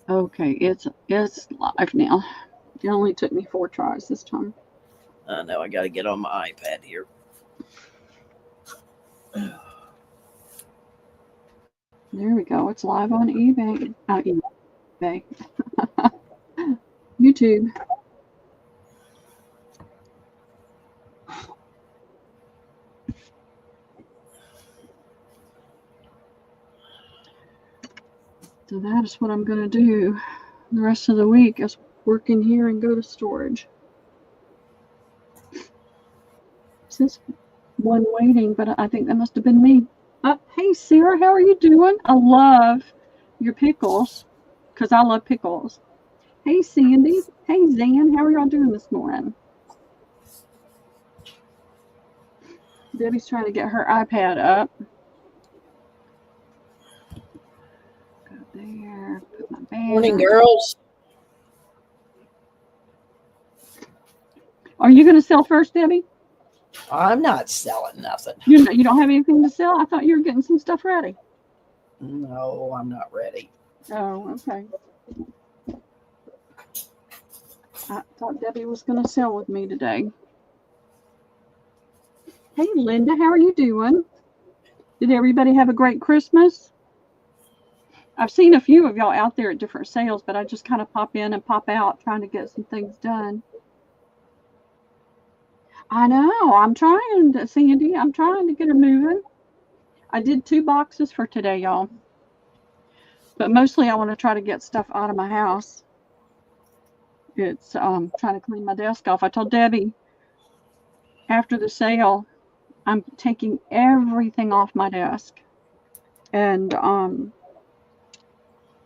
Okay, it's live now. It only took me 4 tries this time. Now I got to get on my iPad here. There we go. It's live on eBay. eBay. YouTube. So that is what I'm going to do the rest of the week is work in here and go to storage. This one waiting, but I think that must have been me. Hey, Sarah, how are you doing? I love your pickles because I love pickles. Hey, Sandy. Hey, Zan. How are y'all doing this morning? Debbie's trying to get her iPad up. Go there. Put my banner. Morning, girls. Are you going to sell first, Debbie? I'm not selling nothing. You don't have anything to sell? I thought you were getting some stuff ready. No, I'm not ready. Oh, okay. I thought Debbie was going to sell with me today. Hey, Linda, how are you doing? Did everybody have a great Christmas? I've seen a few of y'all out there at different sales, but I just kind of pop in and pop out trying to get some things done. I know. I'm trying to, Sandy. I'm trying to get her moving. I did 2 boxes for today, y'all. But mostly I want to try to get stuff out of my house. It's trying to clean my desk off. I told Debbie after the sale, I'm taking everything off my desk and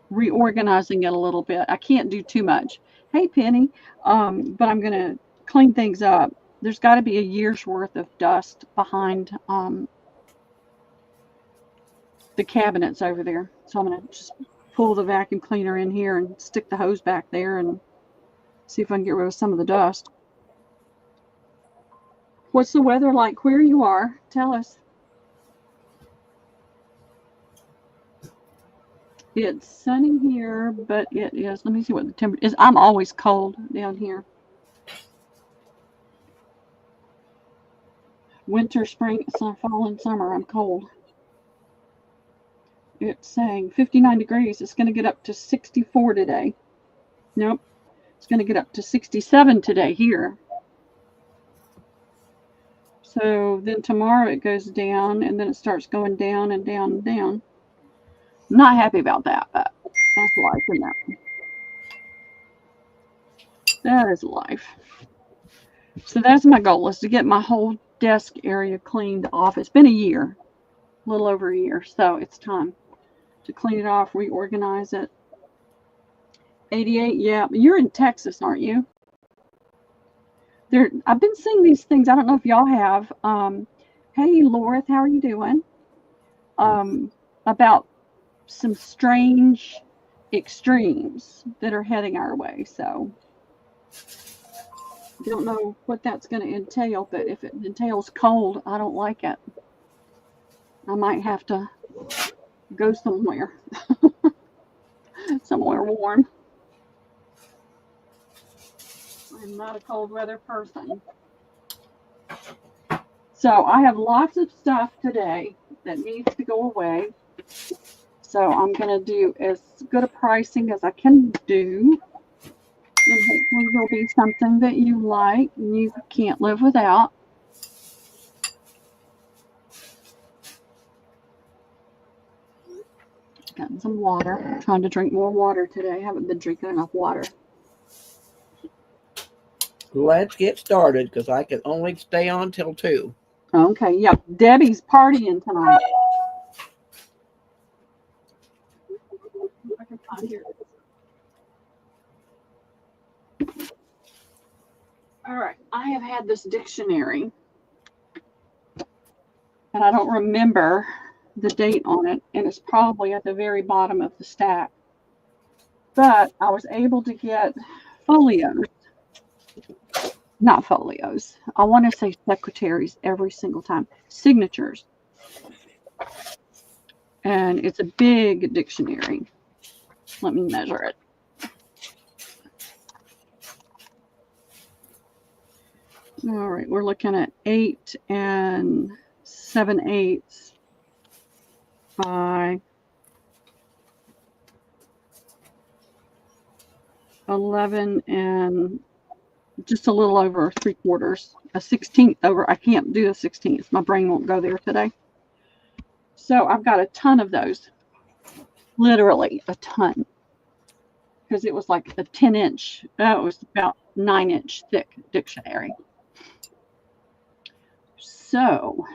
reorganizing it a little bit. I can't do too much. Hey, Penny, but I'm going to clean things up. There's got to be a year's worth of dust behind the cabinets over there. So I'm going to just pull the vacuum cleaner in here and stick the hose back there and see if I can get rid of some of the dust. What's the weather like where you are? Tell us. It's sunny here, but it is, let me see what the temperature is. I'm always cold down here. Winter, spring, fall, and summer, I'm cold. It's saying 59 degrees. It's going to get up to 64 today. Nope. It's going to get up to 67 today here. So then tomorrow it goes down, and then it starts going down and down and down. I'm not happy about that, but that's life, isn't it? That is life. So that's my goal, is to get my whole desk area cleaned off. It's been a year, a little over a year, so it's time to clean it off, reorganize it. 88, yeah. You're in Texas, aren't you? I've been seeing these things. I don't know if y'all have. Hey, Laura, how are you doing? About some strange extremes that are heading our way. So I don't know what that's going to entail, but if it entails cold, I don't like it. I might have to go somewhere, somewhere warm. I'm not a cold weather person. So I have lots of stuff today that needs to go away. So I'm going to do as good a pricing as I can do. And hopefully there'll be something that you like and you can't live without. Gotten some water. I'm trying to drink more water today. I haven't been drinking enough water. Let's get started because I can only stay on till 2. Okay, yep. Debbie's partying tonight. I can find here. All right, I have had this dictionary, and I don't remember the date on it, and it's probably at the very bottom of the stack. But I was able to get folios. Not folios. I want to say secretaries every single time. Signatures. And it's a big dictionary. Let me measure it. All right, we're looking at 8 7/8 by 11 and just a little over 3/4, a 16th over. I can't do a 16th. My brain won't go there today. So I've got a ton of those, literally a ton, because it was like a 10-inch, it was about 9-inch thick dictionary. So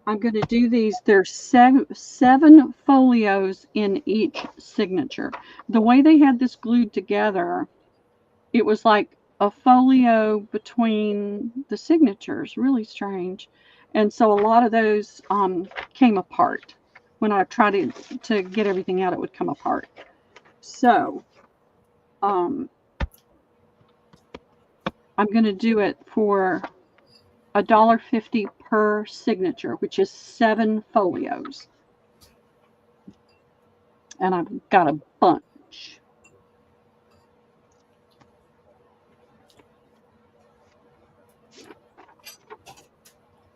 I'm going to do these. There's seven folios in each signature. The way they had this glued together, it was like a folio between the signatures. Really strange. And so a lot of those came apart. When I tried to get everything out, it would come apart. So I'm going to do it for $1.50 per signature, which is 7 folios. And I've got a bunch.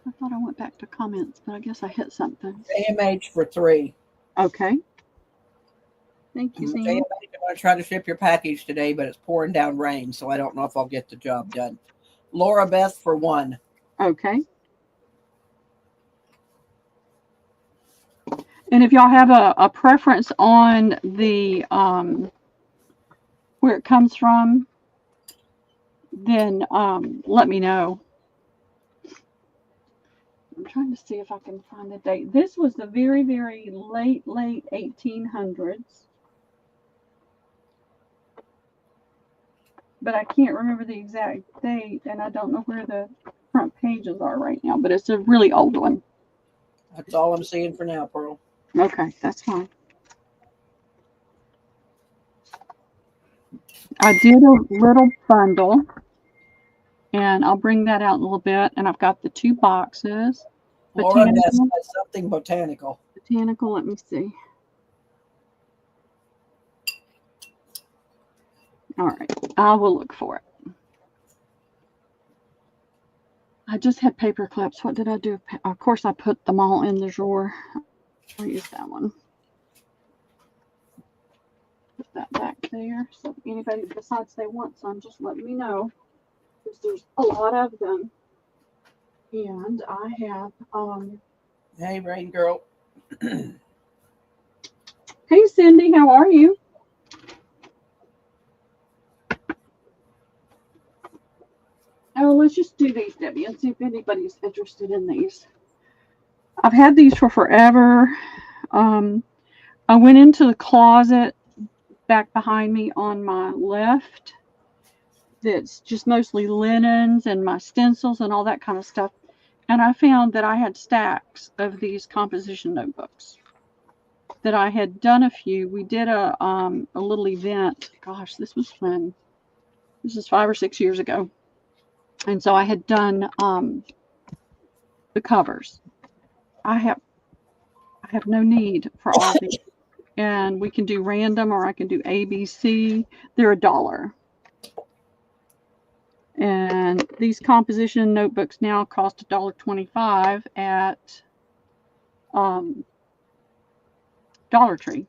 I thought I went back to comments, but I guess I hit something. AMH for 3. Okay. Thank you, Sam. AMH, I'm going to try to ship your package today, but it's pouring down rain, so I don't know if I'll get the job done. Laura Beth for 1. Okay. And if y'all have a preference on the where it comes from, then let me know. I'm trying to see if I can find the date. This was the very, very late 1800s. But I can't remember the exact date, and I don't know where the front pages are right now, but it's a really old one. That's all I'm seeing for now, Pearl. Okay, that's fine. I did a little bundle, and I'll bring that out in a little bit, and I've got the 2 boxes. Laura Beth has something botanical. Botanical, let me see. All right, I will look for it. I just had paper clips. What did I do? Of course, I put them all in the drawer. I'll use that one. Put that back there. So if anybody decides they want some, just let me know. Because there's a lot of them. And I have Hey, Rain Girl. Hey Cindy, how are you? Oh, let's just do these, Debbie, and see if anybody's interested in these. I've had these for forever. I went into the closet back behind me on my left that's just mostly linens and my stencils and all that kind of stuff. And I found that I had stacks of these composition notebooks that I had done a few. We did a little event. Gosh, this was when? This is 5 or 6 years ago. And so I had done the covers. I have no need for all these. And we can do random or I can do ABC. They're $1. And these composition notebooks now cost $1.25 at Dollar Tree.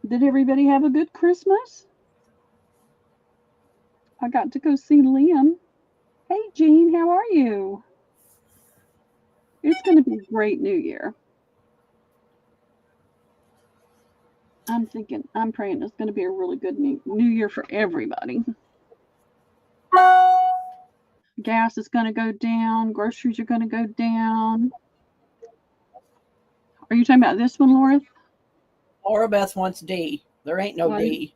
Did everybody have a good Christmas? I got to go see Liam. Hey, Jean, how are you? It's going to be a great New Year. I'm praying it's going to be a really good New Year for everybody. Gas is going to go down. Groceries are going to go down. Are you talking about this one, Laura? Laura Beth wants D. There ain't no D.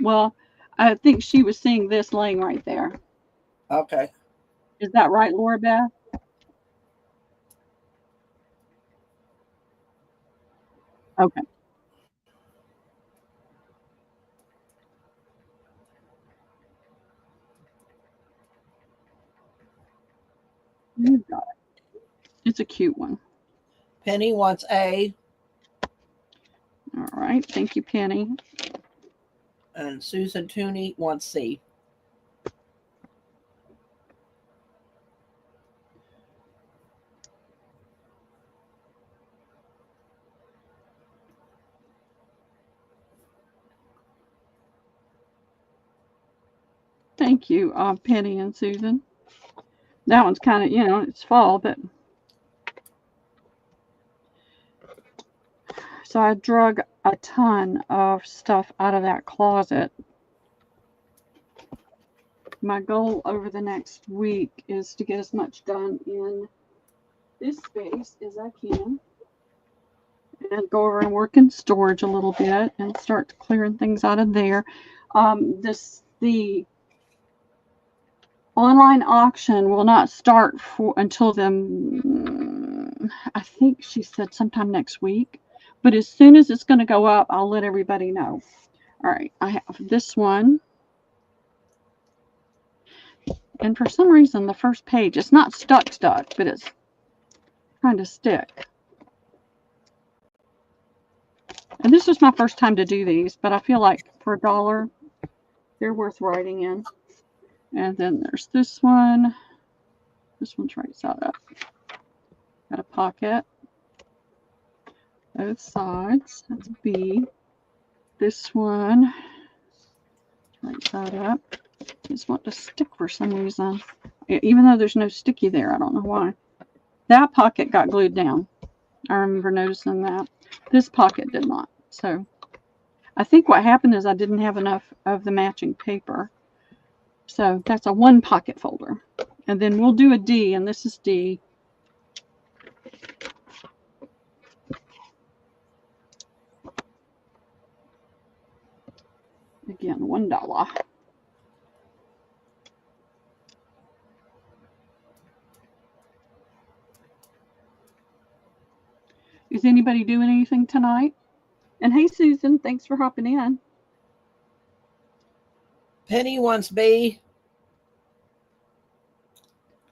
Well, I think she was seeing this laying right there. Okay. Is that right, Laura Beth? Okay. You got it. It's a cute one. Penny wants A. right. Thank you, Penny. And Susan Tooney wants C. Thank you, Penny and Susan. That one's kind of, it's fall, but. So I drug a ton of stuff out of that closet. My goal over the next week is to get as much done in this space as I can. And go over and work in storage a little bit and start clearing things out of there. The online auction will not start until I think she said sometime next week. But as soon as it's going to go up, I'll let everybody know. All right, I have this one. And for some reason, the first page, it's not stuck, but it's trying to stick. And this is my first time to do these, but I feel like for $1, they're worth writing in. And then there's this one. This one's right side up. Got a pocket. Both sides. That's B. This one, right side up. Just want to stick for some reason. Even though there's no sticky there, I don't know why. That pocket got glued down. I remember noticing that. This pocket did not. So I think what happened is I didn't have enough of the matching paper. So that's a 1 pocket folder. And then we'll do a D, and this is D. Again, $1. Is anybody doing anything tonight? And hey, Susan, thanks for hopping in. Penny wants B.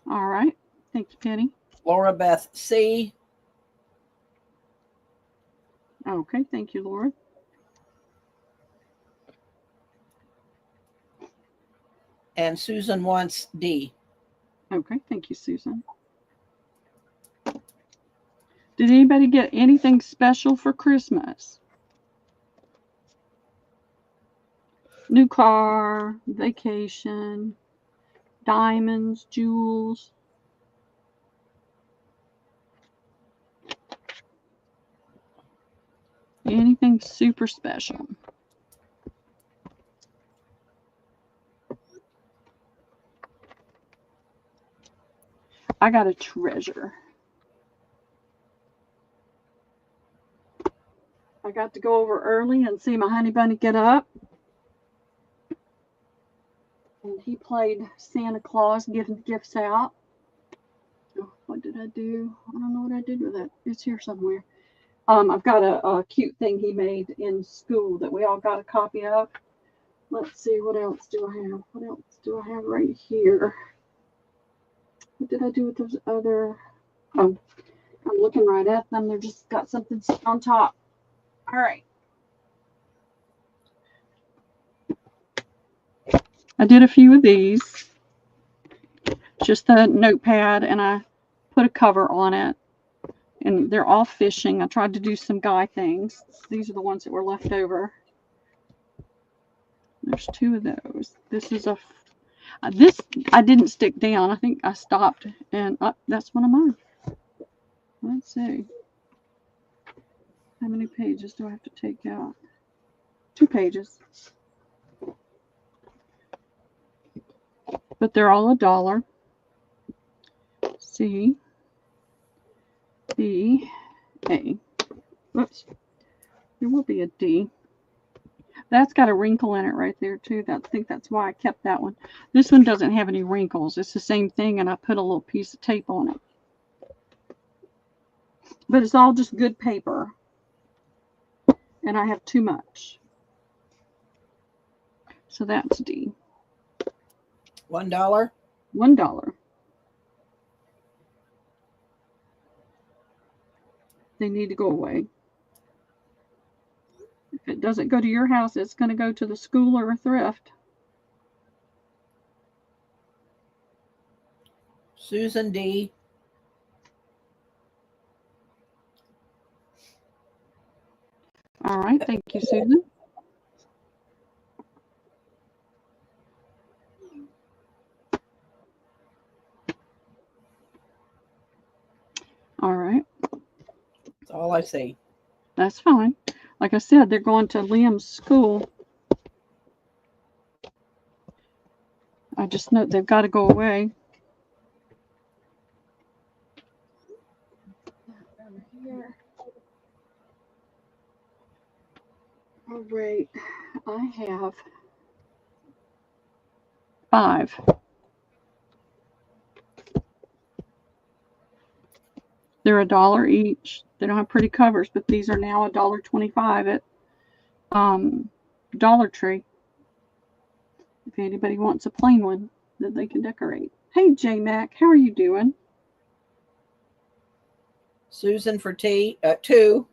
All right. Thank you, Penny. Laura Beth C. Okay. Thank you, Laura. And Susan wants D. Okay. Thank you, Susan. Did anybody get anything special for Christmas? New car, vacation, diamonds, jewels. Anything super special? I got a treasure. I got to go over early and see my honey bunny get up. And he played Santa Claus giving gifts out. Oh, what did I do? I don't know what I did with it. It's here somewhere. I've got a cute thing he made in school that we all got a copy of. Let's see, what else do I have? What else do I have right here? What did I do with those other? Oh, I'm looking right at them. They're just got something on top. All right. I did a few of these. Just the notepad, and I put a cover on it. And they're all fishing. I tried to do some guy things. These are the ones that were left over. There's 2 of those. This is this I didn't stick down. I think I stopped, and that's one of mine. Let's see. How many pages do I have to take out? 2 pages. But they're all $1. C, B, A. Whoops. There will be a D. That's got a wrinkle in it right there too. I think that's why I kept that one. This one doesn't have any wrinkles. It's the same thing, and I put a little piece of tape on it. But it's all just good paper. And I have too much. So that's D. $1. $1. They need to go away. doesn't go to your house, it's going to go to the school or a thrift. Susan D. All right. Thank you, Susan. All right. That's all I see. That's fine. Like I said, they're going to Liam's school. I just know they've got to go away. Over here. All right. I have 5. They're $1 each. They don't have pretty covers, but these are now $1.25 at Dollar Tree. If anybody wants a plain one that they can decorate. Hey, J Mac, how are you doing? Susan for T 2.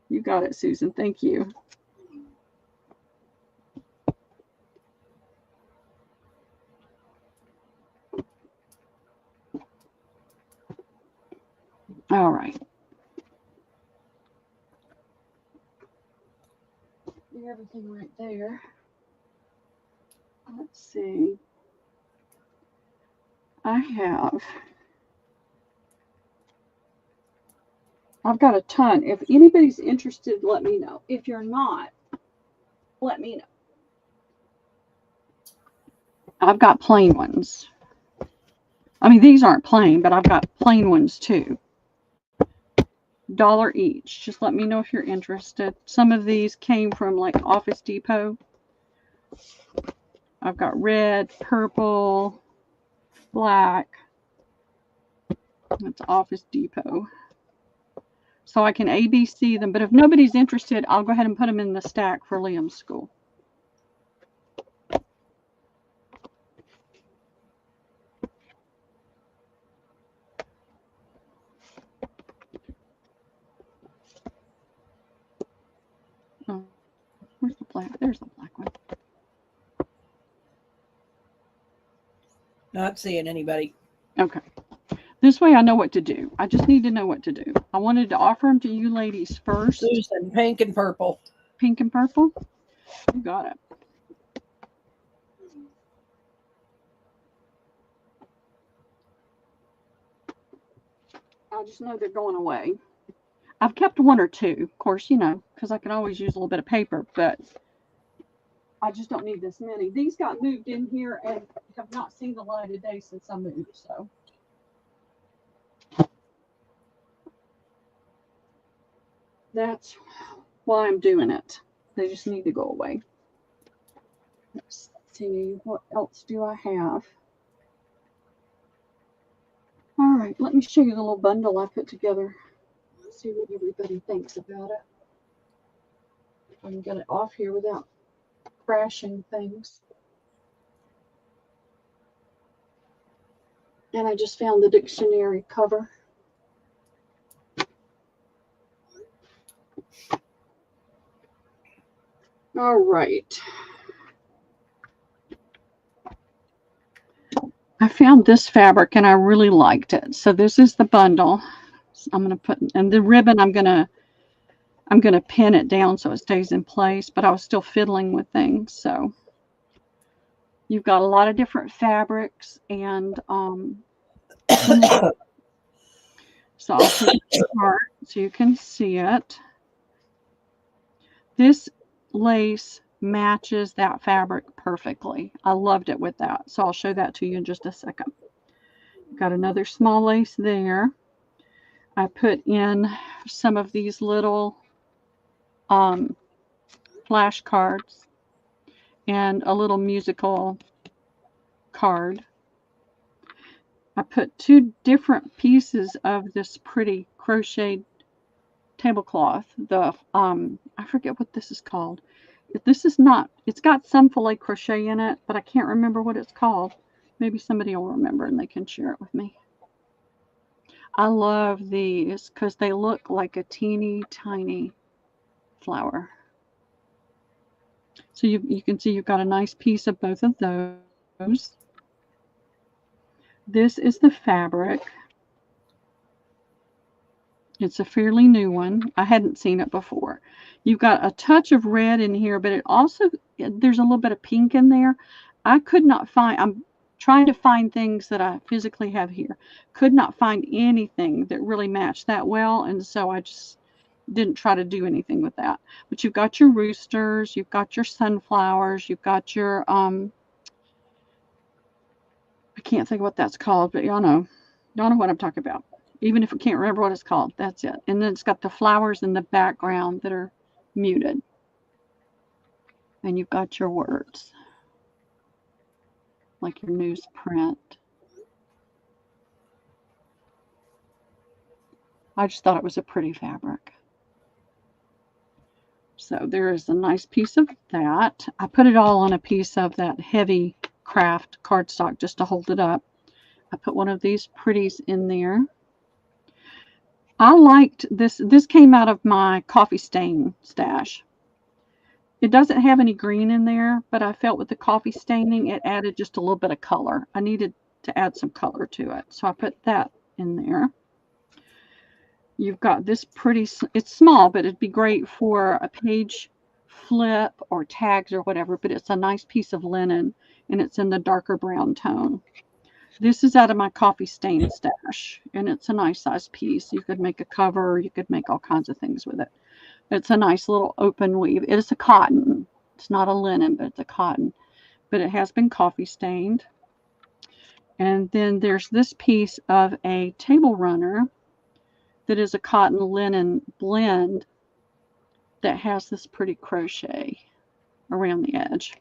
You got it, Susan. Thank you. All right. Everything right there. Let's see. I've got a ton. If anybody's interested, let me know. If you're not, let me know. I've got plain ones. I mean, these aren't plain, but I've got plain ones too. $1 each. Just let me know if you're interested. Some of these came from like Office Depot. I've got red, purple, black. That's Office Depot. So I can ABC them, but if nobody's interested, I'll go ahead and put them in the stack for Liam's school. Oh, where's the black? There's the black one. Not seeing anybody. Okay. This way I know what to do. I just need to know what to do. I wanted to offer them to you ladies first. Susan, pink and purple. Pink and purple? You got it. I just know they're going away. I've kept 1 or 2, of course, you know, because I can always use a little bit of paper, but I just don't need this many. These got moved in here and have not seen the light of day since I moved, so. That's why I'm doing it. They just need to go away. Let's see, what else do I have? All right, let me show you the little bundle I put together. See what everybody thinks about it. If I can get it off here without crashing things. And I just found the dictionary cover. All right. I found this fabric and I really liked it. So this is the bundle. So I'm going to put, and the ribbon, I'm going to pin it down so it stays in place, but I was still fiddling with things. So you've got a lot of different fabrics and so I'll put it apart so you can see it. This lace matches that fabric perfectly. I loved it with that. So I'll show that to you in just a second. Got another small lace there. I put in some of these little flashcards and a little musical card. I put 2 different pieces of this pretty crocheted tablecloth. The I forget what this is called. This is not, it's got some filet crochet in it, but I can't remember what it's called. Maybe somebody will remember and they can share it with me. I love these because they look like a teeny tiny flower. So you can see you've got a nice piece of both of those. This is the fabric. It's a fairly new one. I hadn't seen it before. You've got a touch of red in here, but it also, there's a little bit of pink in there. I could not find, I'm trying to find things that I physically have here. Could not find anything that really matched that well, and so I just didn't try to do anything with that. But you've got your roosters, you've got your sunflowers, you've got your, I can't think of what that's called, but y'all know what I'm talking about. Even if I can't remember what it's called, that's it. And then it's got the flowers in the background that are muted. And you've got your words, like your newsprint. I just thought it was a pretty fabric. So there is a nice piece of that. I put it all on a piece of that heavy craft cardstock just to hold it up. I put one of these pretties in there. I liked this. This came out of my coffee stain stash. It doesn't have any green in there, but I felt with the coffee staining, it added just a little bit of color. I needed to add some color to it, so I put that in there. You've got this pretty, it's small, but it'd be great for a page flip or tags or whatever, but it's a nice piece of linen, and it's in the darker brown tone. This is out of my coffee stain stash, and it's a nice size piece. You could make a cover, you could make all kinds of things with it. It's a nice little open weave. It is a cotton. It's not a linen, but it's a cotton. But it has been coffee stained. And then there's this piece of a table runner that is a cotton linen blend that has this pretty crochet around the edge.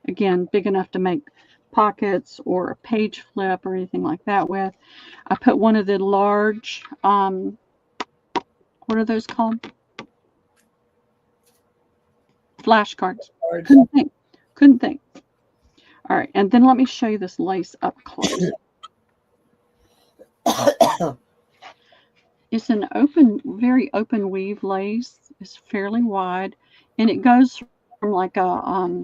Again, big enough to make pockets or a page flip or anything like that with. I put one of the large, what are those called? Flashcards. Couldn't think. All right, and then let me show you this lace up close. It's an open, very open weave lace. It's fairly wide, and it goes from like a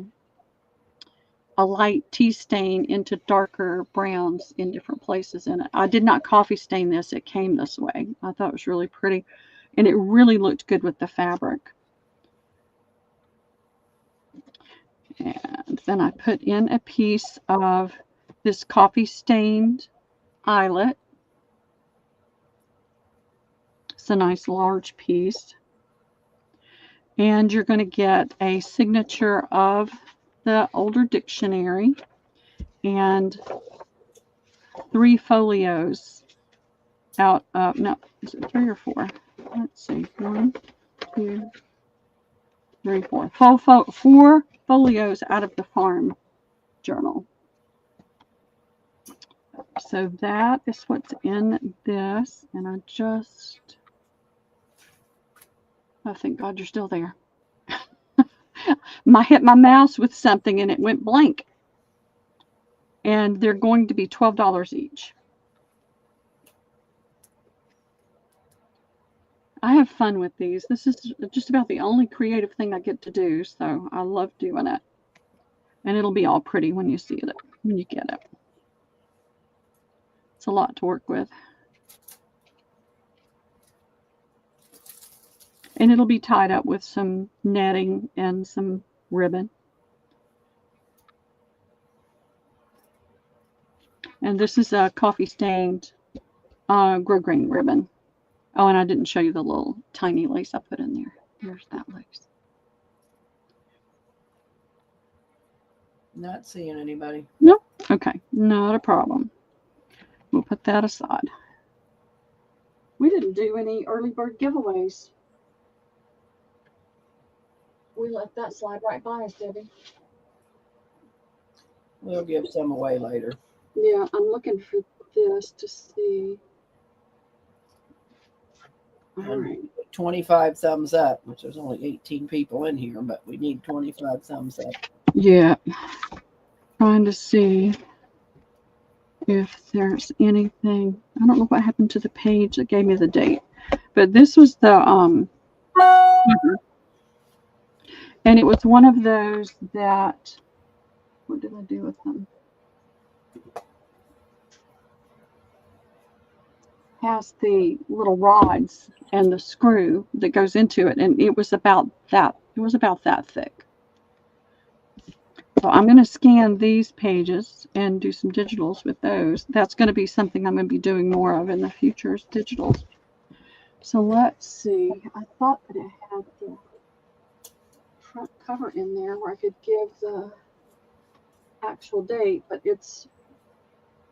light tea stain into darker browns in different places in it. I did not coffee stain this. It came this way. I thought it was really pretty, and it really looked good with the fabric. And then I put in a piece of this coffee stained eyelet. It's a nice large piece. And you're going to get a signature of the older dictionary and 3 folios out of, no, is it 3 or 4? Let's see, 1, 2, 3, 4. 4 folios out of the farm journal. So that is what's in this, and oh, thank God you're still there. I hit my mouse with something and it went blank. And they're going to be $12 each. I have fun with these. This is just about the only creative thing I get to do, so I love doing it. And it'll be all pretty when you see it, when you get it. It's a lot to work with. And it'll be tied up with some netting and some ribbon. And this is a coffee stained grosgrain ribbon. Oh, and I didn't show you the little tiny lace I put in there. There's that lace. Not seeing anybody. Nope. Okay, not a problem. We'll put that aside. We didn't do any early bird giveaways. We let that slide right by us, Debbie. We'll give some away later. Yeah, I'm looking for this to see. All right. 25 thumbs up, which there's only 18 people in here, but we need 25 thumbs up. Yeah. Trying to see. if there's anything. I don't know what happened to the page that gave me the date, but this was the and it was one of those that, what did I do with them? Has the little rods and the screw that goes into it, and it was about that. It was about that thick. So I'm going to scan these pages and do some digitals with those. That's going to be something I'm going to be doing more of in the future, is digitals. So let's see. I thought that it had the front cover in there where I could give the actual date, but it's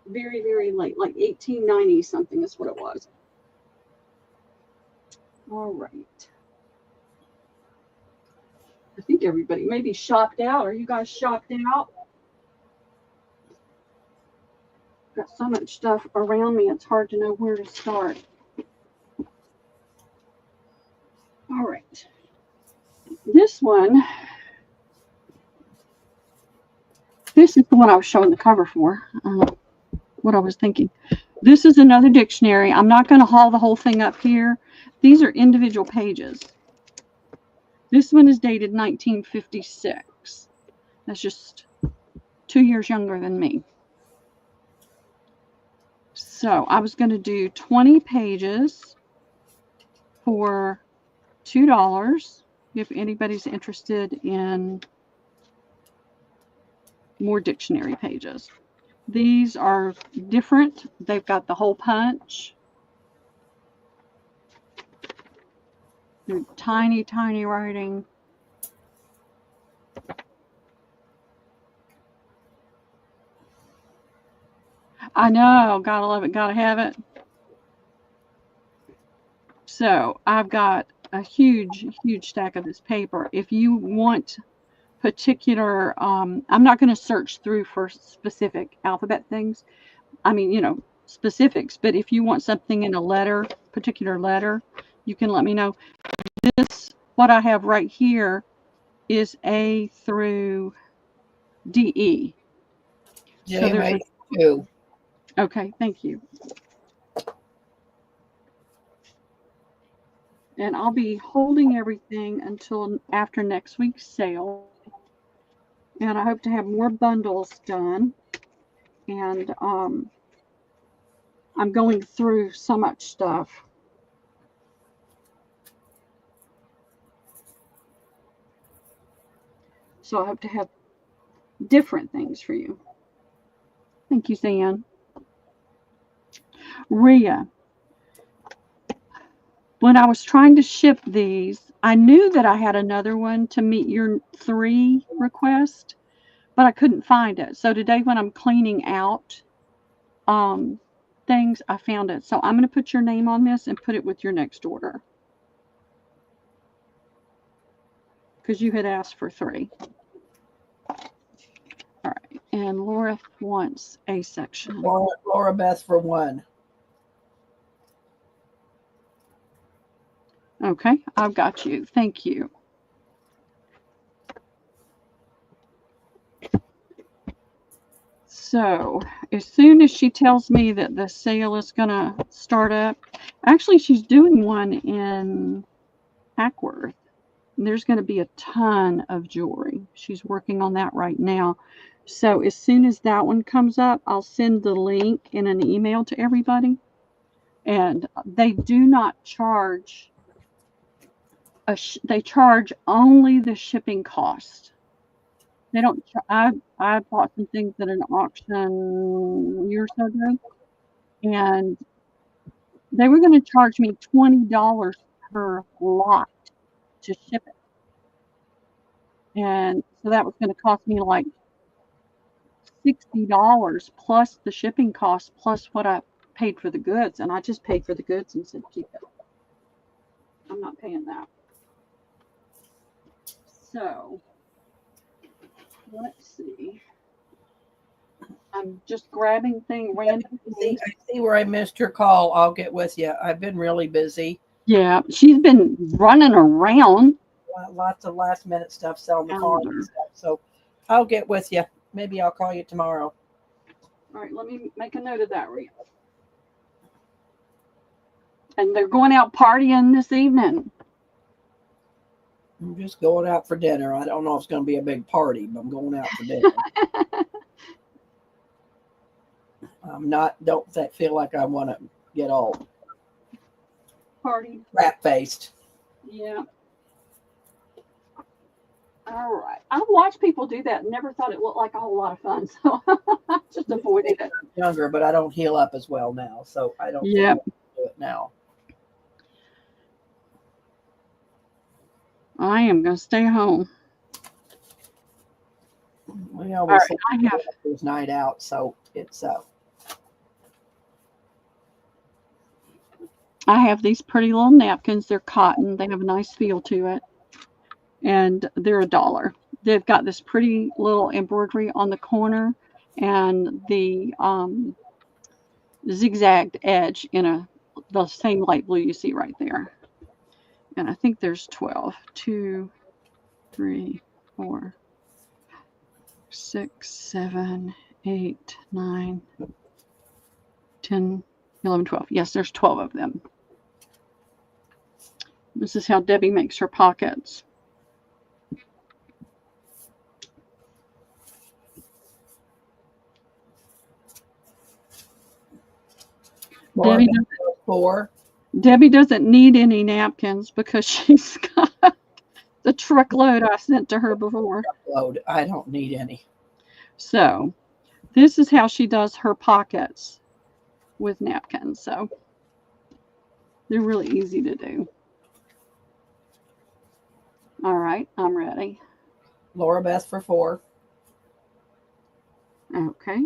very, very late, like 1890 something is what it was. All right. I think everybody may be shocked out. Are you guys shocked out? Got so much stuff around me, it's hard to know where to start. All right. This one, this is the one I was showing the cover for. What I was thinking. This is another dictionary. I'm not going to haul the whole thing up here. These are individual pages. This one is dated 1956. That's just 2 years younger than me. So I was going to do 20 pages for $2 if anybody's interested in more dictionary pages. These are different. They've got the hole punch. They're tiny, tiny writing. I know, gotta love it, gotta have it. So I've got a huge, huge stack of this paper. If you want particular, I'm not going to search through for specific alphabet things. I mean, you know, specifics, but if you want something in a letter, particular letter, you can let me know. This, what I have right here, is A through DE. So there's a two. Okay, thank you. And I'll be holding everything until after next week's sale. And I hope to have more bundles done. And I'm going through so much stuff. So I hope to have different things for you. Thank you, Zan. Rhea, when I was trying to ship these, I knew that I had another one to meet your 3 request, but I couldn't find it. So today when I'm cleaning out things, I found it. So I'm going to put your name on this and put it with your next order, because you had asked for 3. All right. And Laura wants a section. Laura Beth for 1. Okay, I've got you. Thank you. So as soon as she tells me that the sale is going to start up, actually she's doing one in Hackworth. There's going to be a ton of jewelry. She's working on that right now. So as soon as that one comes up, I'll send the link in an email to everybody. And they do not charge, they charge only the shipping cost. They don't. I bought some things at an auction a year or so ago, and they were going to charge me $20 per lot to ship it, and so that was going to cost me like $60 plus the shipping cost plus what I paid for the goods, and I just paid for the goods and said keep it. I'm not paying that. So let's see. I'm just grabbing random things. I see where I missed your call. I'll get with you. I've been really busy. Yeah, she's been running around. Lots of last minute stuff, selling the farm and stuff. So I'll get with you. Maybe I'll call you tomorrow. All right, let me make a note of that, Rhea. And they're going out partying this evening. I'm just going out for dinner. I don't know if it's going to be a big party, but I'm going out for dinner. Don't feel like I want to get all Party. rat faced. Yeah. All right. I've watched people do that and never thought it looked like a whole lot of fun. So I just avoided it. Younger, but I don't heal up as well now. So I don't think I'll do it now. I am going to stay home. We always say there's night out, so it's I have these pretty little napkins. They're cotton. They have a nice feel to it. And they're $1. They've got this pretty little embroidery on the corner and the zigzagged edge in the same light blue you see right there. And I think there's 12. 2, 3, 4, 6, 7, 8, 9, 10, 11, 12. Yes, there's 12 of them. This is how Debbie makes her pockets. Debbie doesn't need any napkins because she's got the truckload I sent to her before. Truckload. I don't need any. So this is how she does her pockets with napkins. So they're really easy to do. All right, I'm ready. Laura Beth for 4. Okay.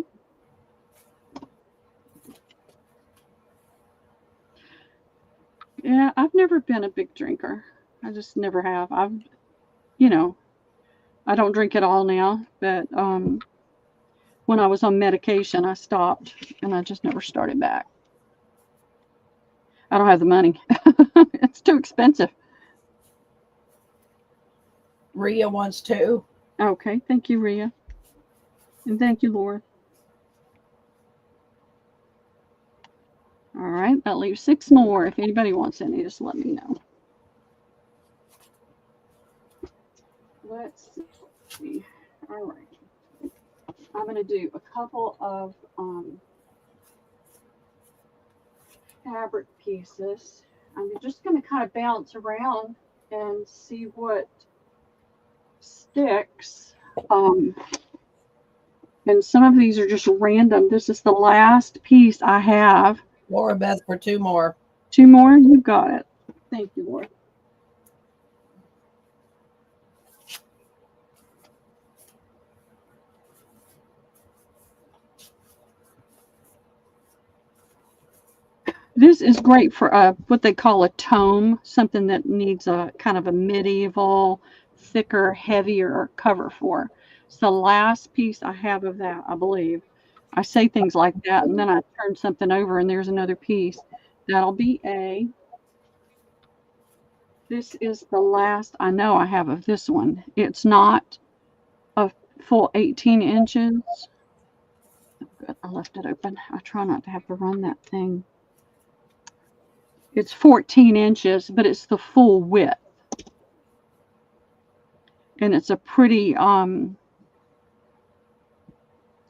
Yeah, I've never been a big drinker. I just never have. I don't drink at all now, but when I was on medication, I stopped and I just never started back. I don't have the money. It's too expensive. Rhea wants 2. Okay, thank you, Rhea. And thank you, Laura. All right, that leaves 6 more. If anybody wants any, just let me know. Let's see. All right. I'm going to do a couple of fabric pieces. I'm just going to kind of bounce around and see what sticks. And some of these are just random. This is the last piece I have. Laura Beth for 2 more. 2 more? You got it. Thank you, Laura. This is great for what they call a tome, something that needs a kind of a medieval, thicker, heavier cover for. It's the last piece I have of that, I believe. I say things like that, and then I turn something over, and there's another piece. That'll be A. This is the last I know I have of this one. It's not a full 18 inches. Oh, good, I left it open. I try not to have to run that thing. It's 14 inches, but it's the full width. And it's a pretty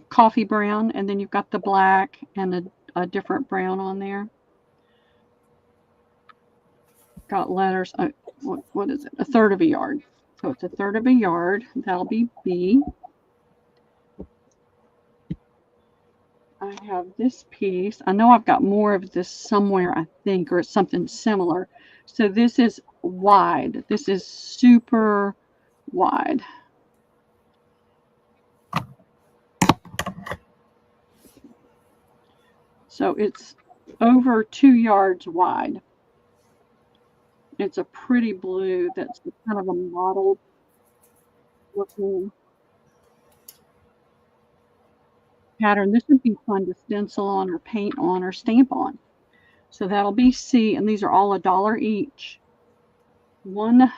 coffee brown, and then you've got the black and a different brown on there. Got letters. What is it? 1/3 of a yard. So it's 1/3 of a yard. That'll be B. I have this piece. I know I've got more of this somewhere, I think, or it's something similar. So this is wide. This is super wide. So it's over 2 yards wide. It's a pretty blue that's kind of a mottled looking pattern. This would be fun to stencil on or paint on or stamp on. So that'll be C, and these are all $1 each. $1.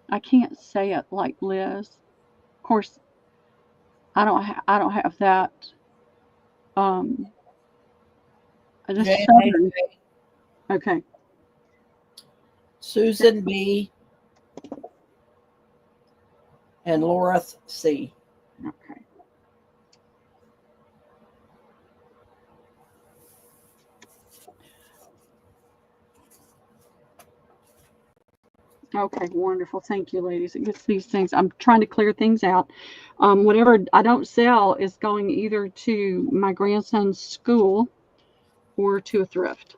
I can't say it like Liz. Of course, I don't have that. Just J&A, Southern. Okay. Susan B, and Laura C. Okay. Okay, wonderful. Thank you, ladies. It gets these things. I'm trying to clear things out. Whatever I don't sell is going either to my grandson's school or to a thrift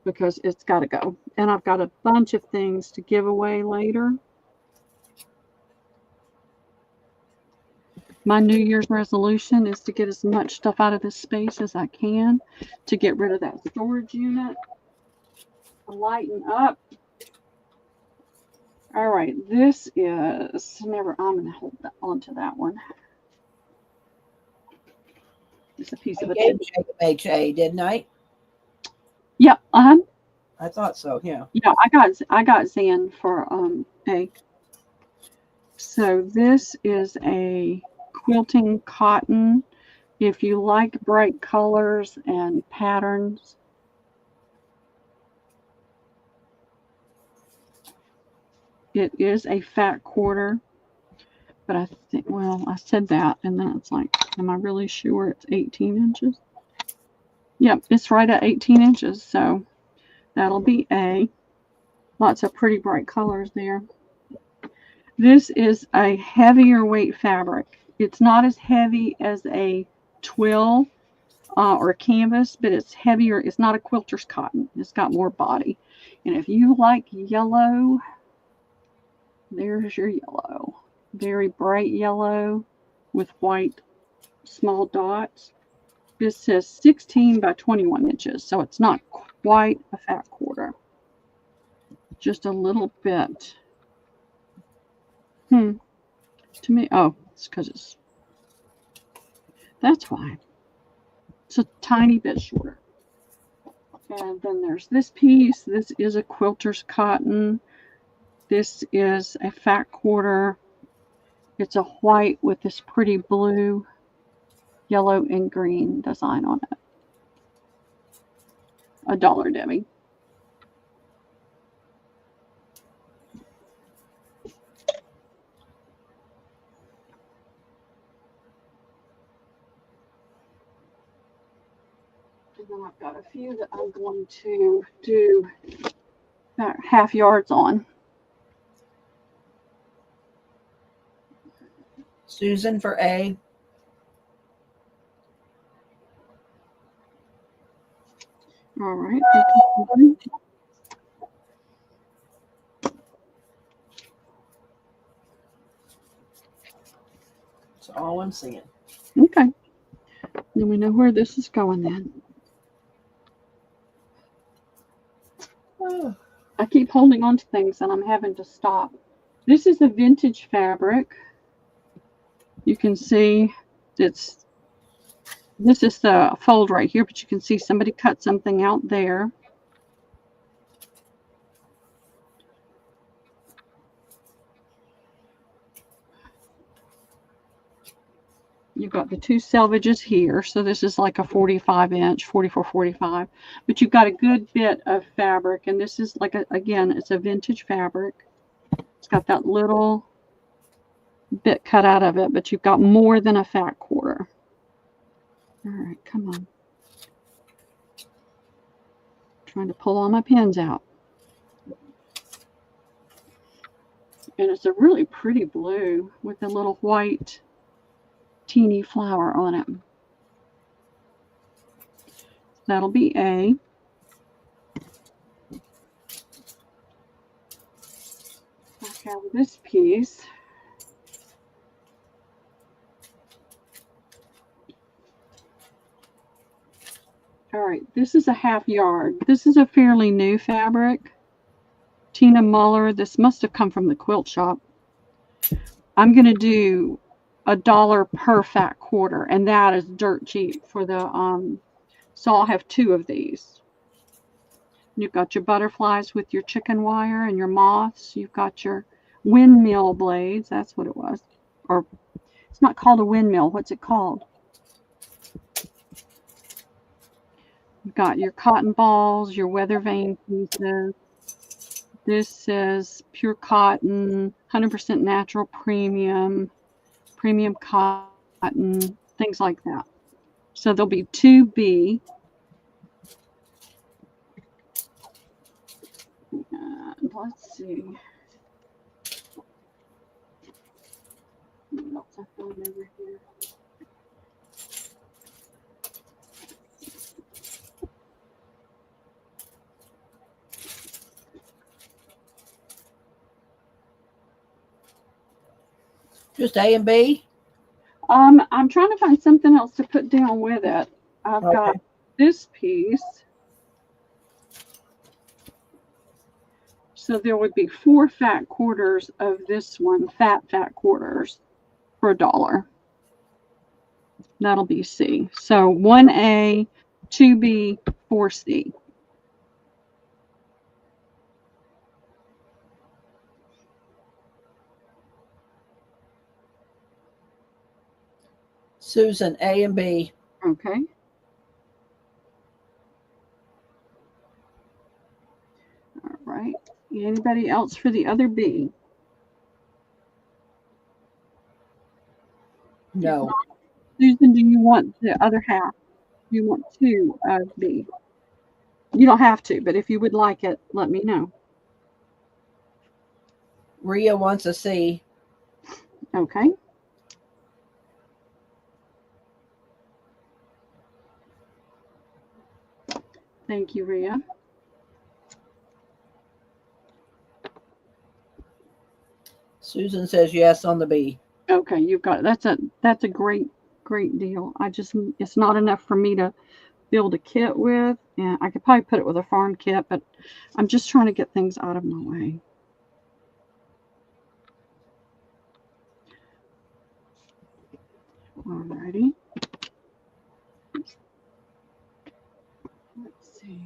because it's got to go. And I've got a bunch of things to give away later. My New Year's resolution is to get as much stuff out of this space as I can to get rid of that storage unit. Lighten up. All right, this is never. I'm going to hold that onto that one. It's a piece of I a gave Jacob HA, didn't I? Yeah, I thought so. Yeah. yeah. I got Zan for A. So this is a quilting cotton. If you like bright colors and patterns, it is a fat quarter. But I think, well, I said that, and then it's like, am I really sure it's 18 inches? Yep, it's right at 18 inches, so that'll be A. Lots of pretty bright colors there. This is a heavier weight fabric. It's not as heavy as a twill or canvas, but it's heavier. It's not a quilter's cotton. It's got more body. And if you like yellow, there's your yellow. Very bright yellow with white small dots. This says 16 by 21 inches, so it's not quite a fat quarter. Just a little bit. To me, oh, it's because it's, that's why. It's a tiny bit shorter. And then there's this piece. This is a quilter's cotton. This is a fat quarter. It's a white with this pretty blue, yellow, and green design on it. $1, Debbie. And then I've got a few that I'm going to do about half yards on. Susan for A. All right. That's all I'm seeing. Okay. Then we know where this is going then. Oh. I keep holding on to things and I'm having to stop. This is a vintage fabric. You can see this is the fold right here, but you can see somebody cut something out there. You've got the two selvages here. So this is like a 45 inch, 44, 45. But you've got a good bit of fabric. And this is like, again, it's a vintage fabric. It's got that little bit cut out of it, but you've got more than a fat quarter. All right, come on. Trying to pull all my pins out. And it's a really pretty blue with a little white teeny flower on it. That'll be A. I have this piece. All right, this is a half yard. This is a fairly new fabric. Tina Muller, this must have come from the quilt shop. I'm going to do $1 per fat quarter, and that is dirt cheap for the, so I'll have 2 of these. You've got your butterflies with your chicken wire and your moths. You've got your windmill blades, that's what it was. Or It's not called a windmill. What's it called? You've got your cotton balls, your weather vane pieces. This says pure cotton, 100% natural premium cotton, things like that. So there'll be 2B. Let's see. What else I found over here? Just A and B? I'm trying to find something else to put down with it. I've got this piece. So there would be 4 fat quarters of this one, fat quarters, for $1. That'll be C. So 1A, 2B, 4C. Susan, A and B. Okay. All right. Anybody else for the other B? No. Susan, do you want the other half? Do you want 2 of B? You don't have to, but if you would like it, let me know. Rhea wants a C. Okay. Thank you, Rhea. Susan says yes on the B. Okay, you've got it. That's a great deal. It's not enough for me to build a kit with, and I could probably put it with a farm kit, but I'm just trying to get things out of my way. Alrighty. Let's see.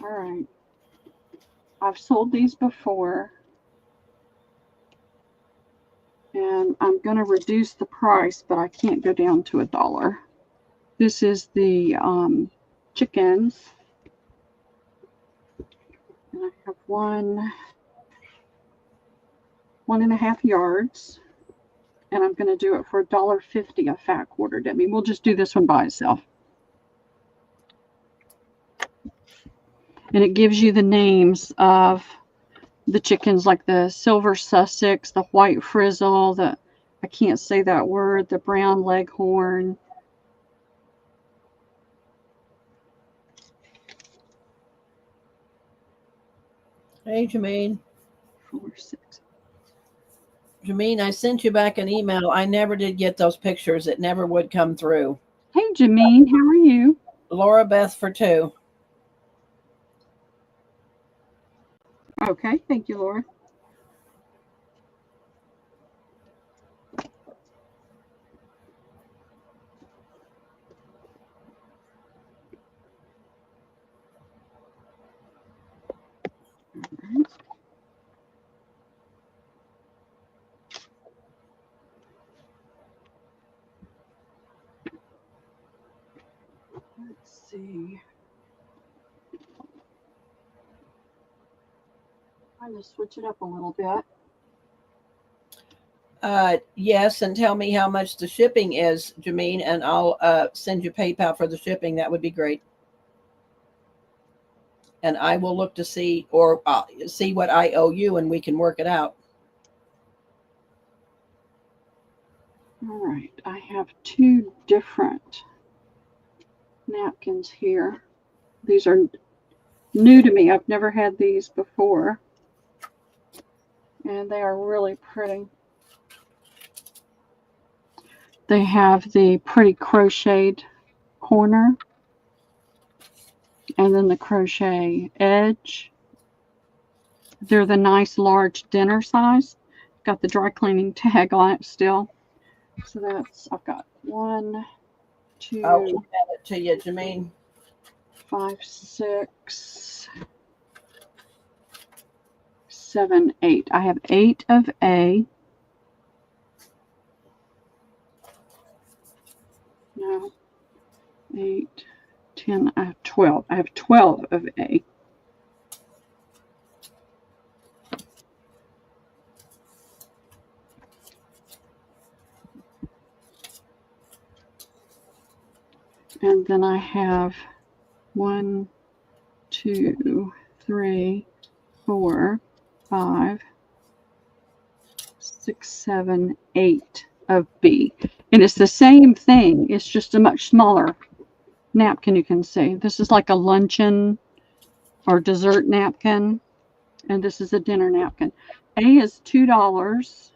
All right. I've sold these before, and I'm going to reduce the price, but I can't go down to $1. This is the chickens, and I have 1.5 yards, and I'm going to do it for $1.50 a fat quarter, Debbie. We'll just do this one by itself. And it gives you the names of the chickens, like the silver Sussex, the white frizzle, I can't say that word, the brown leghorn. Hey, Jermaine. 4, 6. Jermaine, I sent you back an email. I never did get those pictures. It never would come through. Hey, Jameen, how are you? Laura Beth for 2. Okay, thank you, Laura. Let's see. I'm going to switch it up a little bit. Yes, and tell me how much the shipping is, Jermaine, and I'll send you PayPal for the shipping. That would be great. And I will look to see see what I owe you, and we can work it out. All right, I have 2 different napkins here. These are new to me. I've never had these before. And they are really pretty. They have the pretty crocheted corner and then the crochet edge. They're the nice large dinner size. Got the dry cleaning tag on it still. So I've got 1, 2, I'll email it to you, Jermaine. 5, 6, 7, 8. I have 8 of A. No. 8, 10, I have 12. I have 12 of A. And then I have 1, 2, 3, 4, 5, 6, 7, 8 of B. And it's the same thing. It's just a much smaller napkin, you can see. This is like a luncheon or dessert napkin. And this is a dinner napkin. A is $2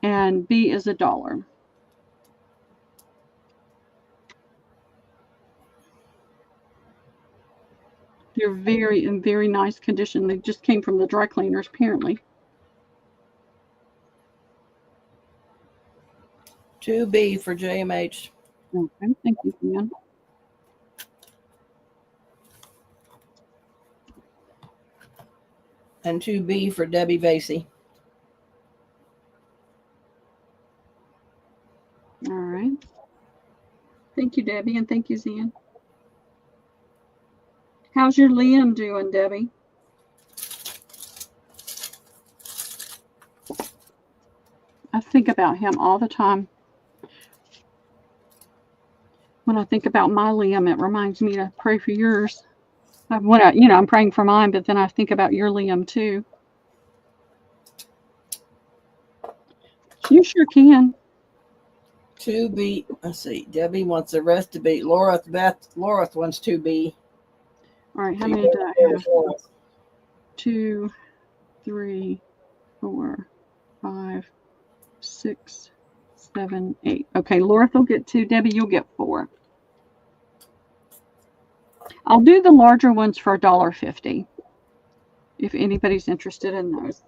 and B is $1. They're in very nice condition. They just came from the dry cleaners, apparently. 2B for JMH. Okay, thank you, Dan. And 2B for Debbie Vasey. All right. Thank you, Debbie, and thank you, Zan. How's your Liam doing, Debbie? I think about him all the time. When I think about my Liam, it reminds me to pray for yours. I'm praying for mine, but then I think about your Liam too. You sure can. 2B. Let's see. Debbie wants the rest to be. Laura wants 2B. All right, how many do I have? 2, 3, 4, 5, 6, 7, 8. Okay, Laura will get 2. Debbie, you'll get 4. I'll do the larger ones for $1.50 if anybody's interested in those.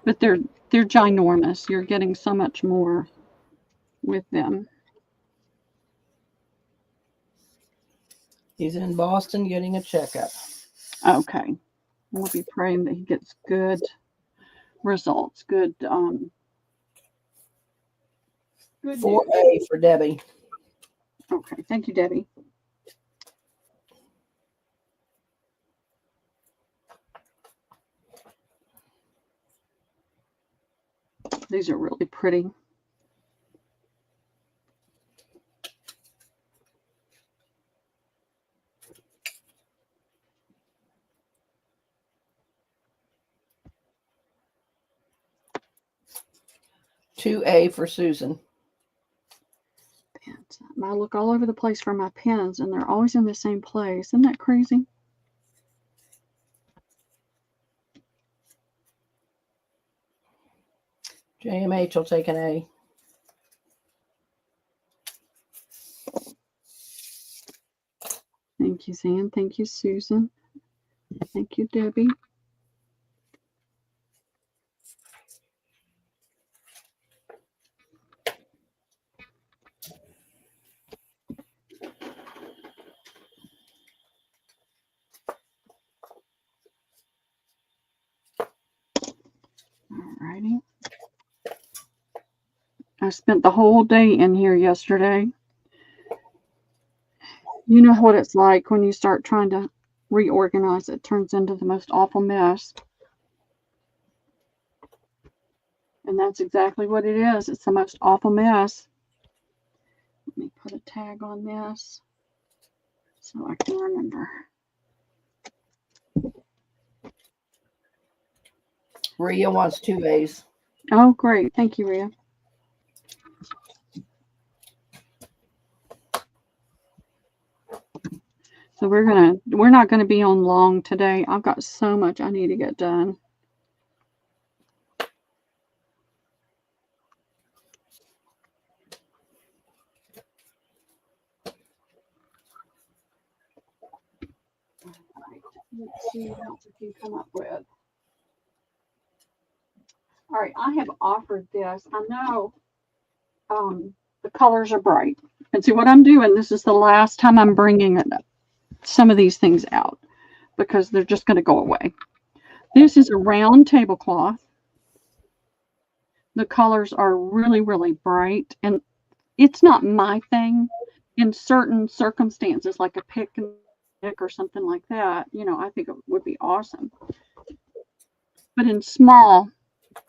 But they're ginormous. You're getting so much more with them. He's in Boston getting a checkup. Okay. We'll be praying that he gets good results. Good 4A for Debbie. Okay. Thank you, Debbie. These are really pretty. $2A for Susan. Pens. I look all over the place for my pens, and they're always in the same place. Isn't that crazy? JMH will take an A. Thank you, Zan. Thank you, Susan. Thank you, Debbie. Alrighty. I spent the whole day in here yesterday. You know what it's like when you start trying to reorganize. It turns into the most awful mess. And that's exactly what it is. It's the most awful mess. Let me put a tag on this so I can remember. Rhea wants 2A's. Oh, great. Thank you, Rhea. So we're not gonna be on long today. I've got so much I need to get done. Let's see what else I can come up with. All right, I have offered this. I know the colors are bright. And see what I'm doing. This is the last time I'm bringing some of these things out. because they're just going to go away. This is a round tablecloth. The colors are really, really bright, and it's not my thing. In certain circumstances, like a picnic or something like that, you know, I think it would be awesome. But in small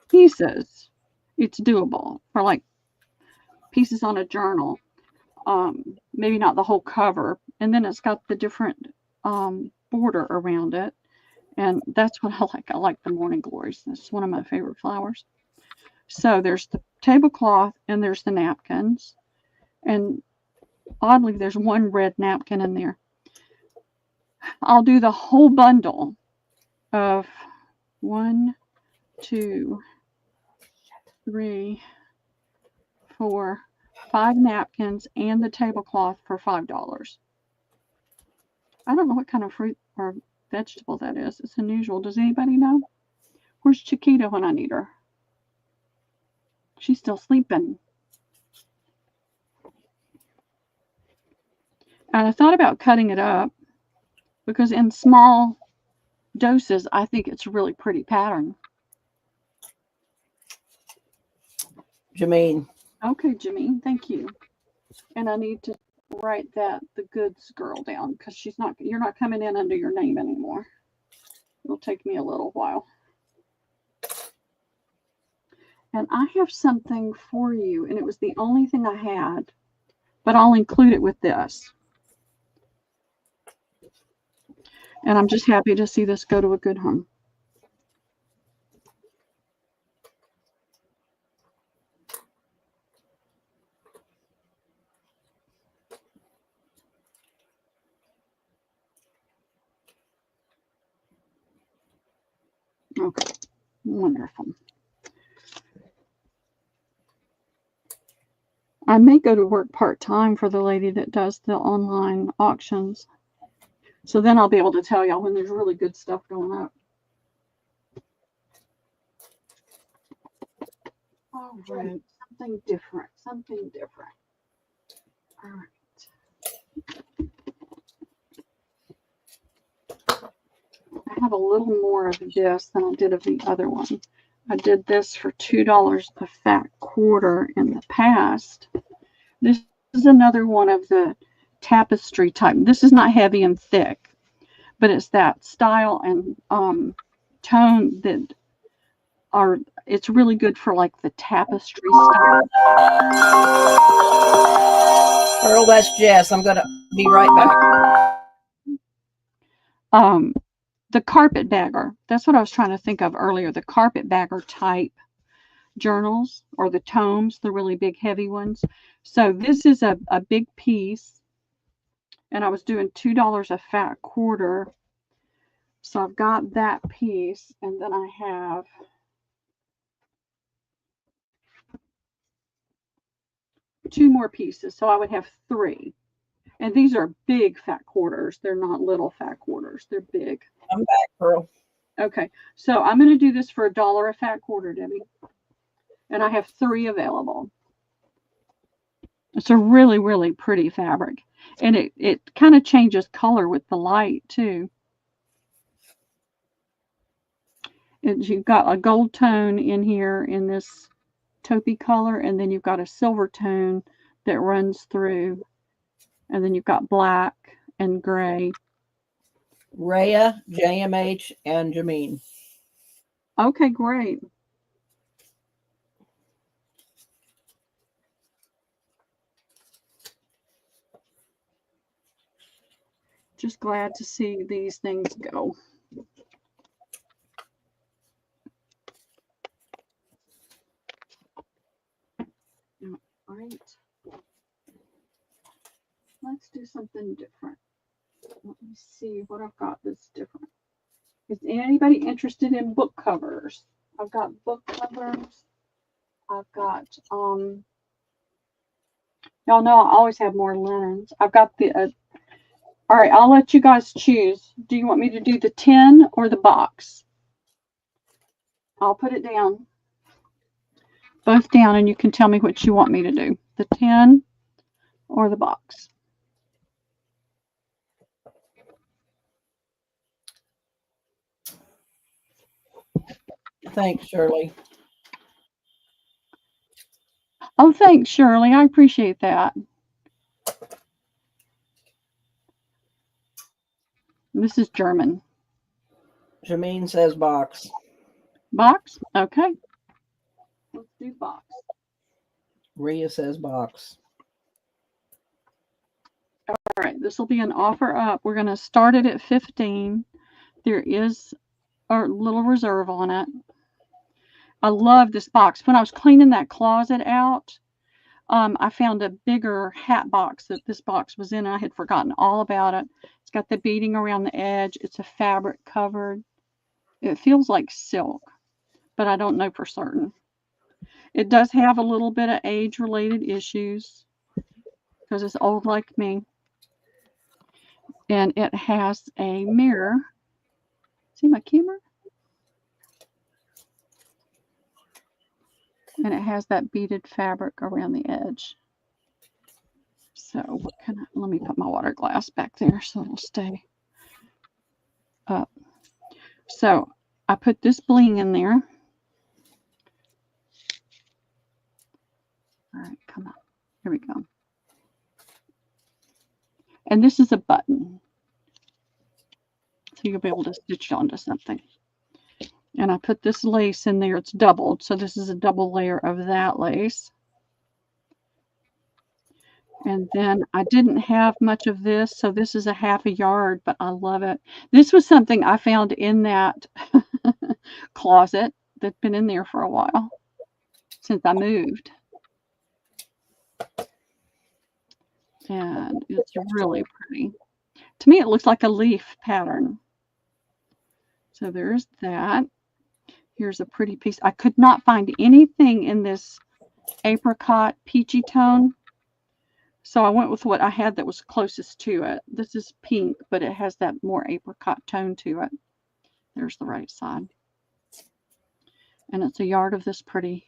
pieces, it's doable for like pieces on a journal. Maybe not the whole cover. And then it's got the different border around it. And that's what I like. I like the morning glories. That's one of my favorite flowers. So there's the tablecloth and there's the napkins. And oddly, there's one red napkin in there. I'll do the whole bundle of 1, 2, 3, 4, 5 napkins and the tablecloth for $5. I don't know what kind of fruit or vegetable that is. It's unusual. Does anybody know? Where's Chiquita when I need her? She's still sleeping. And I thought about cutting it up because in small doses, I think it's a really pretty pattern. Jameen. Okay, Jameen, thank you. And I need to write that the goods girl down because you're not coming in under your name anymore. It'll take me a little while. And I have something for you, and it was the only thing I had, but I'll include it with this. And I'm just happy to see this go to a good home. Okay, wonderful. I may go to work part-time for the lady that does the online auctions. So then I'll be able to tell y'all when there's really good stuff going up. All right, something different, something different. All right. I have a little more of this than I did of the other one. I did this for $2 a fat quarter in the past. This is another one of the tapestry type. This is not heavy and thick, but it's that style and tone that are, it's really good for like the tapestry style. Earl, that's Jess. I'm going to be right back. The carpetbagger. That's what I was trying to think of earlier. The carpetbagger type journals or the tomes, the really big heavy ones. So this is a big piece, and I was doing $2 a fat quarter. So I've got that piece, and then I have two more pieces. So I would have 3. And these are big fat quarters. They're not little fat quarters. They're big. I'm back, Pearl. Okay. So I'm going to do this for $1 a fat quarter, Debbie. And I have 3 available. It's a really, really pretty fabric. And it kind of changes color with the light, too. You've got a gold tone in here in this taupey color, and then you've got a silver tone that runs through. And then you've got black and gray. Rhea, JMH, and Jameen. Okay, great. Just glad to see these things go. All right. Let's do something different. Let me see what I've got that's different. Is anybody interested in book covers? I've got book covers. I've got, y'all know I always have more linens. I've got the, all right, I'll let you guys choose. Do you want me to do the tin or the box? I'll put it down. Both down, and you can tell me what you want me to do. The tin or the box. Thanks, Shirley. Oh, thanks, Shirley. I appreciate that. This is German. Jameen says box. Box? Okay. Let's do box. Rhea says box. All right, this will be an offer up. We're going to start it at 15. There is a little reserve on it. I love this box. When I was cleaning that closet out, I found a bigger hat box that this box was in. I had forgotten all about it. It's got the beading around the edge. It's a fabric covered. It feels like silk, but I don't know for certain. It does have a little bit of age-related issues because it's old like me. And it has a mirror. See my camera? And it has that beaded fabric around the edge. So what can I, let me put my water glass back there so it'll stay up. So I put this bling in there. All right, come on. Here we go. And this is a button. So you'll be able to stitch it onto something. And I put this lace in there. It's doubled. So this is a double layer of that lace. And then I didn't have much of this. So this is a half a yard, but I love it. This was something I found in that closet that's been in there for a while since I moved. And it's really pretty. To me, it looks like a leaf pattern. So there's that. Here's a pretty piece. I could not find anything in this apricot peachy tone. So I went with what I had that was closest to it. This is pink, but it has that more apricot tone to it. There's the right side. And it's a yard of this pretty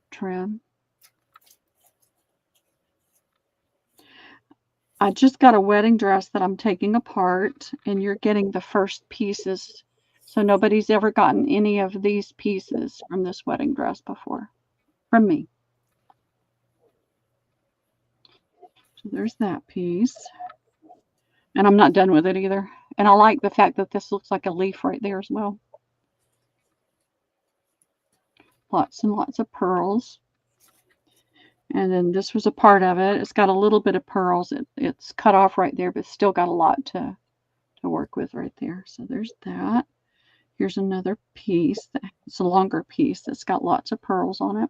trim. I just got a wedding dress that I'm taking apart, and you're getting the first pieces. So nobody's ever gotten any of these pieces from this wedding dress before, from me. So there's that piece. And I'm not done with it either. And I like the fact that this looks like a leaf right there as well. Lots and lots of pearls. And then this was a part of it. It's got a little bit of pearls. It's cut off right there, but still got a lot to work with right there. So there's that. Here's another piece. It's a longer piece that's got lots of pearls on it.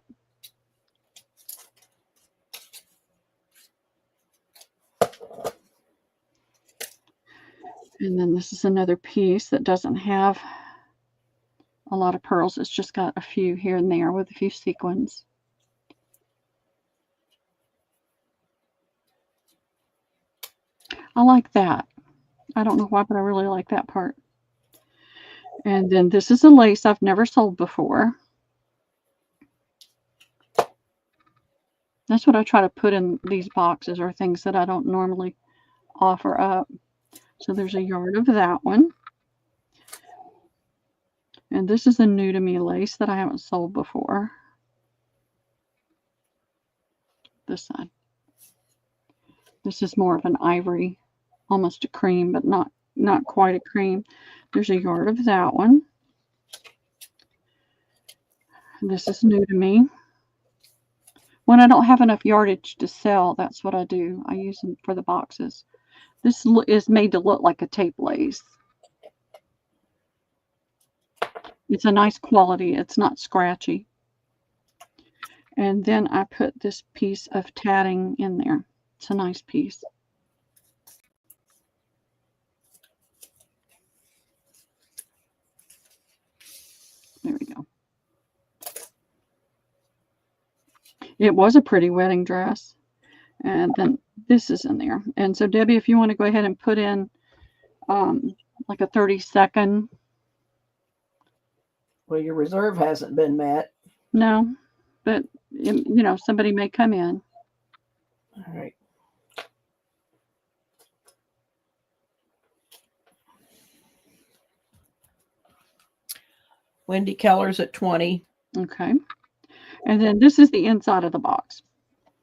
And then this is another piece that doesn't have a lot of pearls. It's just got a few here and there with a few sequins. I like that. I don't know why, but I really like that part. And then this is a lace I've never sold before. That's what I try to put in these boxes, or things that I don't normally offer up. So there's a yard of that one. And this is a new to me lace that I haven't sold before. This side. This is more of an ivory, almost a cream, but not quite a cream. There's a yard of that one. And this is new to me. When I don't have enough yardage to sell, that's what I do. I use them for the boxes. This is made to look like a tape lace. It's a nice quality. It's not scratchy. And then I put this piece of tatting in there. It's a nice piece. There we go. It was a pretty wedding dress. And then this is in there. And so, Debbie, if you want to go ahead and put in like a 30-second. Well, your reserve hasn't been met. No, but, you know, somebody may come in. All right. Wendy Keller's at 20. Okay. And then this is the inside of the box.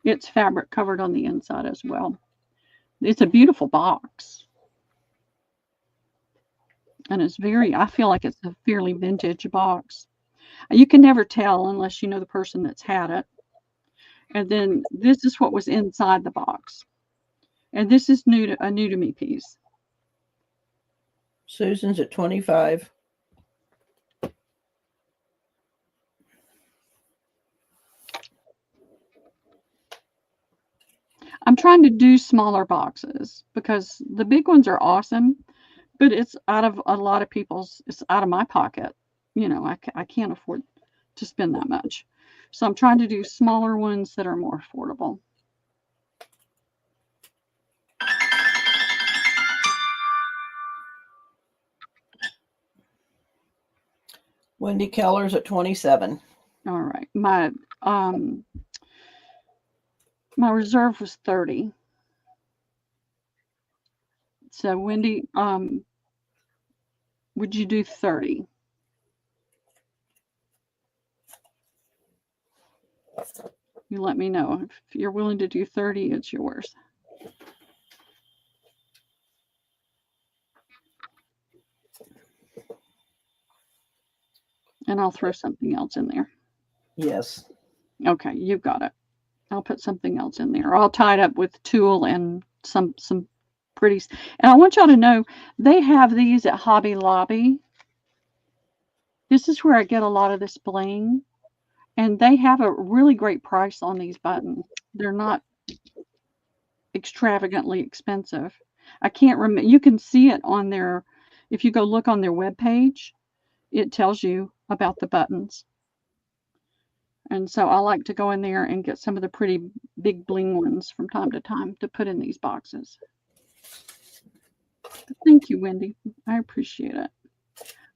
It's fabric covered on the inside as well. It's a beautiful box. And it's I feel like it's a fairly vintage box. You can never tell unless you know the person that's had it. And then this is what was inside the box. And this is a new to me piece. Susan's at 25. I'm trying to do smaller boxes because the big ones are awesome, but it's out of a lot of people's, it's out of my pocket. You know, I can't afford to spend that much. So I'm trying to do smaller ones that are more affordable. Wendy Keller's at 27. All right. My reserve was 30. So Wendy, would you do 30? You let me know. If you're willing to do 30, it's yours. And I'll throw something else in there. Yes. Okay, you've got it. I'll put something else in there. I'll tie it up with tulle and some pretty. And I want y'all to know they have these at Hobby Lobby. This is where I get a lot of this bling. And they have a really great price on these buttons. They're not extravagantly expensive. I can't remember. You can see it on their, if you go look on their webpage, it tells you about the buttons. And so I like to go in there and get some of the pretty big bling ones from time to time to put in these boxes. Thank you, Wendy. I appreciate it.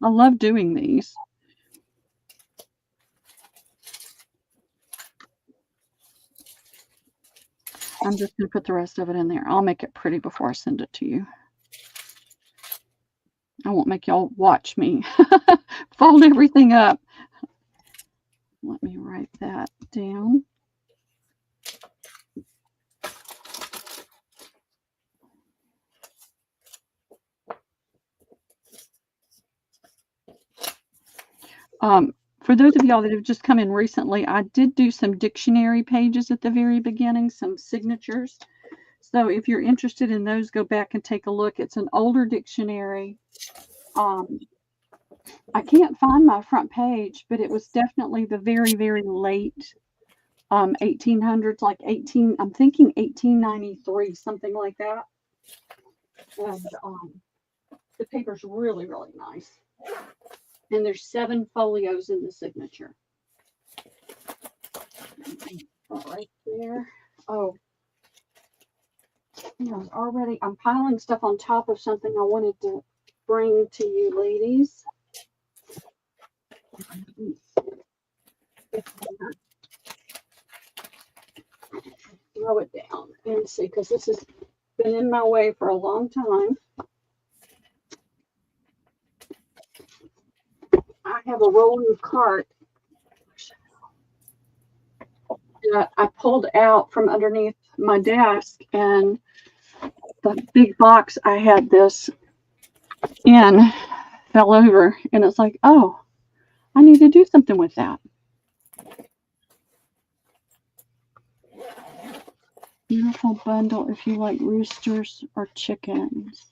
I love doing these. I'm just going to put the rest of it in there. I'll make it pretty before I send it to you. I won't make y'all watch me fold everything up. Let me write that down. For those of y'all that have just come in recently, I did do some dictionary pages at the very beginning, some signatures. So if you're interested in those, go back and take a look. It's an older dictionary. I can't find my front page, but it was definitely the very, very late 1800s, like I'm thinking 1893, something like that. And the paper's really, really nice. And there's 7 folios in the signature. Right there. Oh, you know, I'm piling stuff on top of something I wanted to bring to you ladies. Throw it down and see, because this has been in my way for a long time. I have a rolling cart that I pulled out from underneath my desk, and the big box I had this in fell over, and it's like, oh, I need to do something with that. Beautiful bundle if you like roosters or chickens.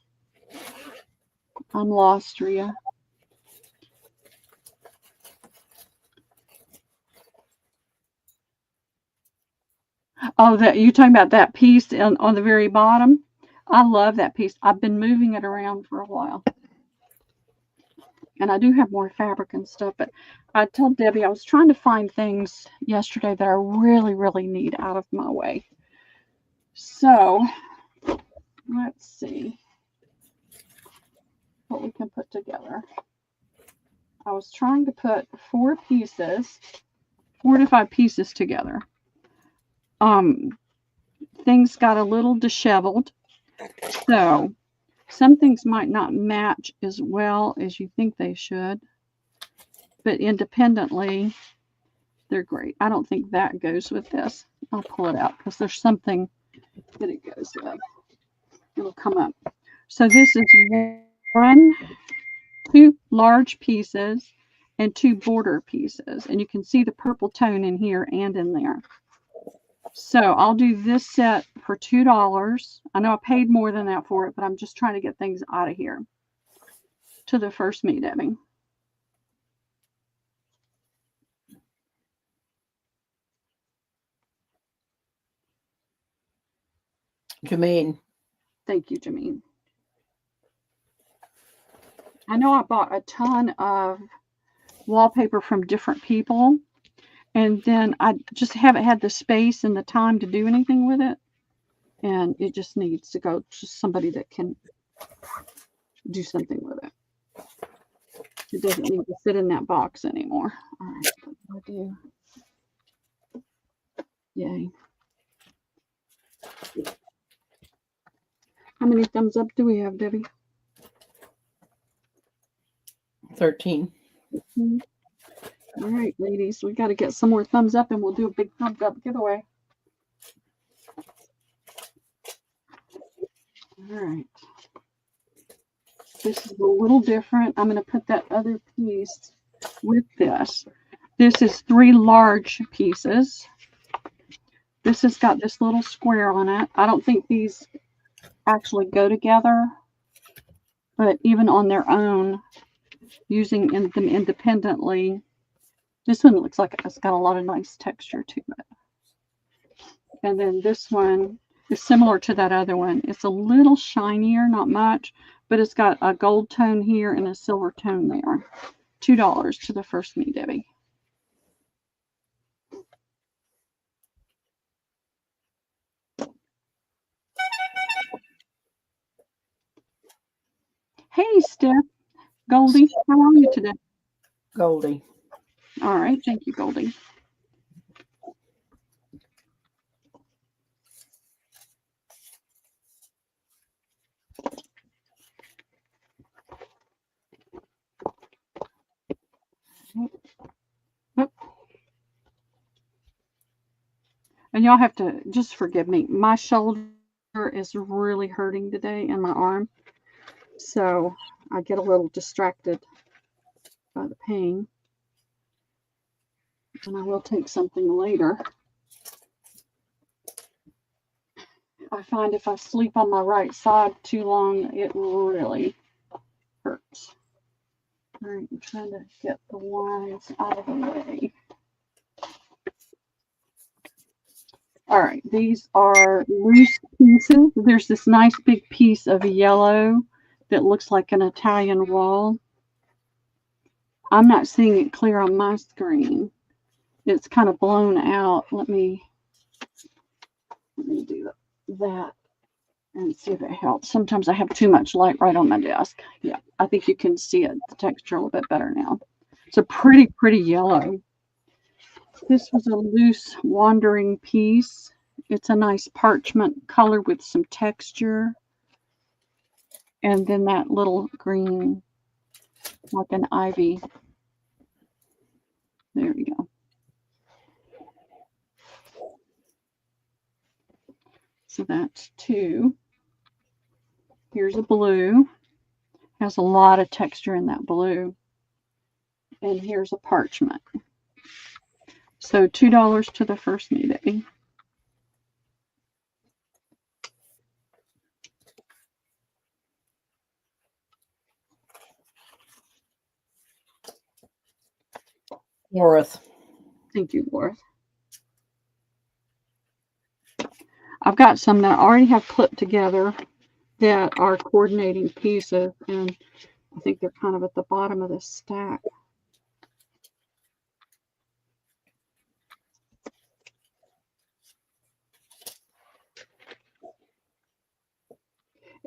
I'm lost, Rhea. Oh, that you talking about that piece on the very bottom? I love that piece. I've been moving it around for a while. And I do have more fabric and stuff, but I told Debbie I was trying to find things yesterday that I really, really need out of my way. So let's see what we can put together. I was trying to put 4 to 5 pieces together. Things got a little disheveled, so some things might not match as well as you think they should. but independently, they're great. I don't think that goes with this. I'll pull it out because there's something that it goes with. It'll come up. So this is 2 large pieces and 2 border pieces. And you can see the purple tone in here and in there. So I'll do this set for $2. I know I paid more than that for it, but I'm just trying to get things out of here. To the first me, Debbie. Jameen. Thank you, Jameen. I know I bought a ton of wallpaper from different people, and then I just haven't had the space and the time to do anything with it. And it just needs to go to somebody that can do something with it. It doesn't need to sit in that box anymore. All right, what do I do? Yay. How many thumbs up do we have, Debbie? 13. All right, ladies, we got to get some more thumbs up and we'll do a big thumbs up giveaway. All right. This is a little different. I'm going to put that other piece with this. This is 3 large pieces. This has got this little square on it. I don't think these actually go together, but even on their own, using them independently, this one looks like it's got a lot of nice texture to it. And then this one is similar to that other one. It's a little shinier, not much, but it's got a gold tone here and a silver tone there. $2 to the first me, Debbie. Hey, Steph. Goldie, how are you today? Goldie. All right, thank you, Goldie. And y'all have to just forgive me. My shoulder is really hurting today and my arm. So I get a little distracted by the pain. And I will take something later. I find if I sleep on my right side too long, it really hurts. All right, I'm trying to get the lines out of the way. All right, these are loose pieces. There's this nice big piece of yellow that looks like an Italian wall. I'm not seeing it clear on my screen. It's kind of blown out. Let me do that and see if it helps. Sometimes I have too much light right on my desk. Yeah, I think you can see it, the texture a little bit better now. It's a pretty yellow. This was a loose wandering piece. It's a nice parchment color with some texture. And then that little green, like an ivy. There we go. So that's 2. Here's a blue. Has a lot of texture in that blue. And here's a parchment. So $2 to the first me, Debbie. Worth. Thank you, Worth. I've got some that I already have clipped together that are coordinating pieces, and I think they're kind of at the bottom of the stack.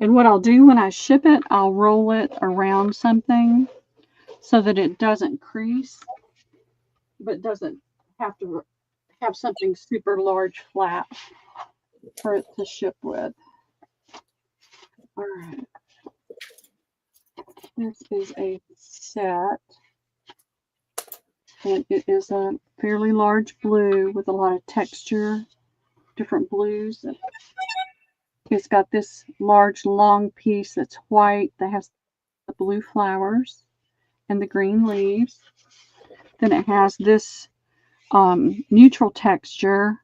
And what I'll do when I ship it, I'll roll it around something so that it doesn't crease, but doesn't have to have something super large flat for it to ship with. All right. This is a set And it is a fairly large blue with a lot of texture, different blues. It's got this large long piece that's white that has the blue flowers and the green leaves. Then it has this neutral texture.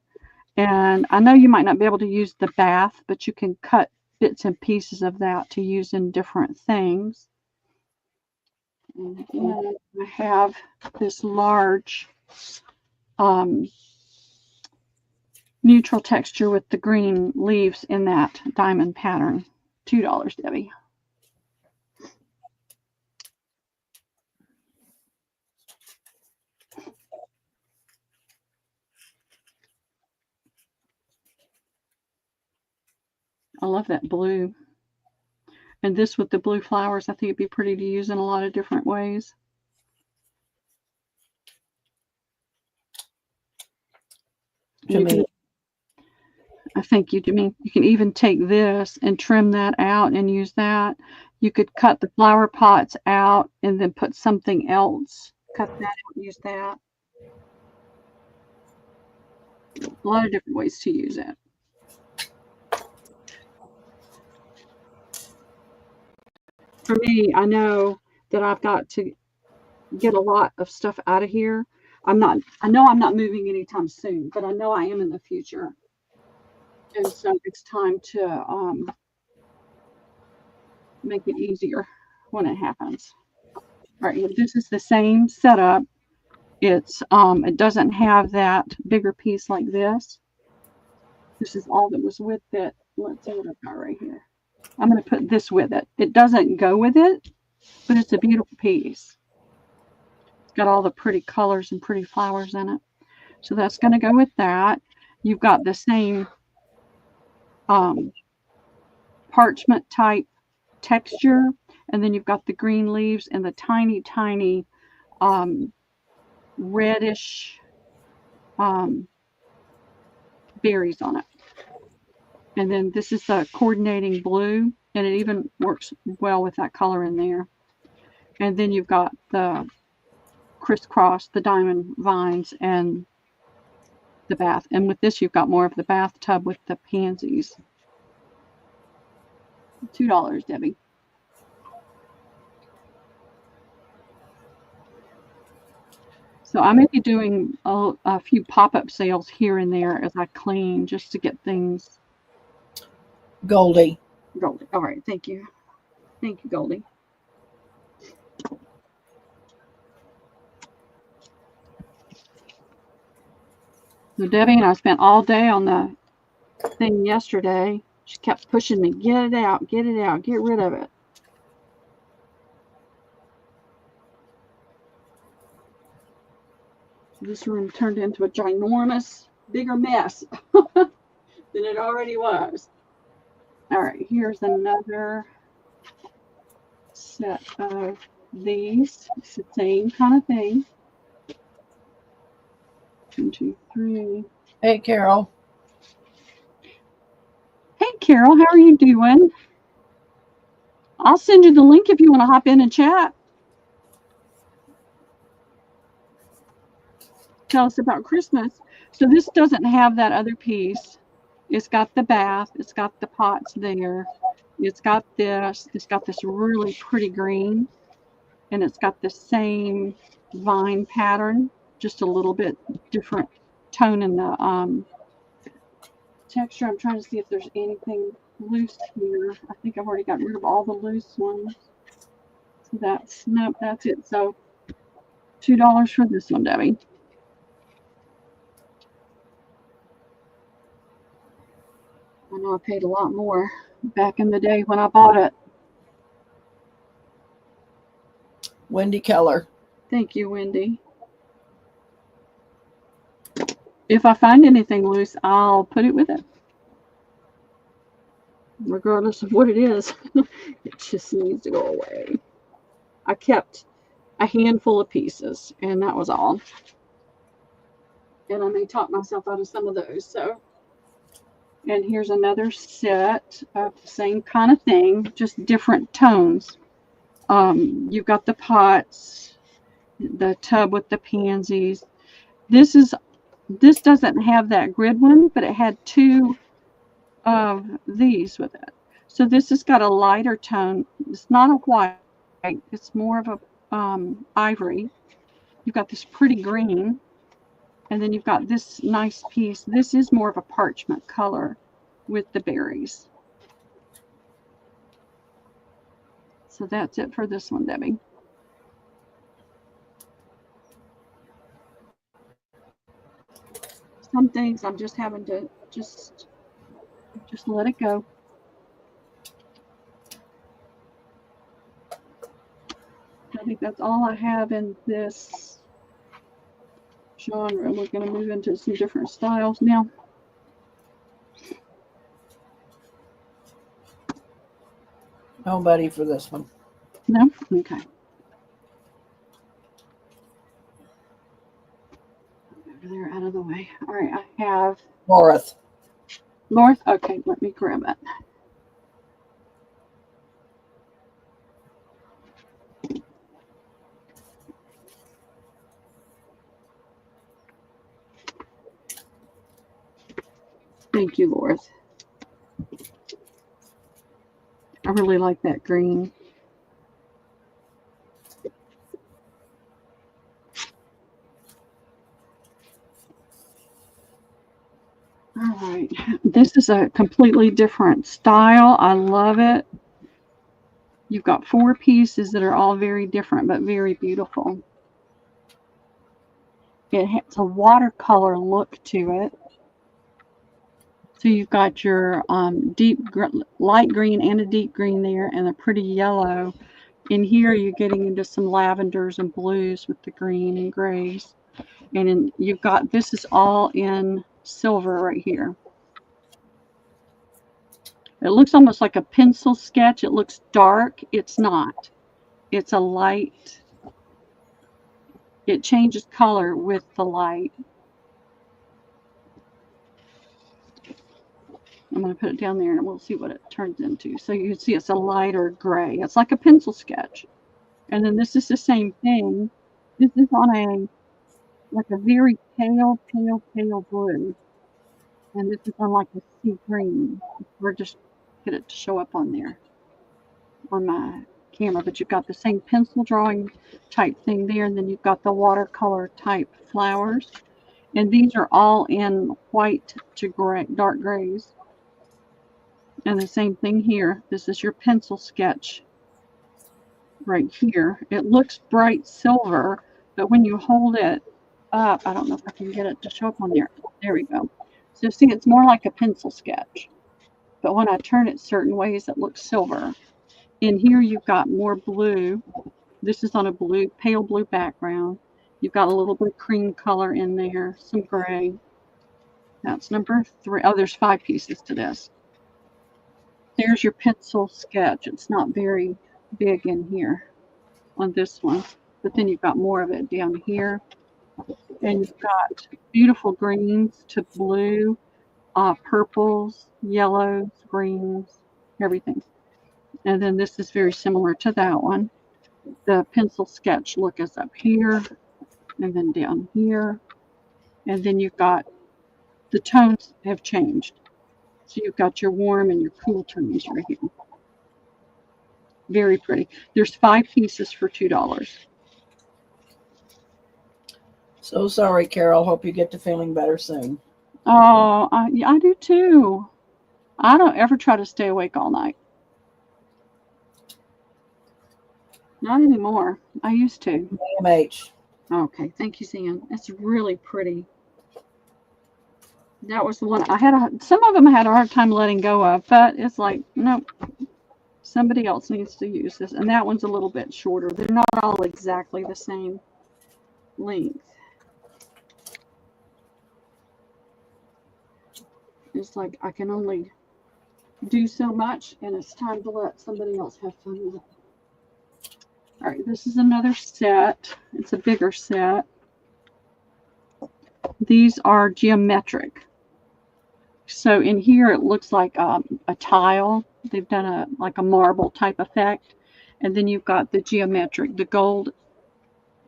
And I know you might not be able to use the bath, but you can cut bits and pieces of that to use in different things. And then I have this large neutral texture with the green leaves in that diamond pattern. $2, Debbie. I love that blue. And this with the blue flowers, I think it'd be pretty to use in a lot of different ways. Thank you, Jimmy. You can even take this and trim that out and use that. You could cut the flower pots out and then put something else. Cut that out and use that. A lot of different ways to use it. For me, I know that I've got to get a lot of stuff out of here. I know I'm not moving anytime soon, but I know I am in the future. And so it's time to make it easier when it happens. All right, this is the same setup. It's it doesn't have that bigger piece like this. This is all that was with it. Let's see what I've got right here. I'm going to put this with it. It doesn't go with it, but it's a beautiful piece. It's got all the pretty colors and pretty flowers in it. So that's going to go with that. You've got the same parchment type texture, and then you've got the green leaves and the tiny, tiny reddish berries on it. And then this is the coordinating blue, and it even works well with that color in there. And then you've got the crisscross, the diamond vines, and the bath. And with this, you've got more of the bathtub with the pansies. $2, Debbie. So I may be doing a few pop-up sales here and there as I clean, just to get things. Goldie. Goldie. All right. Thank you. Thank you, Goldie. So Debbie and I spent all day on the thing yesterday. She kept pushing me, get it out, get it out, get rid of it. This room turned into a ginormous, bigger mess than it already was. All right, here's another set of these. It's the same kind of thing. 1, 2, 3. Hey, Carol. Hey, Carol, how are you doing? I'll send you the link if you want to hop in and chat. Tell us about Christmas. So this doesn't have that other piece. It's got the bath. It's got the pots there. It's got this. It's got this really pretty green. And it's got the same vine pattern, just a little bit different tone in the texture. I'm trying to see if there's anything loose here. I think I've already got rid of all the loose ones. So nope, that's it. So $2 for this one, Debbie. I know I paid a lot more back in the day when I bought it. Wendy Keller. Thank you, Wendy. If I find anything loose, I'll put it with it. Regardless of what it is, it just needs to go away. I kept a handful of pieces, and that was all. And I may talk myself out of some of those. So, and here's another set of the same kind of thing, just different tones. You've got the pots, the tub with the pansies. This doesn't have that grid one, but it had two of these with it. So this has got a lighter tone. It's not a white. It's more of a ivory. You've got this pretty green, and then you've got this nice piece. This is more of a parchment color with the berries. So that's it for this one, Debbie. Some things I'm just having to just let it go. I think that's all I have in this genre. We're going to move into some different styles now. Nobody for this one. No? Okay. Over there, out of the way. All right, I have North. Okay, let me grab it. Thank you, Laura. I really like that green. All right, this is a completely different style. I love it. You've got 4 pieces that are all very different, but very beautiful. It has a watercolor look to it. So you've got your light green and a deep green there, and a pretty yellow. In here, you're getting into some lavenders and blues with the green and grays. And then you've got, this is all in silver right here. It looks almost like a pencil sketch. It looks dark. It's not. It's a light. It changes color with the light. I'm going to put it down there and we'll see what it turns into. So you can see it's a lighter gray. It's like a pencil sketch. And then this is the same thing. This is on like a very pale blue. And this is on like a sea green. We're just get it to show up on there on my camera. But you've got the same pencil drawing type thing there. And then you've got the watercolor type flowers. And these are all in white to gray, dark grays. And the same thing here. This is your pencil sketch right here. It looks bright silver, but when you hold it up, I don't know if I can get it to show up on there. There we go. So see, it's more like a pencil sketch. But when I turn it certain ways, it looks silver. In here, you've got more blue. This is on a blue, pale blue background. You've got a little bit of cream color in there, some gray. That's number 3. Oh, there's 5 pieces to this. There's your pencil sketch. It's not very big in here on this one, but then you've got more of it down here. And you've got beautiful greens to blue, purples, yellows, greens, everything. And then this is very similar to that one. The pencil sketch look is up here and then down here. And then you've got the tones have changed. So you've got your warm and your cool tones right here. Very pretty. There's 5 pieces for $2. So sorry, Carol. Hope you get to feeling better soon. Oh, I do too. I don't ever try to stay awake all night. Not anymore. I used to. AMH. Okay, thank you, Sam. That's really pretty. That was the one I had. Some of them I had a hard time letting go of, but it's like, nope. Somebody else needs to use this. And that one's a little bit shorter. They're not all exactly the same length. It's like I can only do so much, and it's time to let somebody else have fun with it. All right, this is another set. It's a bigger set. These are geometric. So in here it looks like a tile. They've done like a marble type effect. And then you've got the geometric. The gold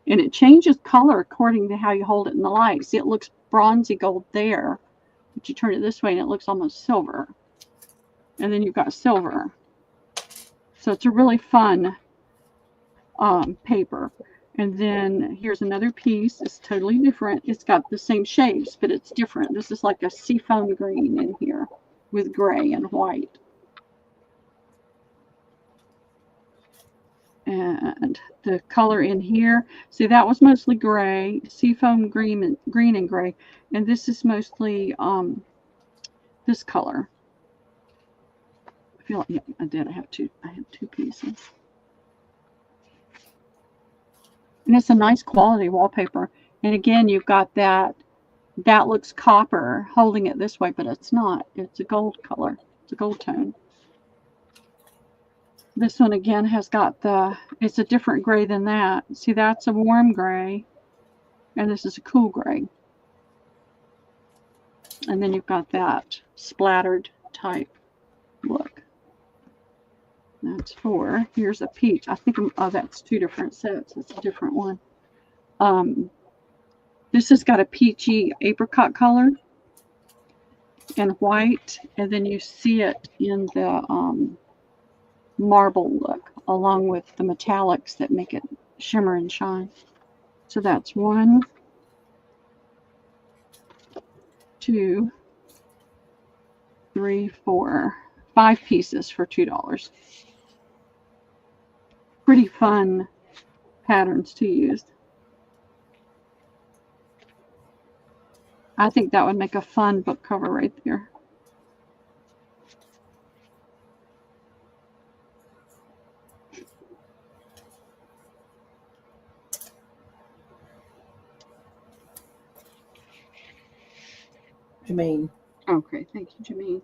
And it changes color according to how you hold it in the light. See, it looks bronzy gold there, but you turn it this way and it looks almost silver. And then you've got silver. So it's a really fun paper. And then here's another piece. It's totally different. It's got the same shapes, but it's different. This is like a seafoam green in here with gray and white. And the color in here, see, that was mostly gray, seafoam green and gray. And this is mostly this color. I feel like, yeah, I did. I have two pieces. And it's a nice quality wallpaper. And again, you've got that looks copper holding it this way, but it's not. It's a gold color. It's a gold tone. This one again has got it's a different gray than that. See, that's a warm gray, and this is a cool gray. And then you've got that splattered type look. That's 4. Here's a peach. I think, oh, that's 2 different sets. It's a different one. This has got a peachy apricot color and white, and then you see it in the marble look, along with the metallics that make it shimmer and shine. So that's 1, 2, 3, 4, 5 pieces for $2. Pretty fun patterns to use. I think that would make a fun book cover right there. Jameen. Okay, thank you, Jameen.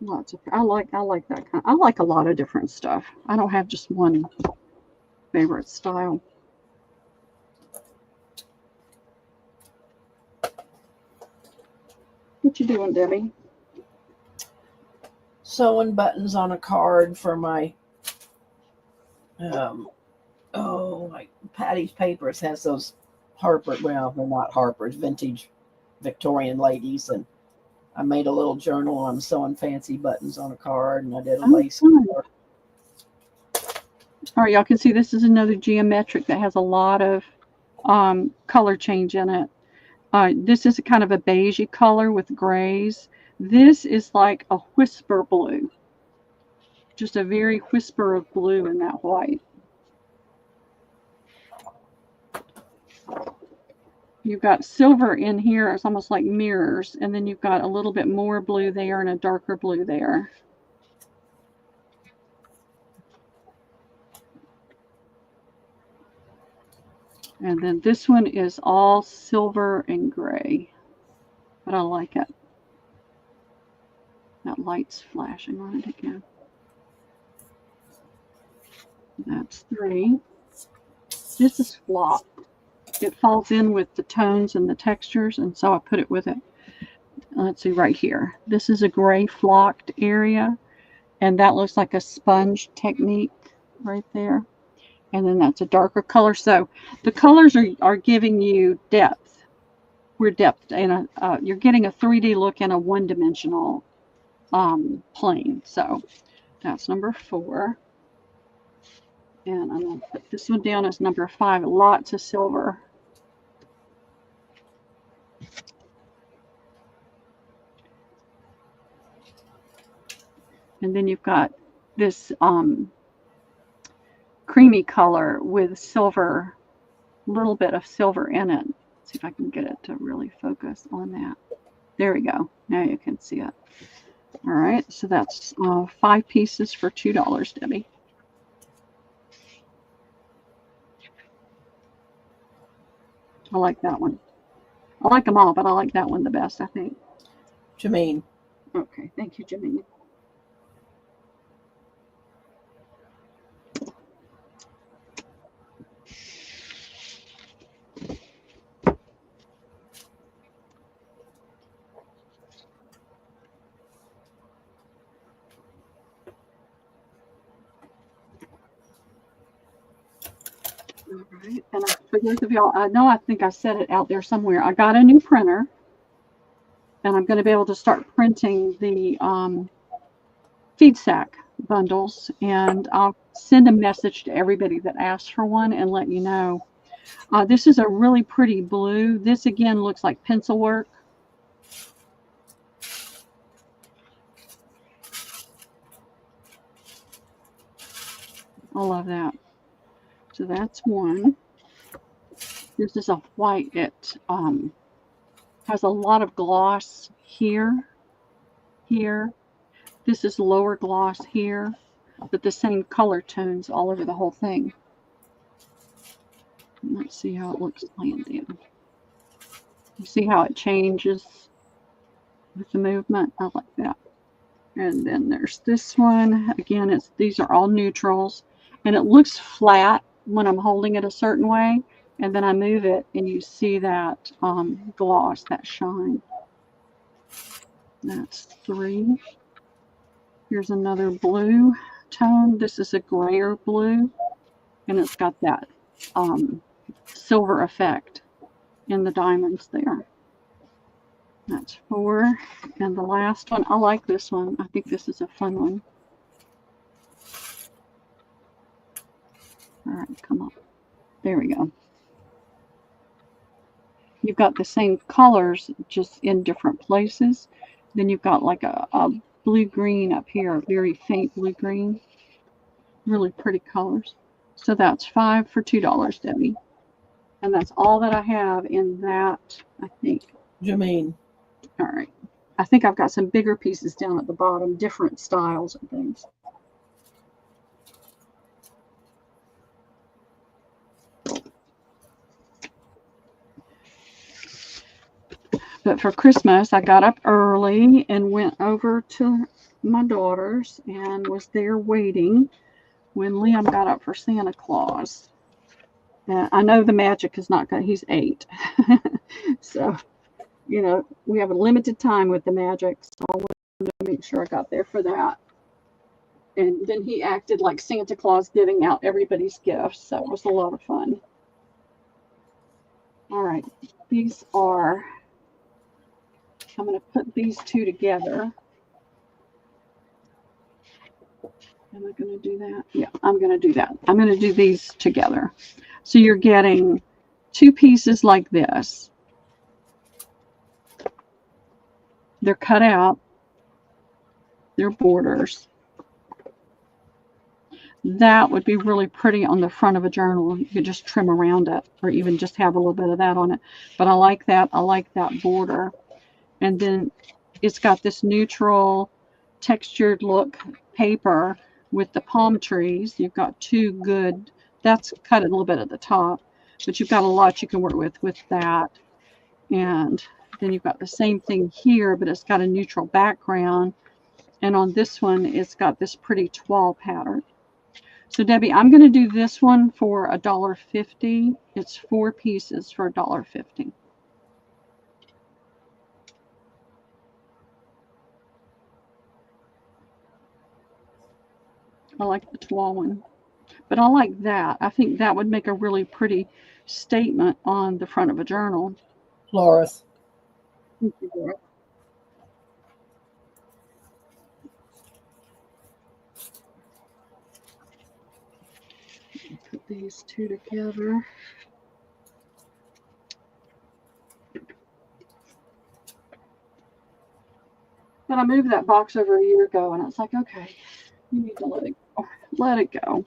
Lots of, I like that kind. I like a lot of different stuff. I don't have just one favorite style. What you doing, Debbie? Sewing buttons on a card for my like Patty's Papers has those Harper, well, they're not Harper's, vintage Victorian ladies, and I made a little journal. I'm sewing fancy buttons on a card, and I did a lace card. All right, y'all can see this is another geometric that has a lot of color change in it. This is a kind of a beigey color with grays. This is like a whisper blue. Just a very whisper of blue in that white. You've got silver in here. It's almost like mirrors. And then you've got a little bit more blue there and a darker blue there. And then this one is all silver and gray. But I like it. That light's flashing on it again. That's 3. This is flop. It falls in with the tones and the textures, and so I put it with it. Let's see right here. This is a gray flocked area, and that looks like a sponge technique right there. And then that's a darker color. So the colors are giving you depth. We're depth, and you're getting a 3D look in a one-dimensional plane. So that's number 4. And I'm going to put this one down as number 5. Lots of silver. And then you've got this creamy color with silver, little bit of silver in it. Let's see if I can get it to really focus on that. There we go. Now you can see it. All right, so that's 5 pieces for $2, Debbie. I like that one. I like them all, but I like that one the best, I think. Jameen. Okay, thank you, Jameen. All right. And for those of y'all, I think I said it out there somewhere. I got a new printer, and I'm going to be able to start printing the feed sack bundles, and I'll send a message to everybody that asks for one and let you know. This is a really pretty blue. This again looks like pencil work. I love that. So that's one. This is a white. It has a lot of gloss here. This is lower gloss here, but the same color tones all over the whole thing. Let's see how it looks landed. You see how it changes with the movement? I like that. And then there's this one. Again, these are all neutrals, and it looks flat when I'm holding it a certain way, and then I move it, and you see that gloss, that shine. That's 3. Here's another blue tone. This is a grayer blue, and it's got that silver effect in the diamonds there. That's 4. And the last one, I like this one. I think this is a fun one. All right, come on. There we go. You've got the same colors, just in different places. Then you've got like a blue-green up here, a very faint blue-green. Really pretty colors. So that's 5 for $2, Debbie. And that's all that I have in that, I think. Jermaine. All right. I think I've got some bigger pieces down at the bottom, different styles and things. But for Christmas, I got up early and went over to my daughter's and was there waiting when Liam got up for Santa Claus. I know the magic is not good. He's 8. So, you know, we have a limited time with the magic, so I wanted to make sure I got there for that. And then he acted like Santa Claus giving out everybody's gifts. So it was a lot of fun. All right. These are, I'm going to put these two together. Am I going to do that? Yeah, I'm going to do that. I'm going to do these together. So you're getting 2 pieces like this. They're cut out. They're borders. That would be really pretty on the front of a journal. You could just trim around it or even just have a little bit of that on it. But I like that. I like that border. And then it's got this neutral textured look paper with the palm trees. You've got 2 good, that's cut a little bit at the top, but you've got a lot you can work with that. And then you've got the same thing here, but it's got a neutral background. And on this one, it's got this pretty toile pattern. So Debbie, I'm going to do this one for $1.50. It's 4 pieces for $1.50. I like the toile one, but I like that. I think that would make a really pretty statement on the front of a journal. Loris. Thank you, Laura. Put these 2 together. But I moved that box over a year ago, and it's like, okay, you need to let it go. Let it go.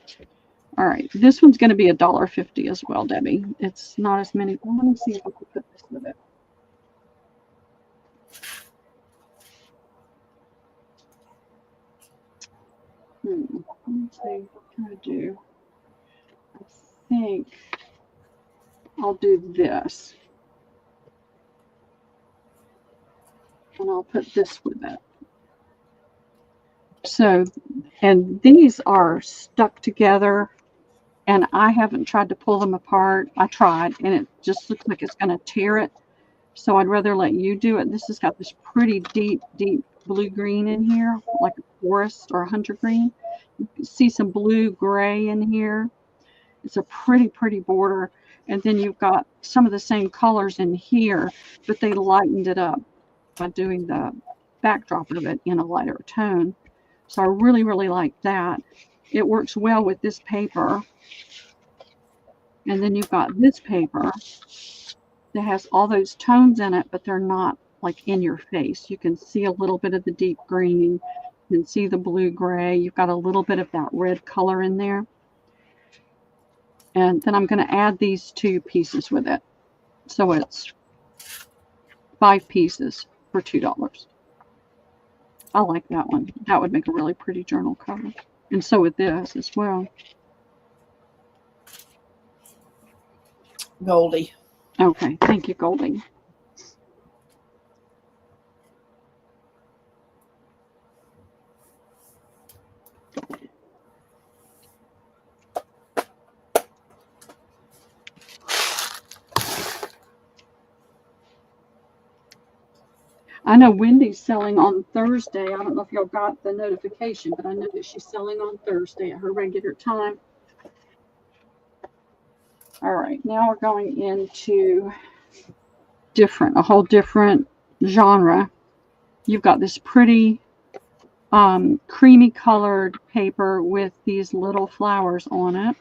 All right, this one's going to be $1.50 as well, Debbie. It's not as many. Well, let me see if I can put this with it. Let me see. What can I do? I think I'll do this. And I'll put this with it. So, and these are stuck together, and I haven't tried to pull them apart. I tried, and it just looks like it's going to tear it. So I'd rather let you do it. This has got this pretty deep blue-green in here, like a forest or a hunter green. You can see some blue-gray in here. It's a pretty, pretty border. And then you've got some of the same colors in here, but they lightened it up by doing the backdrop of it in a lighter tone. So I really, really like that. It works well with this paper. And then you've got this paper that has all those tones in it, but they're not like in your face. You can see a little bit of the deep green. You can see the blue gray. You've got a little bit of that red color in there. And then I'm going to add these 2 pieces with it. So it's 5 pieces for $2. I like that one. That would make a really pretty journal cover. And so would this as well. Goldie. Okay, thank you, Goldie. I know Wendy's selling on Thursday. I don't know if y'all got the notification, but I know that she's selling on Thursday at her regular time. All right, now we're going into a whole different genre. You've got this pretty creamy colored paper with these little flowers on it.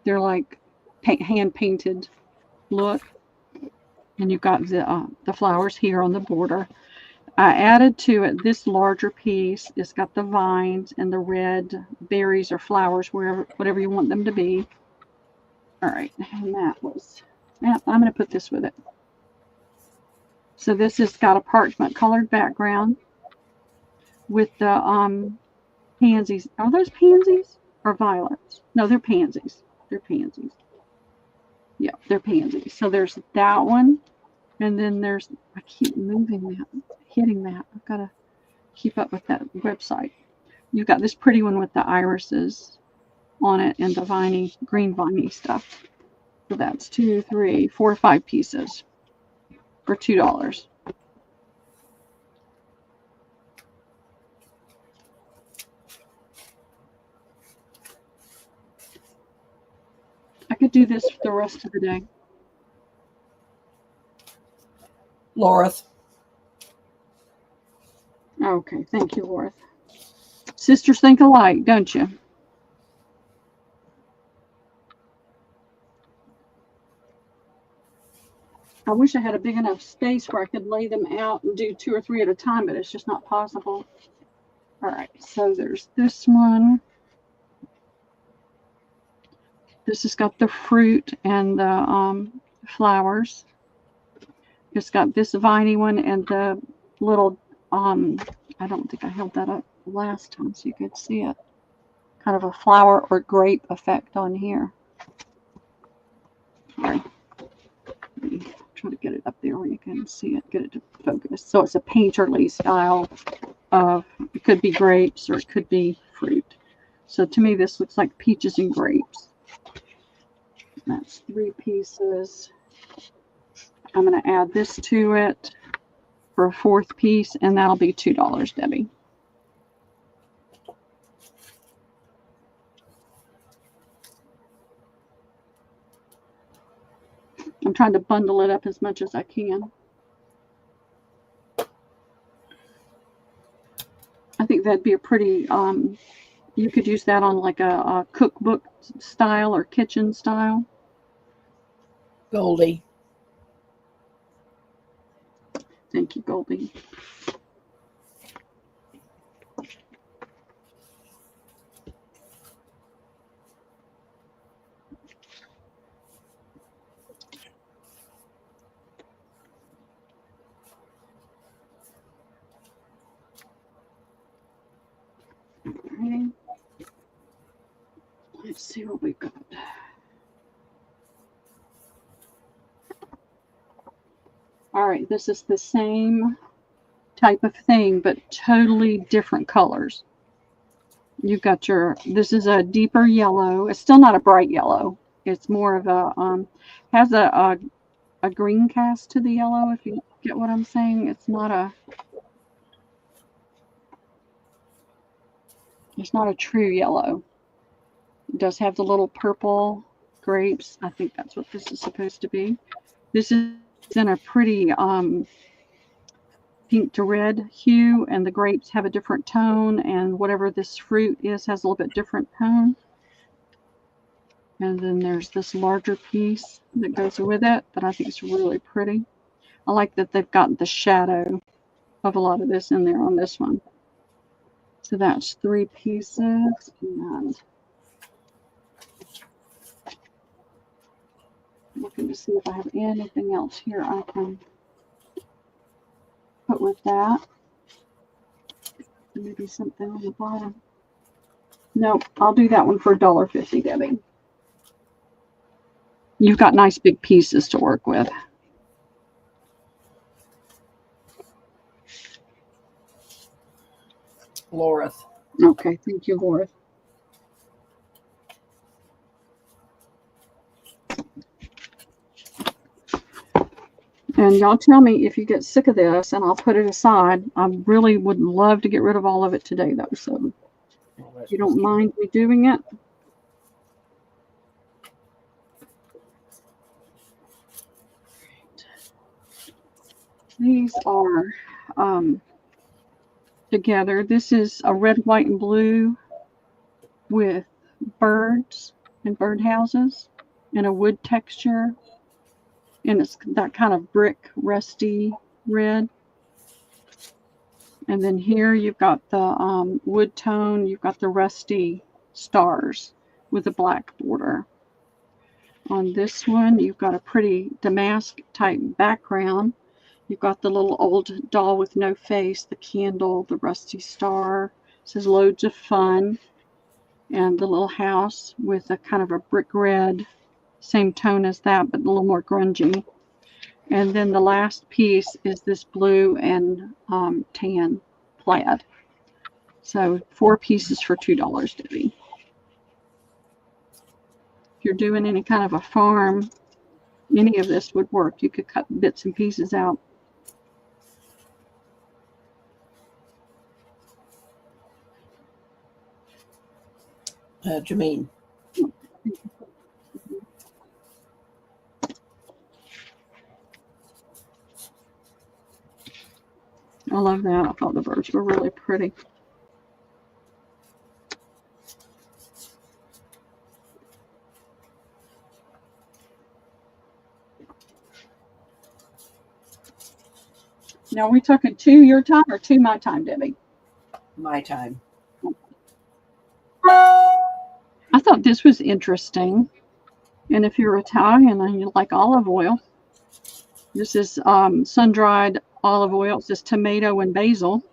They're like hand painted look. And you've got the flowers here on the border. I added to it this larger piece. It's got the vines and the red berries or flowers, whatever you want them to be. All right, and I'm going to put this with it. So this has got a parchment colored background with the pansies. Are those pansies or violets? No, they're pansies. They're pansies. Yeah, they're pansies. So there's that one. And then there's, I keep moving that, hitting that. I've got to keep up with that website. You've got this pretty one with the irises on it and the green viney stuff. So that's 2, 3, 4, 5 pieces for $2. I could do this for the rest of the day. Laura. Okay, thank you, Laura. Sisters think alike, don't you? I wish I had a big enough space where I could lay them out and do 2 or 3 at a time, but it's just not possible. All right, so there's this one. This has got the fruit and the flowers. It's got this viney one and the little, I don't think I held that up last time so you could see it. Kind of a flower or grape effect on here. Sorry. Let me try to get it up there where you can see it, get it to focus. So it's a painterly style of, it could be grapes or it could be fruit. So to me, this looks like peaches and grapes. That's 3 pieces. I'm going to add this to it for a 4th piece, and that'll be $2, Debbie. I'm trying to bundle it up as much as I can. I think that'd be a pretty, you could use that on like a cookbook style or kitchen style. Goldie. Thank you, Goldie. Okay. Let's see what we've got. All right, this is the same type of thing, but totally different colors. You've got this is a deeper yellow. It's still not a bright yellow. It's more of a, has a green cast to the yellow, if you get what I'm saying. It's not a, It's not a true yellow. It does have the little purple grapes. I think that's what this is supposed to be. This is in a pretty pink to red hue, and the grapes have a different tone, and whatever this fruit is has a little bit different tone. And then there's this larger piece that goes with it that I think is really pretty. I like that they've got the shadow of a lot of this in there on this one. So that's 3 pieces, and I'm looking to see if I have anything else here I can put with that. Maybe something on the bottom. Nope, I'll do that one for $1.50, Debbie. You've got nice big pieces to work with. Lorith. Okay, thank you, Lorith. And y'all tell me if you get sick of this, and I'll put it aside. I really would love to get rid of all of it today, though. So if you don't mind me doing it. These are together. This is a red, white, and blue with birds and birdhouses and a wood texture. And it's that kind of brick, rusty red. And then here you've got the wood tone. You've got the rusty stars with a black border. On this one, you've got a pretty damask type background. You've got the little old doll with no face, the candle, the rusty star. It says loads of fun. And the little house with a kind of a brick red, same tone as that, but a little more grungy. And then the last piece is this blue and tan plaid. So 4 pieces for $2, Debbie. If you're doing any kind of a farm, any of this would work. You could cut bits and pieces out. Jameen. I love that. I thought the birds were really pretty. Now, are we talking 2 your time or 2 my time, Debbie? My time. I thought this was interesting. And if you're Italian and you like olive oil, this is sun-dried olive oil. It says tomato and basil.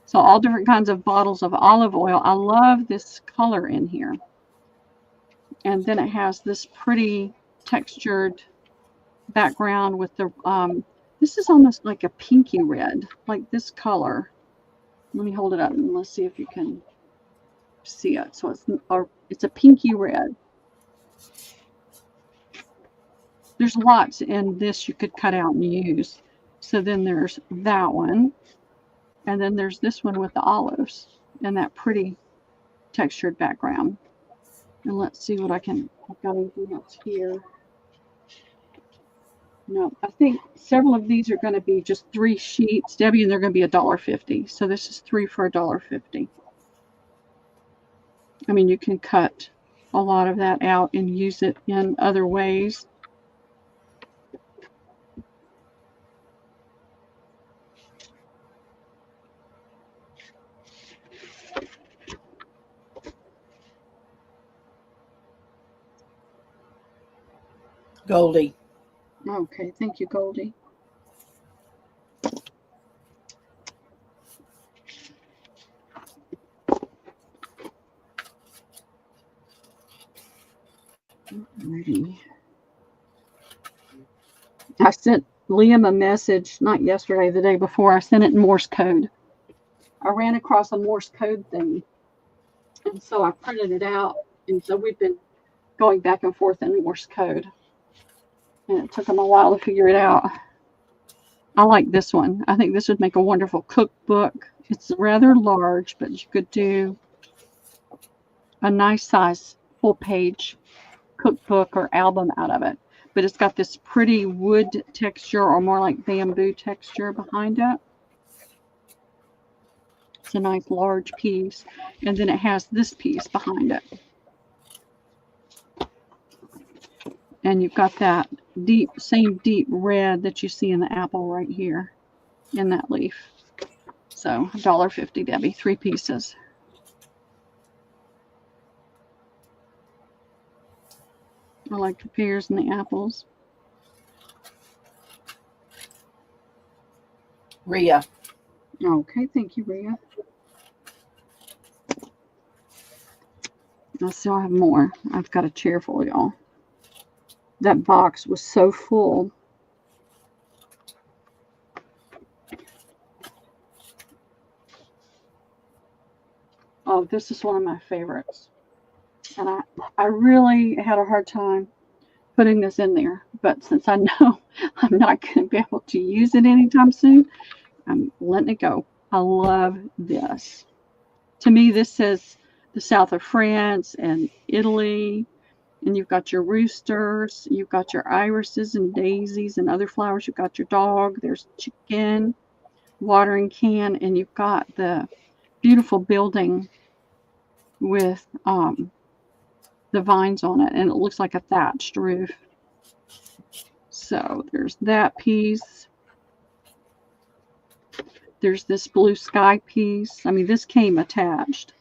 So all different kinds of bottles of olive oil. I love this color in here. And then it has this pretty textured background with the, this is almost like a pinky red, like this color. Let me hold it up and let's see if you can see it. So it's a pinky red. There's lots in this you could cut out and use. So then there's that one. And then there's this one with the olives and that pretty textured background. And let's see what I've got anything else here. No, I think several of these are going to be just 3 sheets, Debbie, and they're going to be $1.50. So this is 3 for $1.50. I mean, you can cut a lot of that out and use it in other ways. Goldie. Okay, thank you, Goldie. Alrighty. I sent Liam a message, not yesterday, the day before. I sent it in Morse code. I ran across a Morse code thing, and so I printed it out. And so we've been going back and forth in Morse code. And it took him a while to figure it out. I like this one. I think this would make a wonderful cookbook. It's rather large, but you could do a nice size full page cookbook or album out of it. But it's got this pretty wood texture or more like bamboo texture behind it. It's a nice large piece. And then it has this piece behind it. And you've got that same deep red that you see in the apple right here in that leaf. So $1.50, Debbie, 3 pieces. I like the pears and the apples. Rhea. Okay, thank you, Rhea. I still have more. I've got a chair full, y'all. That box was so full. Oh, this is one of my favorites. And I really had a hard time putting this in there. But since I know I'm not going to be able to use it anytime soon, I'm letting it go. I love this. To me, this says the south of France and Italy. And you've got your roosters. You've got your irises and daisies and other flowers. You've got your dog. There's chicken, watering can. And you've got the beautiful building with the vines on it, and it looks like a thatched roof. So there's that piece. There's this blue sky piece. I mean, this came attached.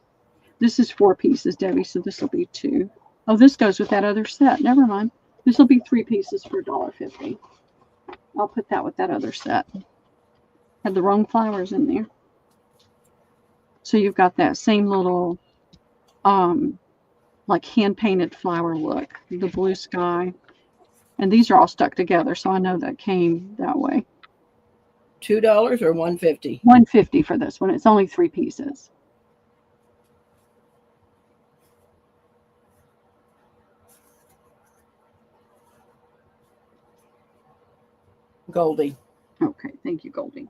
This is 4 pieces, Debbie, so this will be 2. Oh, this goes with that other set. Never mind. This will be 3 pieces for $1.50. I'll put that with that other set. Had the wrong flowers in there. So you've got that same little like hand-painted flower look, the blue sky. And these are all stuck together, so I know that came that way. $2 or $1.50? $1.50 for this one. It's only 3 pieces. Goldie. Okay, thank you, Goldie.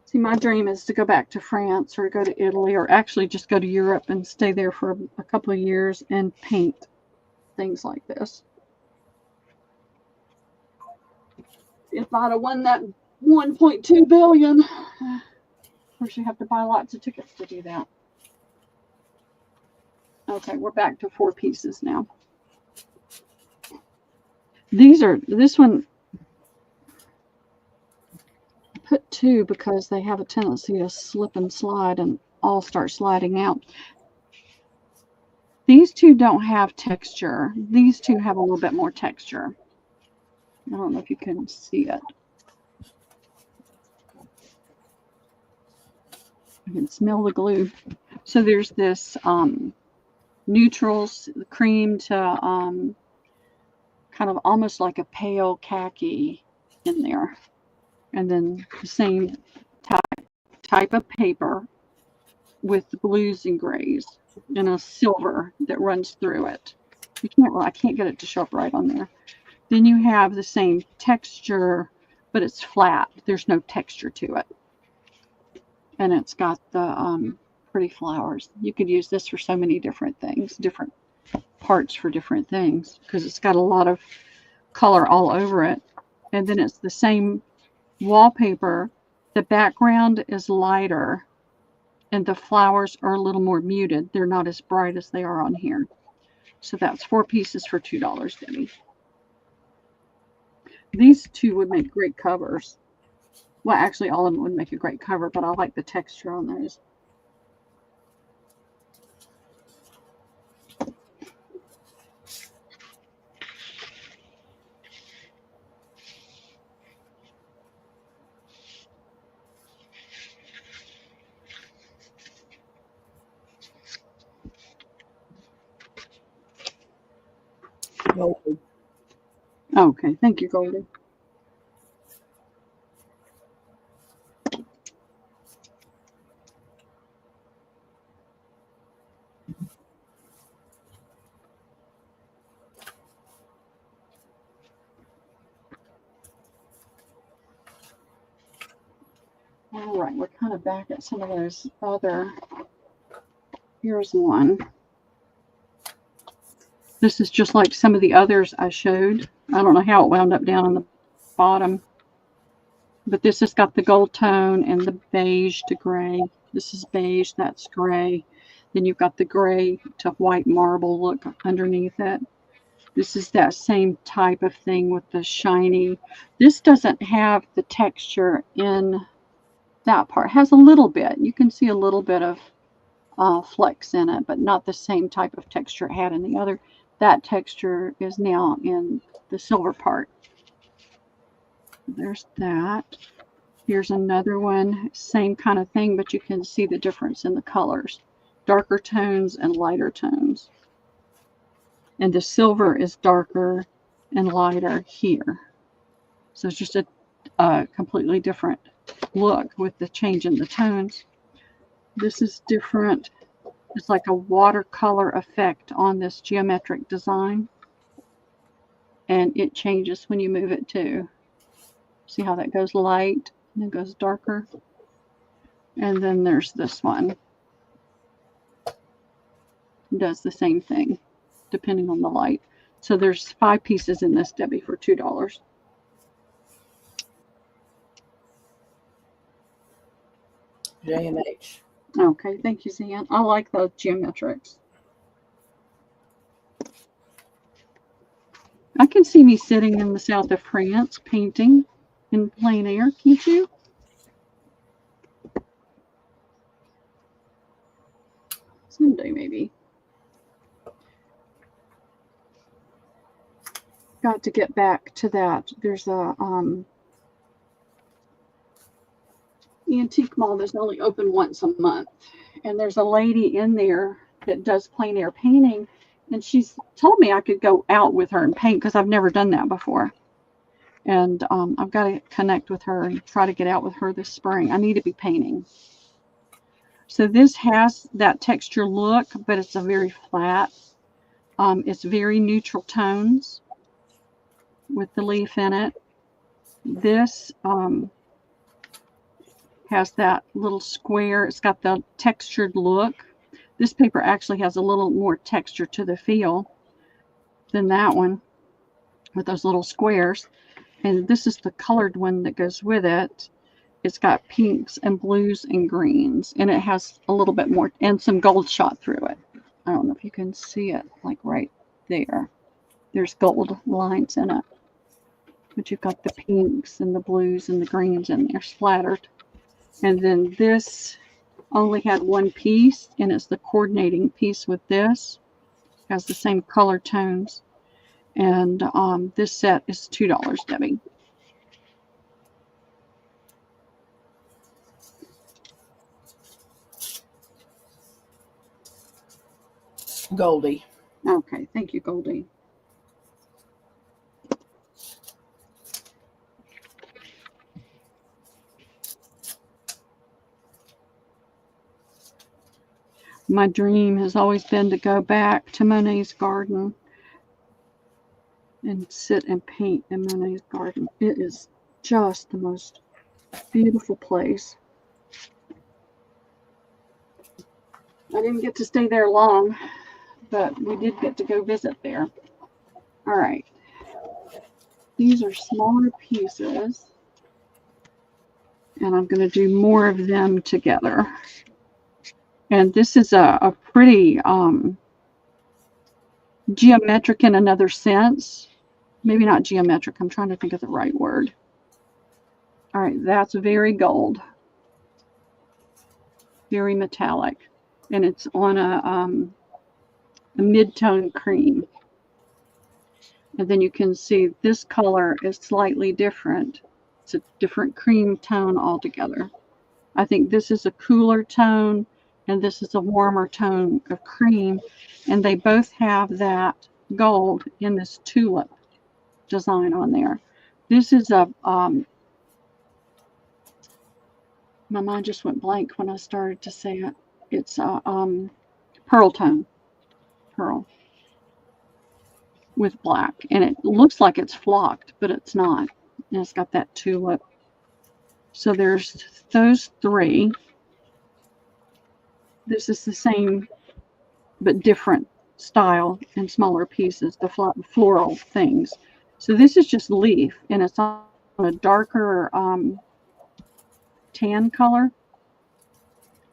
See, my dream is to go back to France or go to Italy or actually just go to Europe and stay there for a couple of years and paint things like this. If I'd have won that 1.2 billion, of course you have to buy lots of tickets to do that. Okay, we're back to 4 pieces now. This one, I put 2 because they have a tendency to slip and slide and all start sliding out. These 2 don't have texture. These 2 have a little bit more texture. I don't know if you can see it. You can smell the glue. So there's this neutrals, cream to kind of almost like a pale khaki in there. And then the same type of paper with the blues and grays and a silver that runs through it. I can't get it to show up right on there. Then you have the same texture, but it's flat. There's no texture to it. And it's got the pretty flowers. You could use this for so many different things, different parts for different things, because it's got a lot of color all over it. And then it's the same wallpaper. The background is lighter and the flowers are a little more muted. They're not as bright as they are on here. So that's 4 pieces for $2, Debbie. These 2 would make great covers. Well, actually, all of them would make a great cover, but I like the texture on those. Goldie. Okay, thank you, Goldie. All right, we're kind of back at some of those other Here's one. This is just like some of the others I showed. I don't know how it wound up down on the bottom. But this has got the gold tone and the beige to gray. This is beige, that's gray. Then you've got the gray to white marble look underneath it. This is that same type of thing with the shiny. This doesn't have the texture in that part. It has a little bit. You can see a little bit of flecks in it, but not the same type of texture it had in the other. That texture is now in the silver part. There's that. Here's another one, same kind of thing, but you can see the difference in the colors. Darker tones and lighter tones. And the silver is darker and lighter here. So it's just a completely different look with the change in the tones. This is different. It's like a watercolor effect on this geometric design. And it changes when you move it too. See how that goes light and it goes darker? And then there's this one. It does the same thing, depending on the light. So there's 5 pieces in this, Debbie, for $2. J&H. Okay, thank you, Zan. I like the geometrics. I can see me sitting in the south of France painting in plein air, can't you? Someday, maybe. Got to get back to that. There's a antique mall that's only open once a month. And there's a lady in there that does plein air painting. And she's told me I could go out with her and paint because I've never done that before. And I've got to connect with her and try to get out with her this spring. I need to be painting. So this has that texture look, but it's a very flat. It's very neutral tones with the leaf in it. This has that little square. It's got the textured look. This paper actually has a little more texture to the feel than that one with those little squares. And this is the colored one that goes with it. It's got pinks and blues and greens, and it has a little bit more and some gold shot through it. I don't know if you can see it, like right there. There's gold lines in it. But you've got the pinks and the blues and the greens in there splattered. And then this only had one piece, and it's the coordinating piece with this. It has the same color tones. And this set is $2, Debbie. Goldie. Okay, thank you, Goldie. My dream has always been to go back to Monet's garden and sit and paint in Monet's garden. It is just the most beautiful place. I didn't get to stay there long, but we did get to go visit there. All right. These are smaller pieces, and I'm going to do more of them together. And this is a pretty geometric in another sense. Maybe not geometric. I'm trying to think of the right word. All right, that's very gold. Very metallic. And it's on a mid-tone cream. And then you can see this color is slightly different. It's a different cream tone altogether. I think this is a cooler tone, and this is a warmer tone of cream. And they both have that gold in this tulip design on there. This is a, my mind just went blank when I started to say it. It's a pearl tone, pearl with black. And it looks like it's flocked, but it's not. And it's got that tulip. So there's those 3. This is the same but different style and smaller pieces, the floral things. So this is just leaf, and it's on a darker tan color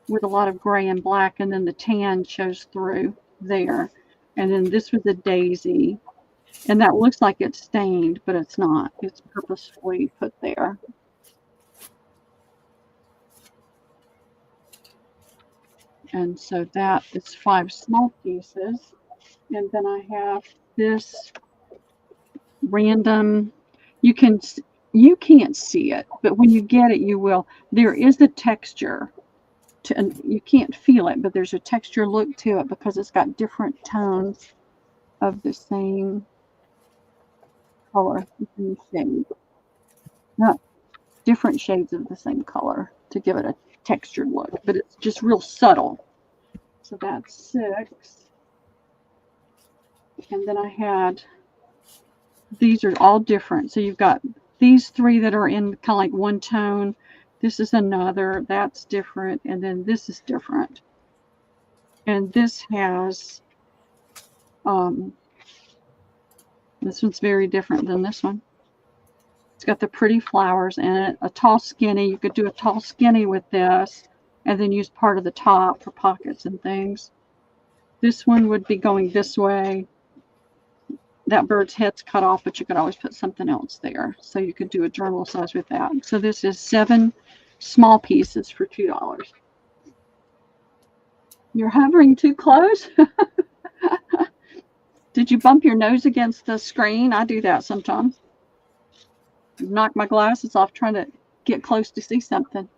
with a lot of gray and black, and then the tan shows through there. And then this was a daisy, and that looks like it's stained, but it's not. It's purposefully put there. And so that is 5 small pieces. And then I have this random, you can you can't see it, but when you get it, you will. There is a texture to, and you can't feel it, but there's a texture look to it because it's got different tones of the same color, the same shade. Not different shades of the same color to give it a textured look, but it's just real subtle. So that's 6. And then I had, these are all different. So you've got these 3 that are in kind of like one tone. This is another, that's different. And then this is different. And this has, this one's very different than this one. It's got the pretty flowers in it. A tall skinny, you could do a tall skinny with this and then use part of the top for pockets and things. This one would be going this way. That bird's head's cut off, but you could always put something else there. So you could do a journal size with that. So this is 7 small pieces for $2. You're hovering too close. Did you bump your nose against the screen? I do that sometimes. Knock my glasses off trying to get close to see something.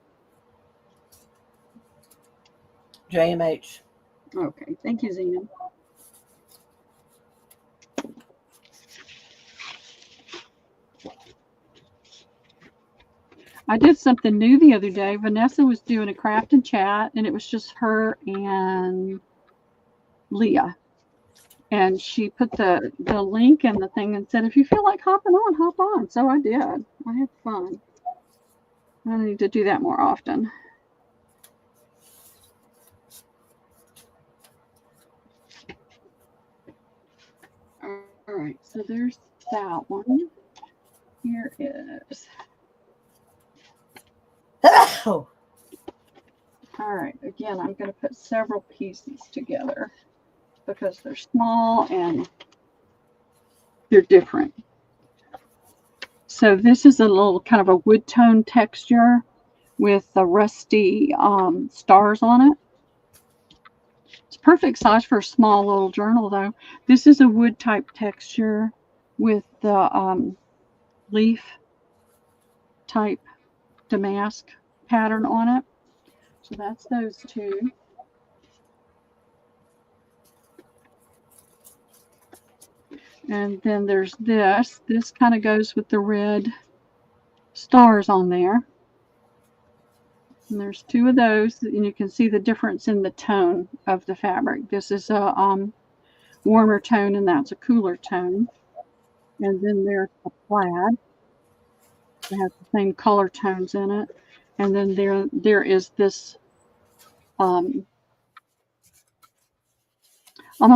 JMH. Okay, thank you, Zena. I did something new the other day. Vanessa was doing a craft and chat, and it was just her and Leah. And she put the link in the thing and said, if you feel like hopping on, hop on. So I did. I had fun. I need to do that more often. All right, so there's that one. Here is. Oh. All right, again, I'm going to put several pieces together because they're small and they're different. So this is a little kind of a wood tone texture with the rusty stars on it. It's perfect size for a small little journal though. This is a wood type texture with the leaf type damask pattern on it. So that's those 2. And then there's this. This kind of goes with the red stars on there. And there's 2 of those, and you can see the difference in the tone of the fabric. This is a warmer tone, and that's a cooler tone. And then there's a plaid. It has the same color tones in it. And then there is this almost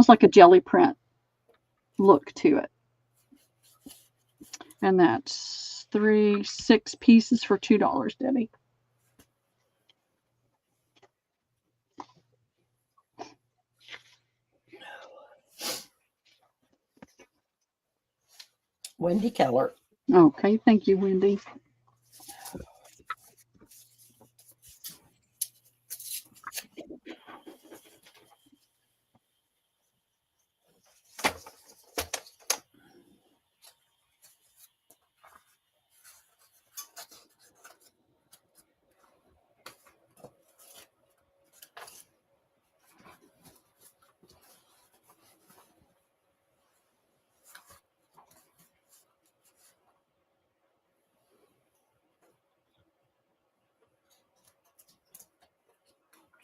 like a jelly print look to it. And that's 6 pieces for $2, Debbie. Wendy Keller. Okay, thank you, Wendy.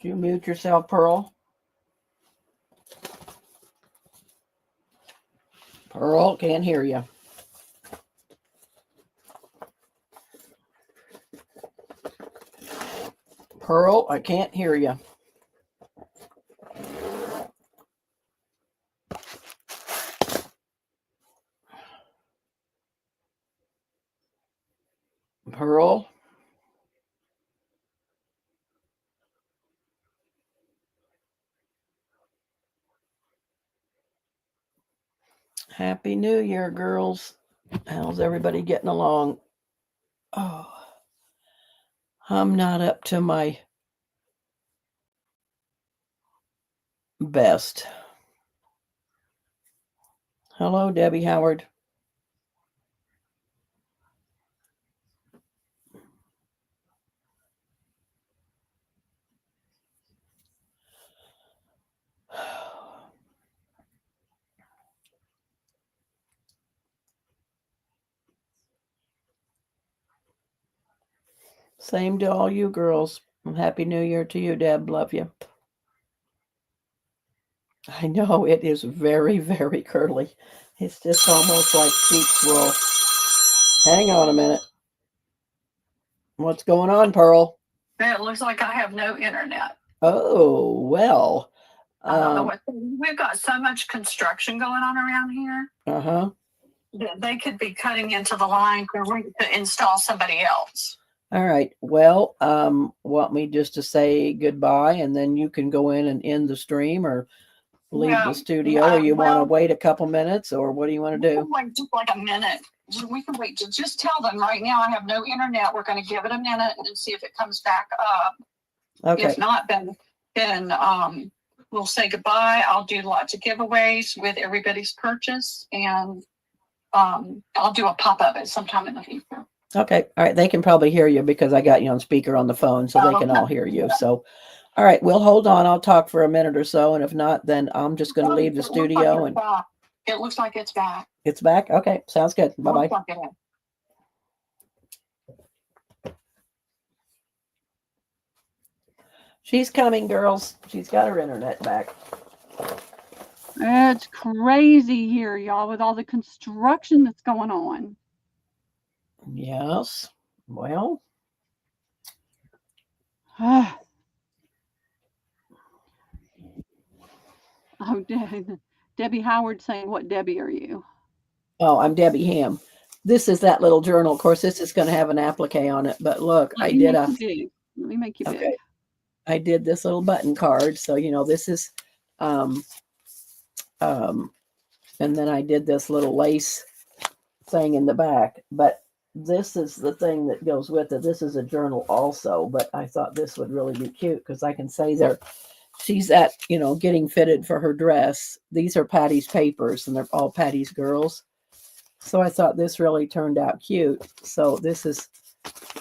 Did you mute yourself, Pearl? Pearl, can't hear you. Pearl, I can't hear you. Pearl. Happy New Year, girls. How's everybody getting along? Oh, I'm not up to my best. Hello, Debbie Howard. Same to all you girls. Happy New Year to you, Deb. Love you. I know it is very, very curly. It's just almost like sheep's wool. Hang on a minute. What's going on, Pearl? It looks like I have no internet. Oh, well. I don't know what. We've got so much construction going on around here Uh-huh. that they could be cutting into the line to install somebody else. All right. Well, want me just to say goodbye and then you can go in and end the stream or leave the studio, or you want to wait a couple minutes, or what do you want to do? Like just like a minute. We can wait. Just tell them right now I have no internet. We're going to give it a minute and see if it comes back up. Okay. If not, then we'll say goodbye. I'll do lots of giveaways with everybody's purchase, and I'll do a pop-up at sometime in the future. Okay. All right. They can probably hear you because I got you on speaker on the phone, so they can all hear you. So, all right, we'll hold on. I'll talk for a minute or so, and if not, then I'm just going to leave the studio. And it looks like it's back. It's back? Okay. Sounds good. Bye-bye. She's coming, girls. She's got her internet back. It's crazy here, y'all, with all the construction that's going on. Yes. Well. Oh, Debbie Howard saying, what Debbie are you? Oh, I'm Debbie Ham. This is that little journal. Of course, this is going to have an applique on it, but look, Let me make you big. I did this little button card. So, you know, this is, and then I did this little lace thing in the back, but this is the thing that goes with it. This is a journal also, but I thought this would really be cute because I can say she's at, you know, getting fitted for her dress. These are Patty's papers and they're all Patty's girls. So I thought this really turned out cute. So this is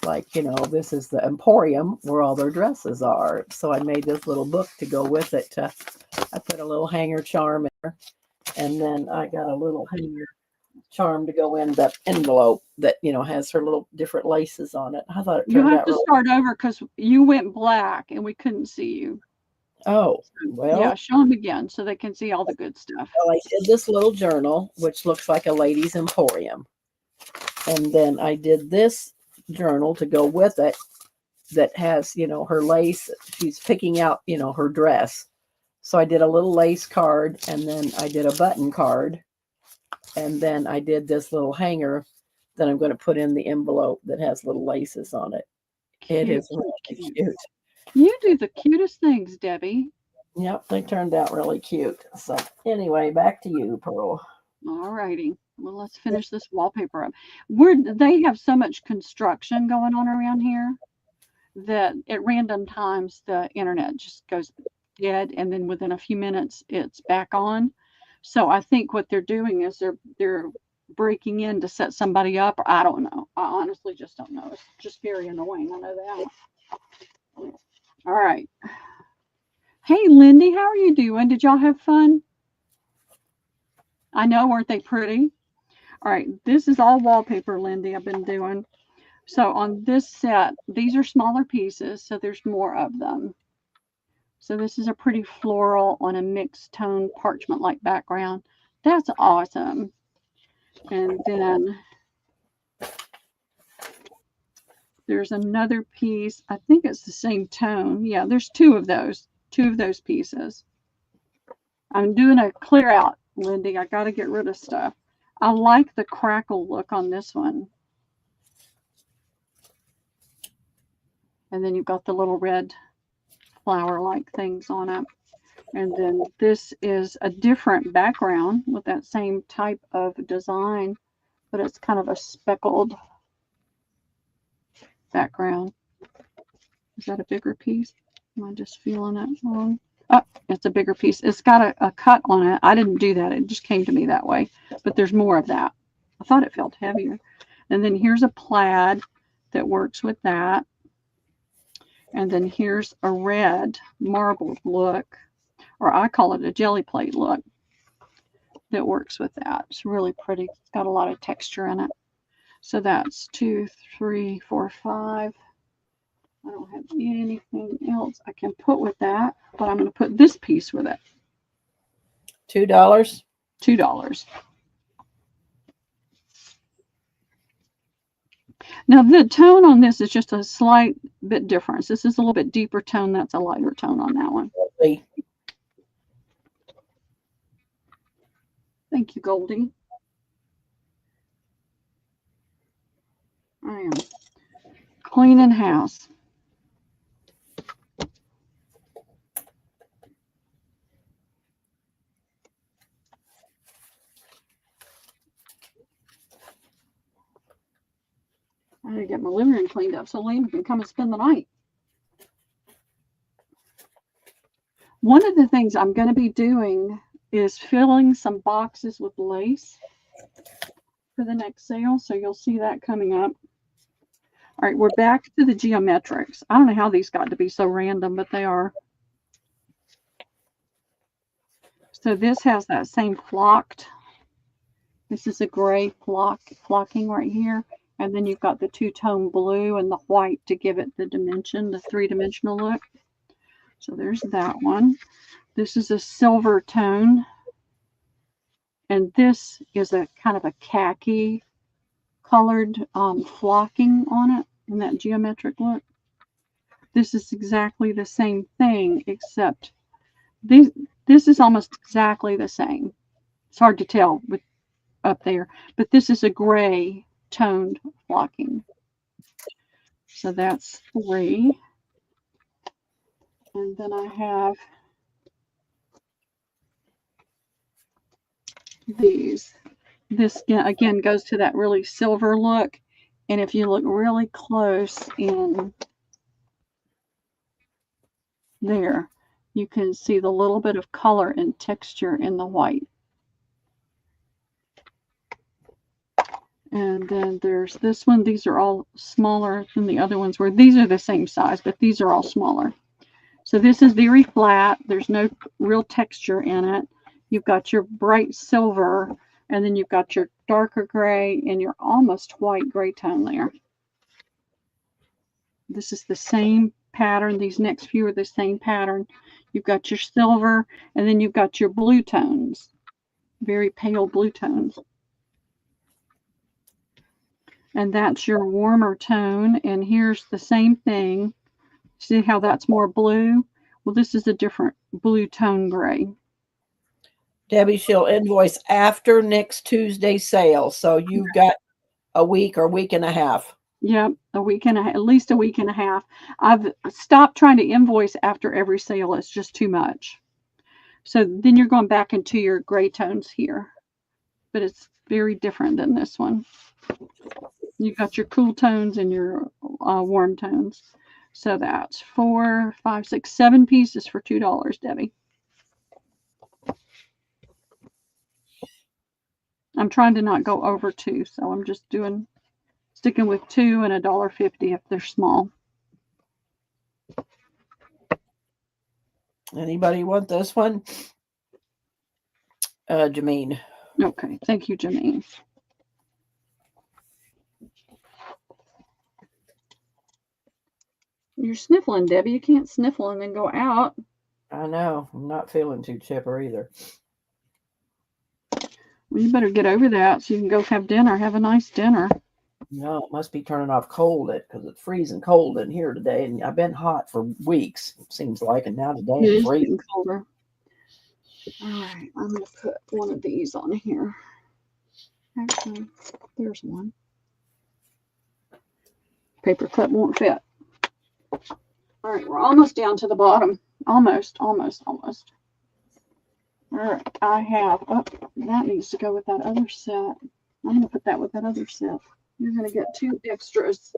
like, you know, this is the emporium where all their dresses are. So I made this little book to go with it. I put a little hanger charm in there, and then I got a little hanger charm to go in the envelope that, you know, has her little different laces on it. I thought it turned out. You have to start over because you went black and we couldn't see you. Oh, well. Yeah, show them again so they can see all the good stuff. Well, I did this little journal, which looks like a lady's emporium. And then I did this journal to go with it that has, you know, her lace. She's picking out, you know, her dress. So I did a little lace card, and then I did a button card. And then I did this little hanger that I'm going to put in the envelope that has little laces on it. It is really cute. You do the cutest things, Debbie. Yep, they turned out really cute. So anyway, back to you, Pearl. All righty. Well, let's finish this wallpaper up. They have so much construction going on around here that at random times the internet just goes dead, and then within a few minutes it's back on. So I think what they're doing is they're breaking in to set somebody up. I don't know. I honestly just don't know. It's just very annoying. I know that. All right. Hey, Lindy, how are you doing? Did y'all have fun? I know, aren't they pretty? All right, this is all wallpaper, Lindy, I've been doing. So on this set, these are smaller pieces, so there's more of them. So this is a pretty floral on a mixed tone parchment-like background. That's awesome. And then there's another piece. I think it's the same tone. Yeah, there's two of those pieces. I'm doing a clear out, Lindy. I got to get rid of stuff. I like the crackle look on this one. And then you've got the little red flower-like things on it. And then this is a different background with that same type of design, but it's kind of a speckled background. Is that a bigger piece? Am I just feeling it wrong? Oh, it's a bigger piece. It's got a cut on it. I didn't do that. It just came to me that way. But there's more of that. I thought it felt heavier. And then here's a plaid that works with that. And then here's a red marbled look, or I call it a jelly plate look, that works with that. It's really pretty. It's got a lot of texture in it. So that's 2, 3, 4, 5. I don't have anything else I can put with that, but I'm going to put this piece with it. $2. $2. Now the tone on this is just a slight bit different. This is a little bit deeper tone. That's a lighter tone on that one. Thank you, Goldie. I am cleaning house. I gotta get my living room cleaned up so Liam can come and spend the night. One of the things I'm going to be doing is filling some boxes with lace for the next sale. So you'll see that coming up. All right, we're back to the geometrics. I don't know how these got to be so random, but they are. So this has that same flocked. This is a gray flocking right here. And then you've got the two-tone blue and the white to give it the dimension, the three-dimensional look. So there's that one. This is a silver tone. And this is a kind of a khaki colored flocking on it in that geometric look. This is exactly the same thing, except this is almost exactly the same. It's hard to tell with up there, but this is a gray toned flocking. So that's 3. And then I have these. This again goes to that really silver look. And if you look really close in there, you can see the little bit of color and texture in the white. And then there's this one. These are all smaller than the other ones were. These are the same size, but these are all smaller. So this is very flat. There's no real texture in it. You've got your bright silver, and then you've got your darker gray and your almost white gray tone there. This is the same pattern. These next few are the same pattern. You've got your silver, and then you've got your blue tones, very pale blue tones. And that's your warmer tone. And here's the same thing. See how that's more blue? Well, this is a different blue tone gray. Debbie, she'll invoice after next Tuesday's sale. So you've got a week or week and a half. Yep, a week and at least a week and a half. I've stopped trying to invoice after every sale. It's just too much. So then you're going back into your gray tones here. But it's very different than this one. You've got your cool tones and your warm tones. So that's 4, 5, 6, 7 pieces for $2, Debbie. I'm trying to not go over 2, so I'm just sticking with 2 and $1.50 if they're small. Anybody want this one? Jameen. Okay, thank you, Jameen. You're sniffling, Debbie. You can't sniffle and then go out. I know. I'm not feeling too chipper either. Well, you better get over that so you can go have dinner. Have a nice dinner. No, it must be turning off cold because it's freezing cold in here today. And I've been hot for weeks, it seems like. And now today it's freezing colder. All right, I'm going to put one of these on here. Actually, there's one. Paper clip won't fit. All right, we're almost down to the bottom. Almost. All right, I have, oh, that needs to go with that other set. I'm going to put that with that other set. You're going to get 2 extras.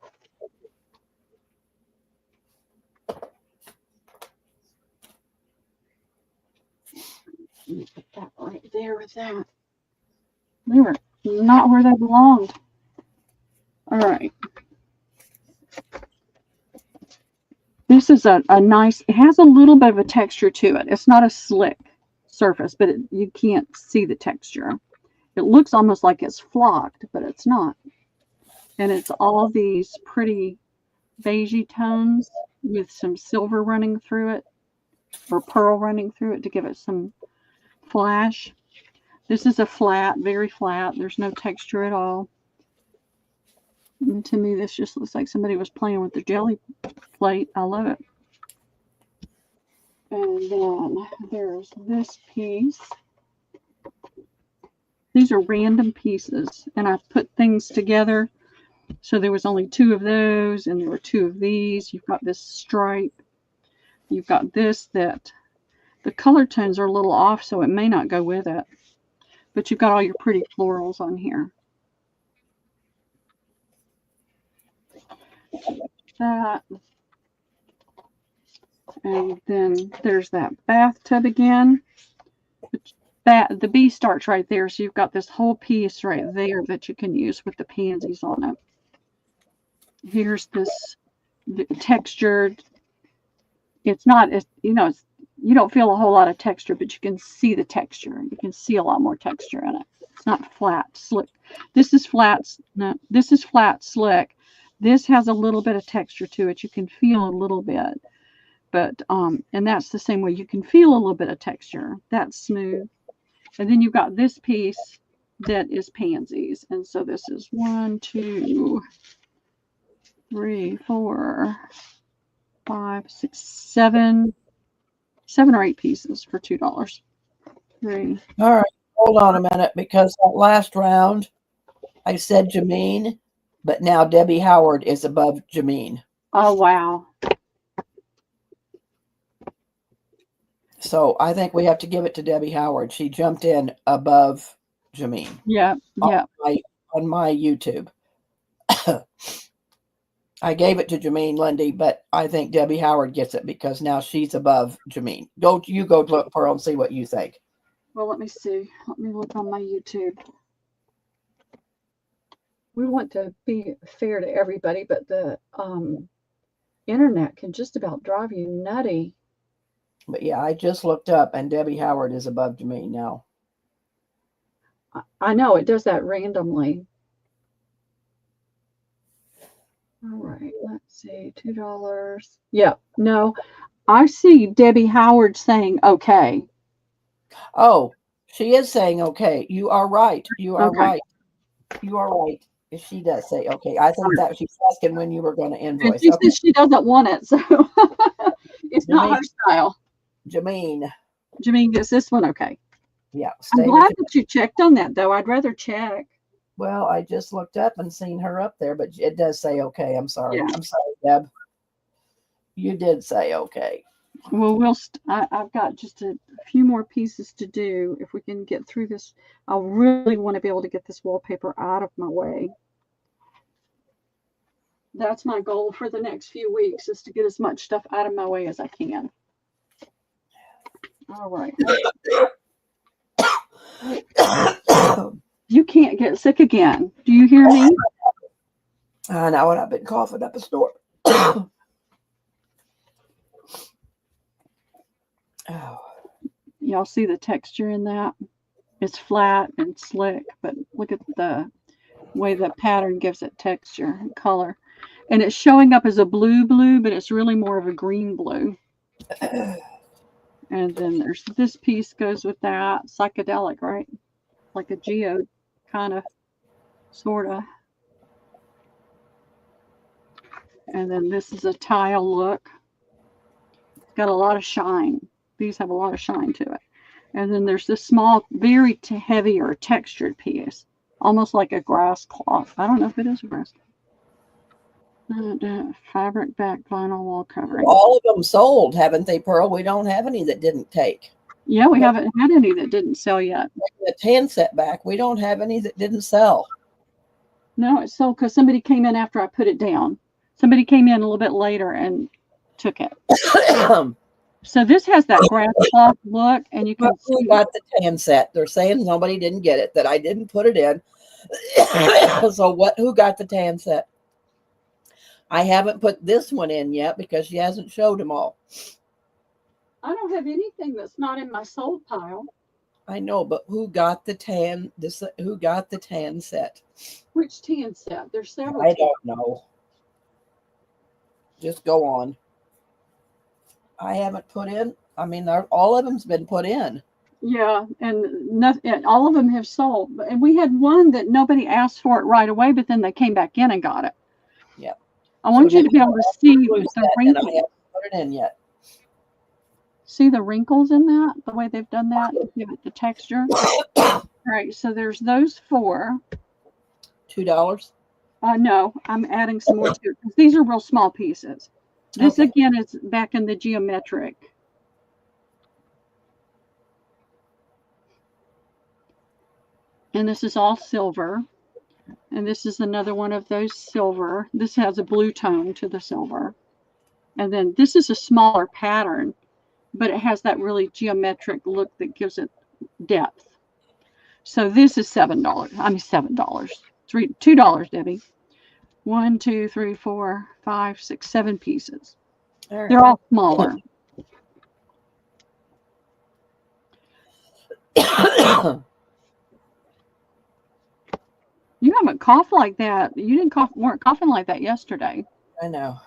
Let me put that right there with that. They were not where they belonged. All right. This is a nice, it has a little bit of a texture to it. It's not a slick surface, but you can't see the texture. It looks almost like it's flocked, but it's not. And it's all these pretty beigey tones with some silver running through it, or pearl running through it to give it some flash. This is a flat, very flat. There's no texture at all. And to me, this just looks like somebody was playing with the jelly plate. I love it. And then there's this piece. These are random pieces, and I put things together. So there was only 2 of those, and there were 2 of these. You've got this stripe. You've got this that the color tones are a little off, so it may not go with it. But you've got all your pretty florals on here. That. And then there's that bathtub again. The bee starts right there, so you've got this whole piece right there that you can use with the pansies on it. Here's this textured. It's not, you know, you don't feel a whole lot of texture, but you can see the texture. You can see a lot more texture in it. It's not flat, slick. This is flat. No, this is flat, slick. This has a little bit of texture to it. You can feel a little bit, but and that's the same way. You can feel a little bit of texture. That's smooth. And then you've got this piece that is pansies, and so this is 1, 2, 3, 4, 5, 6, 7 or 8 pieces for $2. 3. All right, hold on a minute, because that last round I said Jameen, but now Debbie Howard is above Jameen. Oh, wow. So I think we have to give it to Debbie Howard. She jumped in above Jameen. Yeah, yeah. On my YouTube. I gave it to Jameen Lundy, but I think Debbie Howard gets it because now she's above Jameen. You go look, Pearl, and see what you think. Well, let me see. Let me look on my YouTube. We want to be fair to everybody, but the internet can just about drive you nutty. But yeah, I just looked up, and Debbie Howard is above Jameen now. I know it does that randomly. All right, let's see, $2. Yeah, no, I see Debbie Howard saying okay. Oh, she is saying okay. You are right. You are Okay. right. You are right. If she does say okay, I think that she's asking when you were going to And invoice. she Okay. says she doesn't want it, so it's not her style. Jameen. Jameen gets this one okay. Yeah. I'm glad that you checked on that, though. I'd rather check. Well, I just looked up and seen her up there, but it does say okay. I'm sorry. Yeah. I'm sorry, Deb. You did say okay. Well, I've got just a few more pieces to do. If we can get through this, I really want to be able to get this wallpaper out of my way. That's my goal for the next few weeks, is to get as much stuff out of my way as I can. All right. You can't get sick again. Do you hear me? I know, and I've been coughing up a storm. Y'all see the texture in that? It's flat and slick, but look at the way the pattern gives it texture and color. And it's showing up as a blue, but it's really more of a green blue. And then there's this piece goes with that. Psychedelic, right? Like a geode, kind of, sort of. And then this is a tile look. It's got a lot of shine. These have a lot of shine to it. And then there's this small, very heavy or textured piece, almost like a grass cloth. I don't know if it is a grass cloth. Fabric back vinyl wall covering. All of them sold, haven't they, Pearl? We don't have any that didn't take. Yeah, we haven't had any that didn't sell yet. The tan set back, we don't have any that didn't sell. No, it's sold because somebody came in after I put it down. Somebody came in a little bit later and took it. So this has that grass cloth look, and you can Who see got the tan set? They're saying somebody didn't get it, that I didn't put it in. So what? Who got the tan set? I haven't put this one in yet because she hasn't showed them all. I don't have anything that's not in my sold pile. I know, but who got the tan? Who got the tan set? Which tan set? There's several. I don't know. Just go on. I haven't put in. I mean, all of them's been put in. Yeah, and nothing. All of them have sold. And we had one that nobody asked for it right away, but then they came back in and got it. Yep. I want you to be able to see the And wrinkles. I haven't put it in yet. See the wrinkles in that? The way they've done that? Give it the texture. All right, so there's those 4. $2. No, I'm adding some more to it because these are real small pieces. This Okay. again is back in the geometric. And this is all silver. And this is another one of those silver. This has a blue tone to the silver. And then this is a smaller pattern, but it has that really geometric look that gives it depth. So this is $7. I mean $7. $2, Debbie. 1, 2, 3, 4, 5, 6, 7 pieces. All right. They're all smaller. You haven't coughed like that. You didn't cough. Weren't coughing like that yesterday. I know.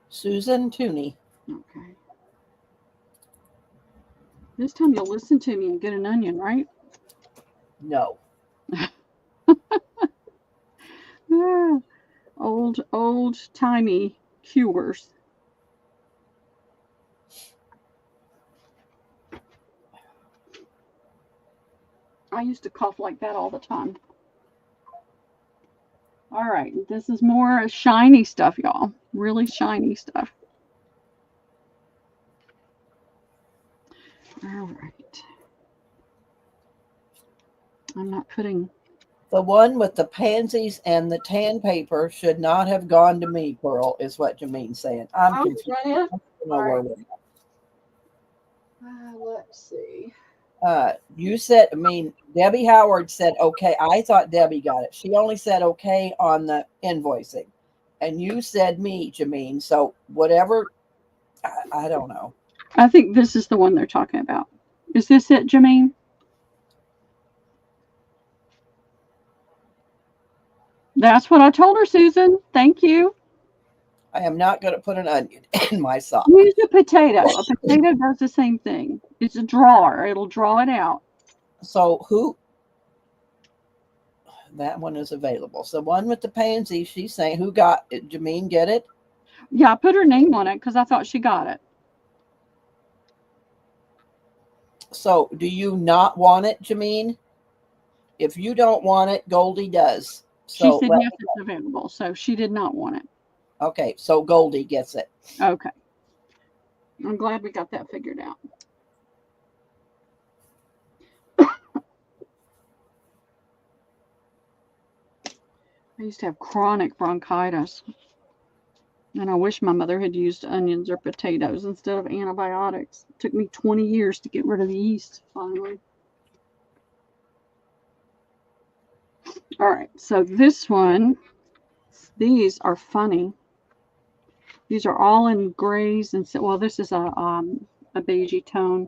Susan Tooney. Okay. This time you'll listen to me and get an onion, right? No. Old timey cures. I used to cough like that all the time. All right, this is more shiny stuff, y'all. Really shiny stuff. All right. I'm not putting... The one with the pansies and the tan paper should not have gone to me, Pearl, is what Jameen's saying. I'm confused. I don't know where we're at. Let's see. You said, Debbie Howard said, okay. I thought Debbie got it. She only said okay on the invoicing. And you said me, Jameen. So whatever, I don't know. I think this is the one they're talking about. Is this it, Jameen? That's what I told her, Susan. Thank you. I am not going to put an onion in my sock. Use a potato. A potato does the same thing. It's a drawer. It'll draw it out. So that one is available. So one with the pansy, she's saying, who got it? Jameen get it? Yeah, I put her name on it because I thought she got it. So do you not want it, Jameen? If you don't want it, Goldie does. So she said yes, it's available. So she did not want it. Okay, so Goldie gets it. Okay. I'm glad we got that figured out. I used to have chronic bronchitis. And I wish my mother had used onions or potatoes instead of antibiotics. It took me 20 years to get rid of the yeast, finally. All right, so this one, these are funny. These are all in grays and well, this is a beigey tone.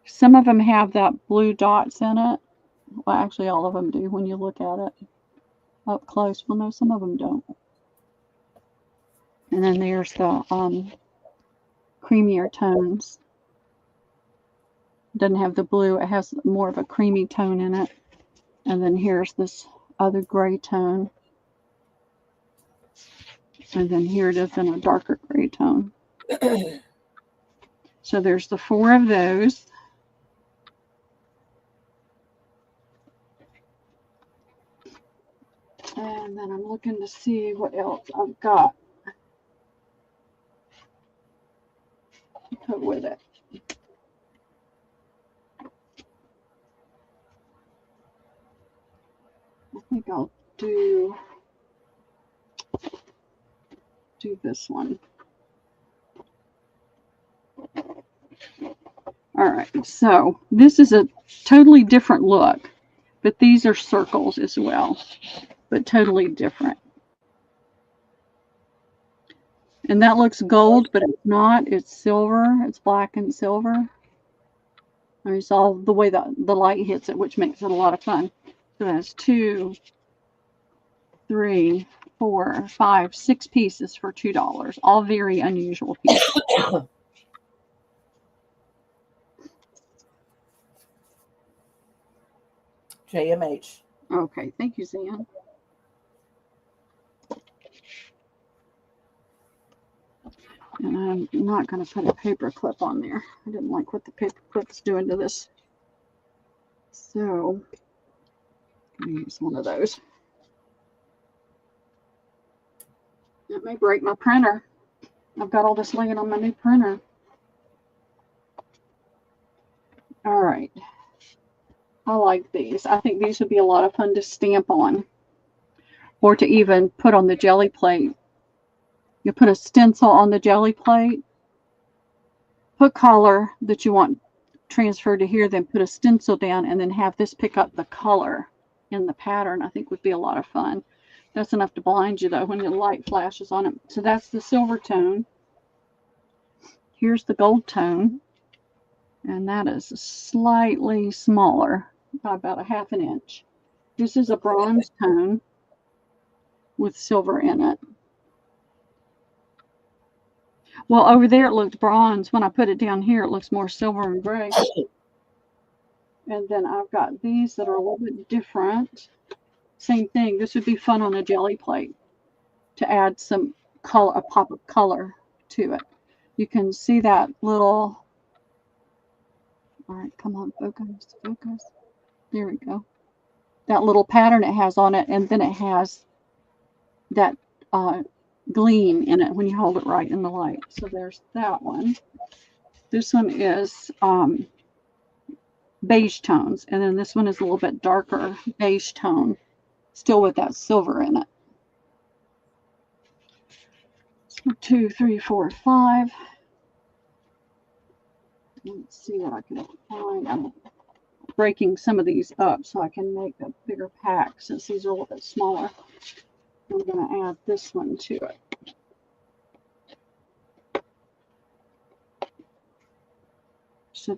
Some of them have that blue dots in it. Well, actually, all of them do when you look at it up close. Well, no, some of them don't. And then there's the creamier tones. Doesn't have the blue. It has more of a creamy tone in it. And then here's this other gray tone. And then here it is in a darker gray tone. So there's the 4 of those. then I'm looking to see what else I've got to put with it. I think I'll do this one. All right, so this is a totally different look, but these are circles as well, but totally different. And that looks gold, but it's not. It's silver. It's black and silver. I mean, it's all the way the light hits it, which makes it a lot of fun. So that's 2, 3, 4, 5, 6 pieces for $2. All very unusual pieces. JMH. Okay, thank you, Zan. And I'm not going to put a paper clip on there. I didn't like what the paper clip's doing to this. So, I'm going to use one of those. It may break my printer. I've got all this laying on my new printer. All right. I like these. I think these would be a lot of fun to stamp on or to even put on the jelly plate. You put a stencil on the jelly plate, put color that you want transferred to here, then put a stencil down and then have this pick up the color in the pattern. I think would be a lot of fun. That's enough to blind you though when the light flashes on it. So that's the silver tone. Here's the gold tone. And that is slightly smaller, by about a ½ inch. This is a bronze tone with silver in it. Well, over there it looked bronze. When I put it down here, it looks more silver and gray. And then I've got these that are a little bit different. Same thing. This would be fun on a jelly plate to add some color, a pop of color to it. You can see that little. All right, come on, focus, focus. There we go. That little pattern it has on it, and then it has that gleam in it when you hold it right in the light. So there's that one. This one is beige tones, and then this one is a little bit darker beige tone, still with that silver in it. So 2, 3, 4, 5. Let's see what I can find. I'm breaking some of these up so I can make a bigger pack since these are a little bit smaller. I'm going to add this one to it. So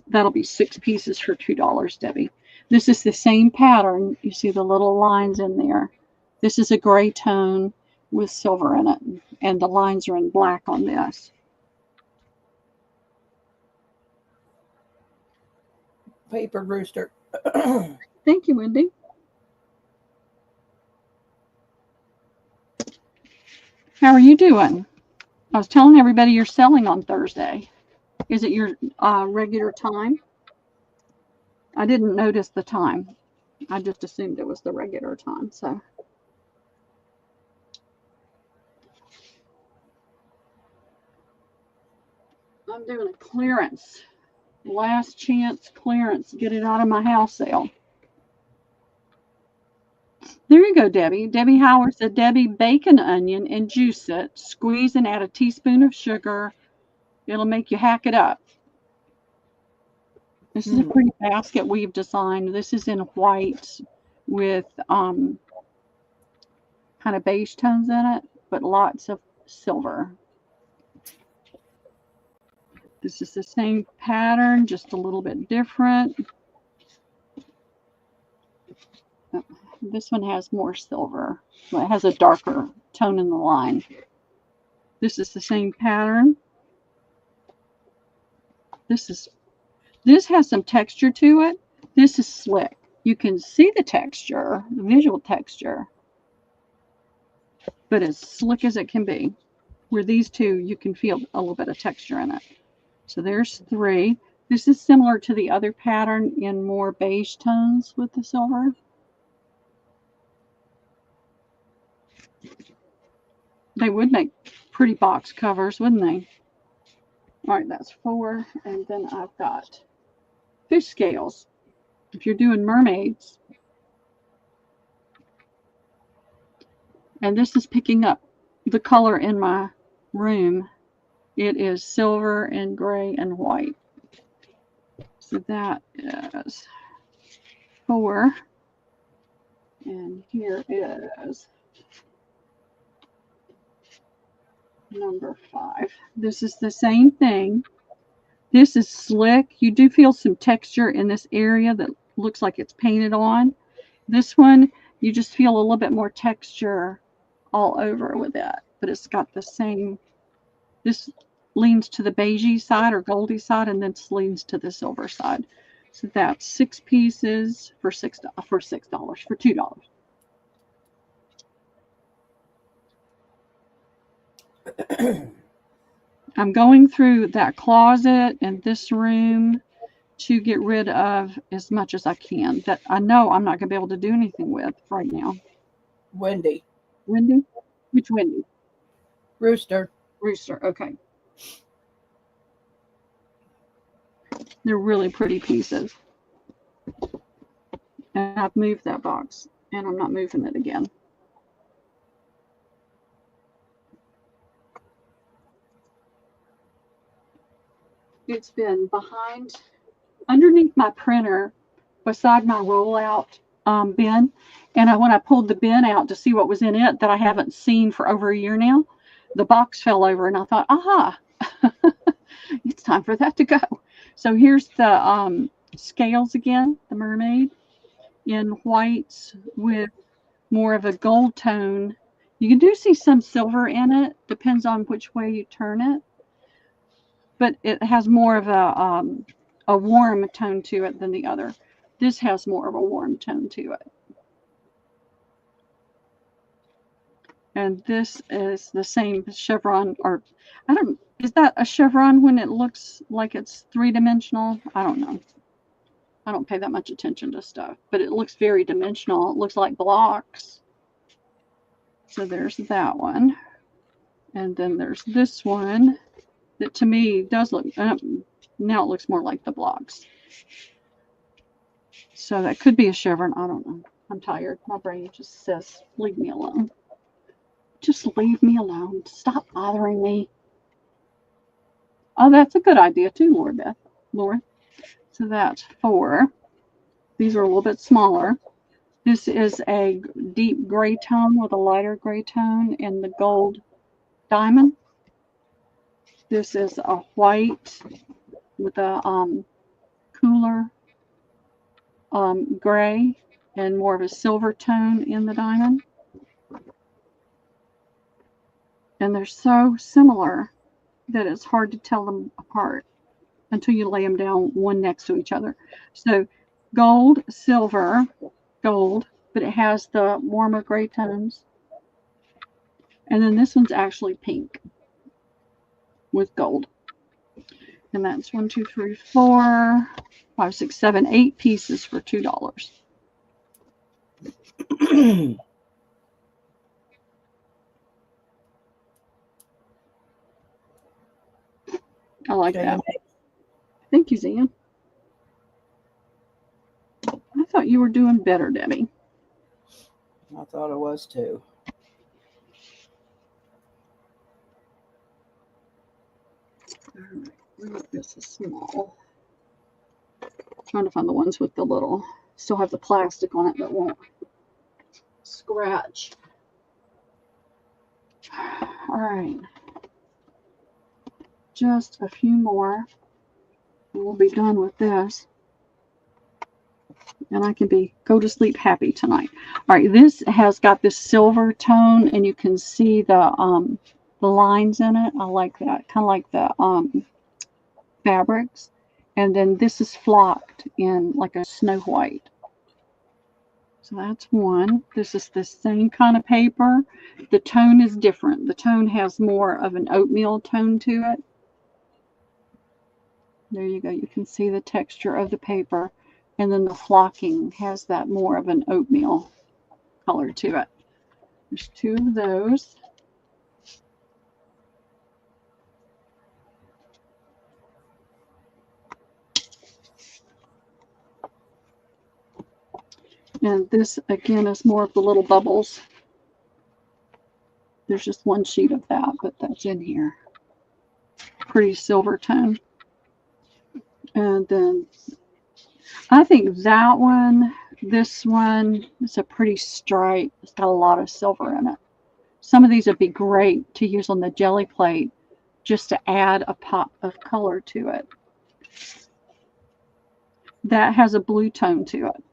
that'll be 6 pieces for $2, Debbie. This is the same pattern. You see the little lines in there. This is a gray tone with silver in it, and the lines are in black on this. Paper Rooster. Thank you, Wendy. How are you doing? I was telling everybody you're selling on Thursday. Is it your regular time? I didn't notice the time. I just assumed it was the regular time. So I'm doing a clearance. Last chance clearance. Get it out of my house sale. There you go, Debbie. Debbie Howard said, Debbie, bake an onion and juice it. Squeeze and add a teaspoon of sugar. It'll make you hack it up. This is a pretty basket we've designed. This is in white with kind of beige tones in it, but lots of silver. This is the same pattern, just a little bit different. This one has more silver. Well, it has a darker tone in the line. This is the same pattern. This has some texture to it. This is slick. You can see the texture, the visual texture, but as slick as it can be. Where these two, you can feel a little bit of texture in it. So there's 3. This is similar to the other pattern in more beige tones with the silver. They would make pretty box covers, wouldn't they? All right, that's 4. And then I've got fish scales. If you're doing mermaids. And this is picking up the color in my room. It is silver and gray and white. So that is 4. And here is number 5. This is the same thing. This is slick. You do feel some texture in this area that looks like it's painted on. This one, you just feel a little bit more texture all over with it. But it's got the same, this leans to the beigey side or goldy side, and then leans to the silver side. So that's 6 pieces for $6, for $2. I'm going through that closet and this room to get rid of as much as I can that I know I'm not going to be able to do anything with right now. Wendy. Wendy? Which Wendy? Rooster. Rooster, okay. They're really pretty pieces. And I've moved that box, and I'm not moving it again. It's been behind, underneath my printer, beside my rollout bin. And when I pulled the bin out to see what was in it that I haven't seen for over a year now, the box fell over, and I thought, aha, it's time for that to go. So here's the scales again, the mermaid in whites with more of a gold tone. You do see some silver in it, depends on which way you turn it, but it has more of a warm tone to it than the other. This has more of a warm tone to it. And this is the same chevron, or I don't, is that a chevron when it looks like it's 3-dimensional? I don't know. I don't pay that much attention to stuff, but it looks very dimensional. It looks like blocks. So there's that one. And then there's this one that to me does look, now it looks more like the blocks. So that could be a chevron. I don't know. I'm tired. My brain just says, leave me alone. Just leave me alone. Stop bothering me. Oh, that's a good idea too, Laura. So that's 4. These are a little bit smaller. This is a deep gray tone with a lighter gray tone and the gold diamond. This is a white with a cooler gray and more of a silver tone in the diamond. And they're so similar that it's hard to tell them apart until you lay them down one next to each other. So gold, silver, gold, but it has the warmer gray tones. And then this one's actually pink with gold. And that's 1, 2, 3, 4, 5, 6, 7, 8 pieces for $2. I like that. Thank you, Zan. I thought you were doing better, Debbie. I thought it was too. This is small. I'm trying to find the ones with the little, still have the plastic on it that won't scratch. All right. Just a few more. And we'll be done with this. And I can go to sleep happy tonight. All right, this has got this silver tone, and you can see the lines in it. I like that, kind of like the fabrics. And then this is flocked in like a snow white. So that's one. This is the same kind of paper. The tone is different. The tone has more of an oatmeal tone to it. There you go. You can see the texture of the paper. And then the flocking has that more of an oatmeal color to it. There's 2 of those. And this, again, is more of the little bubbles. There's just one sheet of that, but that's in here. Pretty silver tone. And then I think that one, this one, is a pretty stripe. It's got a lot of silver in it. Some of these would be great to use on the jelly plate just to add a pop of color to it. That has a blue tone to it.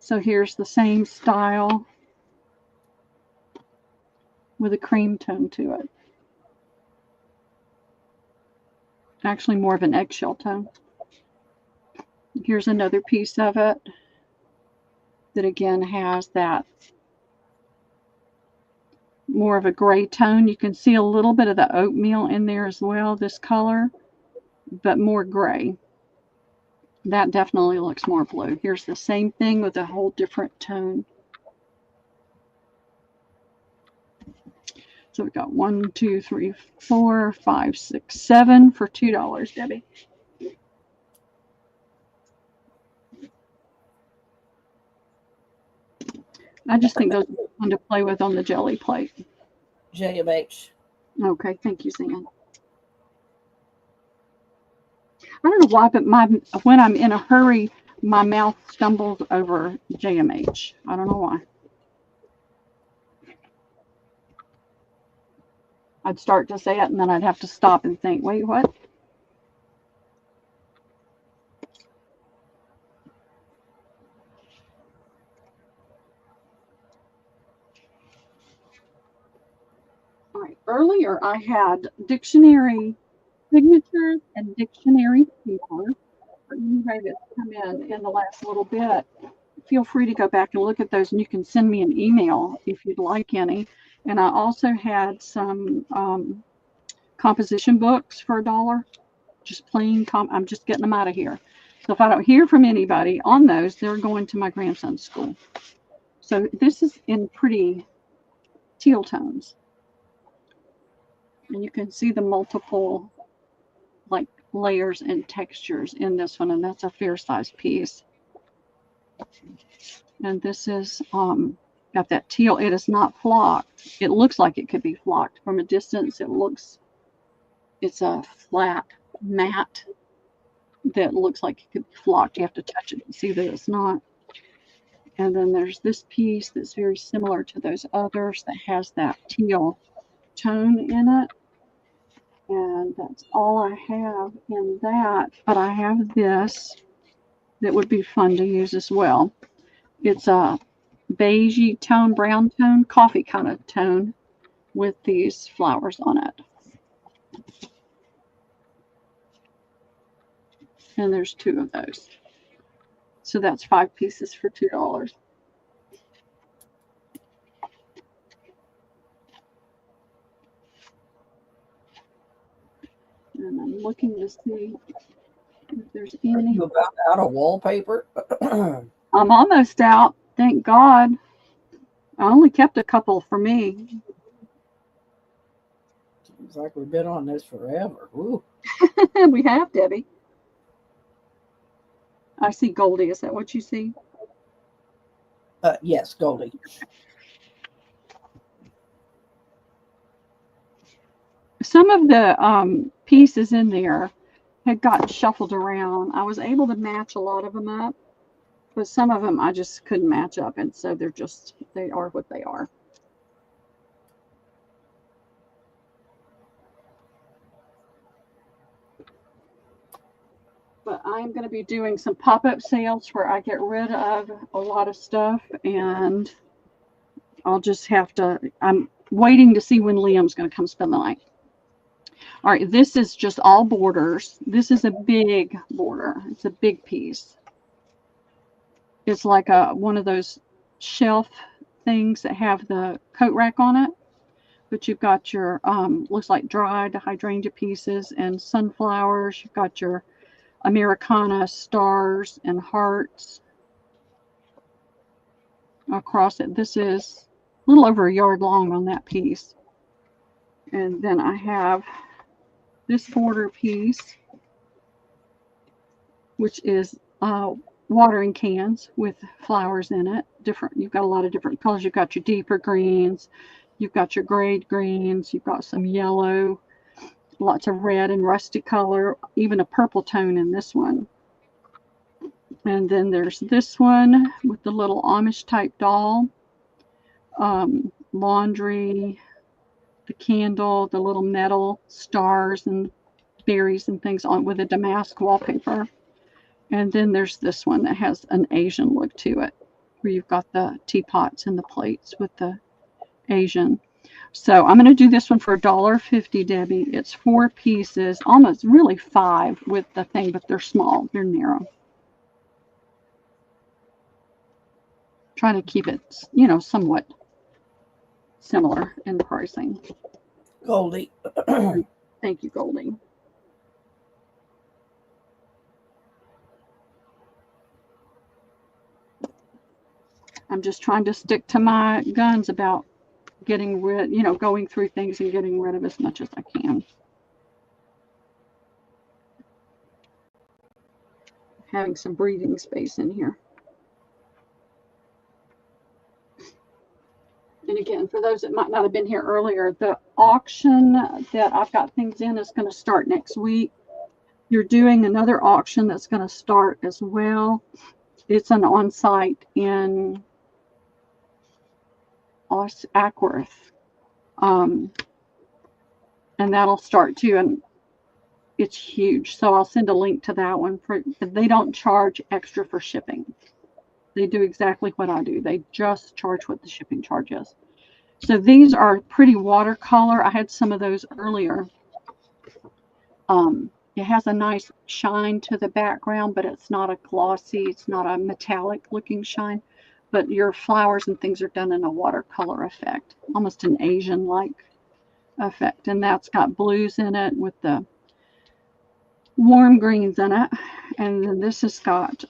So here's the same style with a cream tone to it. Actually more of an eggshell tone. Here's another piece of it that again has that more of a gray tone. You can see a little bit of the oatmeal in there as well, this color, but more gray. That definitely looks more blue. Here's the same thing with a whole different tone. So we got 1, 2, 3, 4, 5, 6, 7 for $2, Debbie. I just think those are fun to play with on the jelly plate. JMH. Okay, thank you, Zan. I don't know why, but when I'm in a hurry, my mouth stumbles over JMH. I don't know why. I'd start to say it, and then I'd have to stop and think, wait, what? All right, earlier I had dictionary signatures and dictionary paper. For anybody that's come in the last little bit, feel free to go back and look at those, and you can send me an email if you'd like any. And I also had some composition books for $1. Just plain I'm just getting them out of here. So if I don't hear from anybody on those, they're going to my grandson's school. So this is in pretty teal tones. And you can see the multiple like layers and textures in this one, and that's a fair size piece. And this is got that teal. It is not flocked. It looks like it could be flocked. From a distance, it's a flat mat that looks like it could be flocked. You have to touch it and see that it's not. And then there's this piece that's very similar to those others that has that teal tone in it. And that's all I have in that. But I have this that would be fun to use as well. It's a beigey tone, brown tone, coffee kind of tone with these flowers on it. And there's 2 of those. So that's 5 pieces for $2. And I'm looking to see if there's any. Are you about out of wallpaper? I'm almost out. Thank God. I only kept a couple for me. Seems like we've been on this forever. Ooh. We have, Debbie. I see Goldie. Is that what you see? Yes, Goldie. Some of the pieces in there had gotten shuffled around. I was able to match a lot of them up, but some of them I just couldn't match up, and so they are what they are. But I'm going to be doing some pop-up sales where I get rid of a lot of stuff, and I'll just have to, I'm waiting to see when Liam's going to come spend the night. All right, this is just all borders. This is a big border. It's a big piece. It's like one of those shelf things that have the coat rack on it. But you've got your, looks like dried hydrangea pieces and sunflowers. You've got your Americana stars and hearts across it. This is a little over a yard long on that piece. And then I have this border piece, which is watering cans with flowers in it. Different. You've got a lot of different colors. You've got your deeper greens. You've got your grade greens. You've got some yellow, lots of red and rusty color, even a purple tone in this one. And then there's this one with the little Amish type doll, laundry, the candle, the little metal stars and berries and things on with a damask wallpaper. And then there's this one that has an Asian look to it, where you've got the teapots and the plates with the Asian. So I'm going to do this one for $1.50, Debbie. It's 4 pieces, almost really 5 with the thing, but they're small, they're narrow. Trying to keep it, somewhat similar in pricing. Goldie. Thank you, Goldie. I'm just trying to stick to my guns about getting rid, going through things and getting rid of as much as I can. Having some breathing space in here. And again, for those that might not have been here earlier, the auction that I've got things in is going to start next week. You're doing another auction that's going to start as well. It's an on-site in Ackworth. And that'll start too. And it's huge. So I'll send a link to that one. They don't charge extra for shipping. They do exactly what I do. They just charge what the shipping charge is. So these are pretty watercolor. I had some of those earlier. It has a nice shine to the background, but it's not a glossy, it's not a metallic looking shine. But your flowers and things are done in a watercolor effect, almost an Asian-like effect. And that's got blues in it with the warm greens in it. And then this has got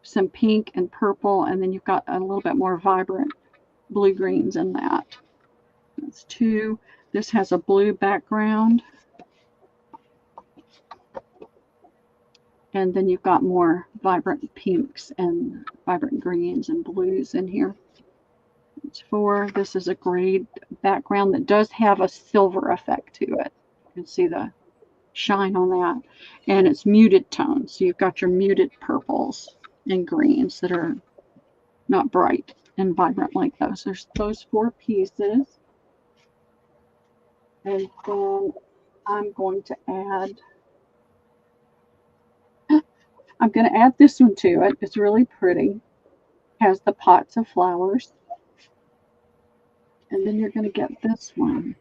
some pink and purple, and then you've got a little bit more vibrant blue greens in that. That's 2. This has a blue background. And then you've got more vibrant pinks and vibrant greens and blues in here. It's 4. This is a grayed background that does have a silver effect to it. You can see the shine on that. And it's muted tones. So you've got your muted purples and greens that are not bright and vibrant like those. There's those 4 pieces. And then I'm going to add this one to it. It's really pretty. Has the pots of flowers. And then you're going to get this one.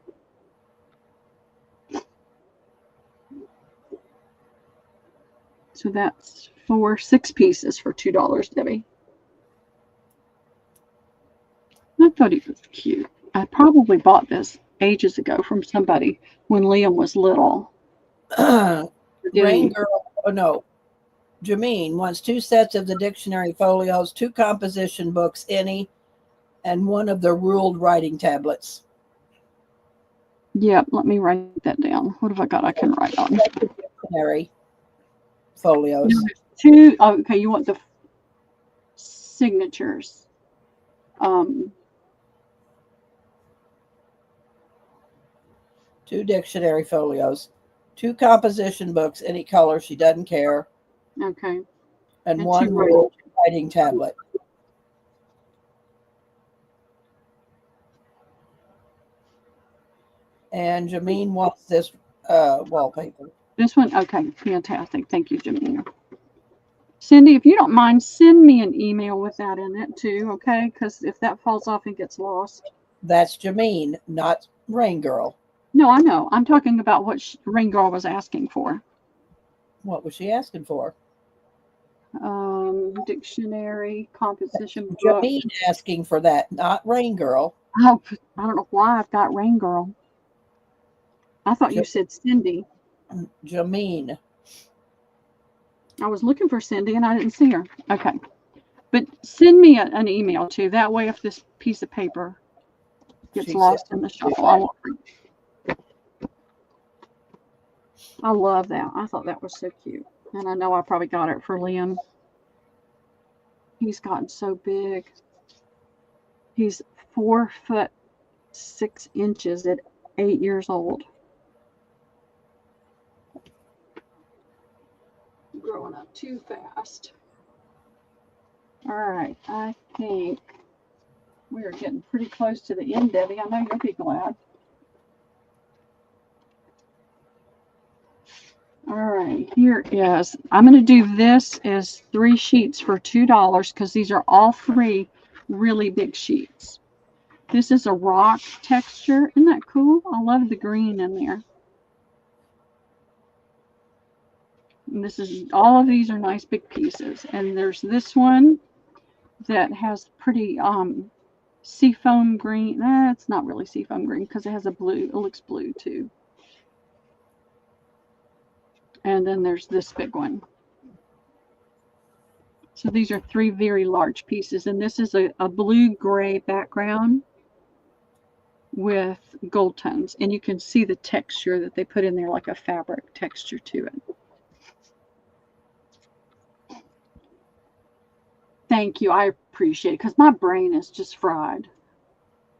So that's 6 pieces for $2, Debbie. I thought he was cute. I probably bought this ages ago from somebody when Liam was little. Rain Girl, oh no. Jameen wants 2 sets of the dictionary folios, 2 composition books, any, and 1 of the ruled writing tablets. Yep, let me write that down. What have I got I can write on? Dictionary folios. 2, okay, you want the signatures. 2 dictionary folios, 2 composition books, any color, she doesn't care. Okay. And 1 ruled writing tablet. And Jameen wants this wallpaper. This one? Okay, fantastic. Thank you, Jameen. Cindy, if you don't mind, send me an email with that in it too, okay? Because if that falls off and gets lost. That's Jameen, not Rain Girl. No, I know. I'm talking about what Rain Girl was asking for. What was she asking for? Dictionary, composition book. Jameen asking for that, not Rain Girl. Oh, I don't know why I've got Rain Girl. I thought you said Cindy. Jameen. I was looking for Cindy and I didn't see her. Okay. But send me an email too. That way, if this piece of paper gets lost in the shuffle, I won't forget. I love that. I thought that was so cute. And I know I probably got it for Liam He's gotten so big. He's 4'6" at 8 years old. Growing up too fast. All right, I think we are getting pretty close to the end, Debbie. I know you'll be glad. All right, here is, I'm going to do this as 3 sheets for $2 because these are all 3 really big sheets. This is a rock texture. Isn't that cool? I love the green in there. And this is, all of these are nice big pieces. And there's this one that has pretty seafoam green. It's not really seafoam green because it has a blue. It looks blue too. And then there's this big one. So these are 3 very large pieces. And this is a blue-gray background with gold tones. And you can see the texture that they put in there, like a fabric texture to it. Thank you. I appreciate it because my brain is just fried.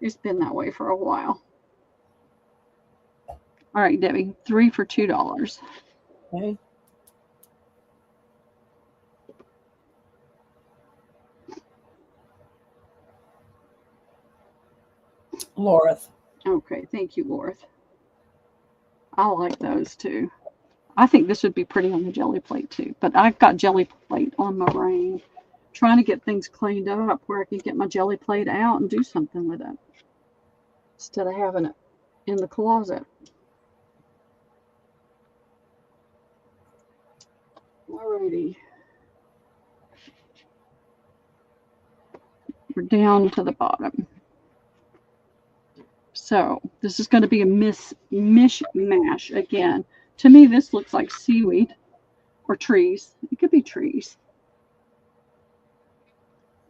It's been that way for a while. All right, Debbie, 3 for $2. Okay. Lorith. Okay, thank you, Lorith. I like those too. I think this would be pretty on the jelly plate too, but I've got jelly plate on my brain. Trying to get things cleaned up where I can get my jelly plate out and do something with it instead of having it in the closet. Alrighty. We're down to the bottom. So this is going to be a mishmash again. To me, this looks like seaweed or trees. It could be trees.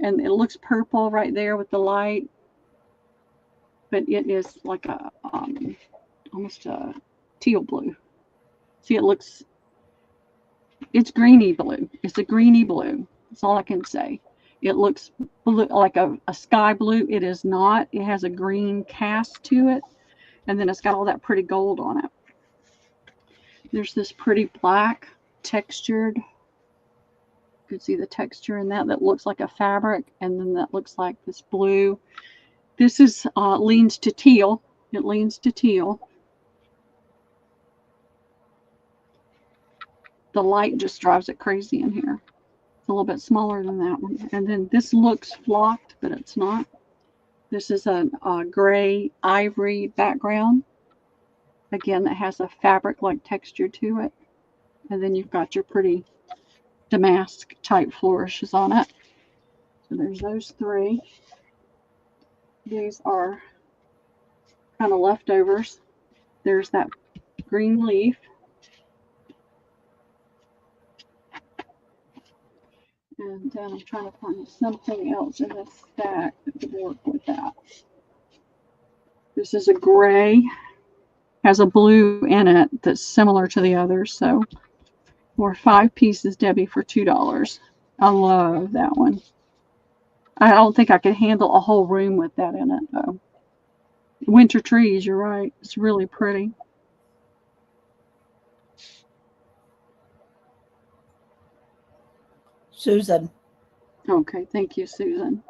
And it looks purple right there with the light. But it is like a almost a teal blue. See, it looks, it's greeny blue. It's a greeny blue. That's all I can say. It looks blue, like a sky blue. It is not. It has a green cast to it. And then it's got all that pretty gold on it. There's this pretty black textured. You can see the texture in that. That looks like a fabric. And then that looks like this blue. This is leans to teal. It leans to teal. The light just drives it crazy in here. It's a little bit smaller than that one. And then this looks flocked, but it's not. This is a gray ivory background. Again, that has a fabric-like texture to it. And then you've got your pretty damask type flourishes on it. So there's those 3. These are kind of leftovers. There's that green leaf. And then I'm trying to find something else in this stack that could work with that. This is a gray, has a blue in it that's similar to the others. So we're 5 pieces, Debbie, for $2. I love that one. I don't think I could handle a whole room with that in it, though. Winter trees, you're right. It's really pretty. Susan. Okay, thank you, Susan.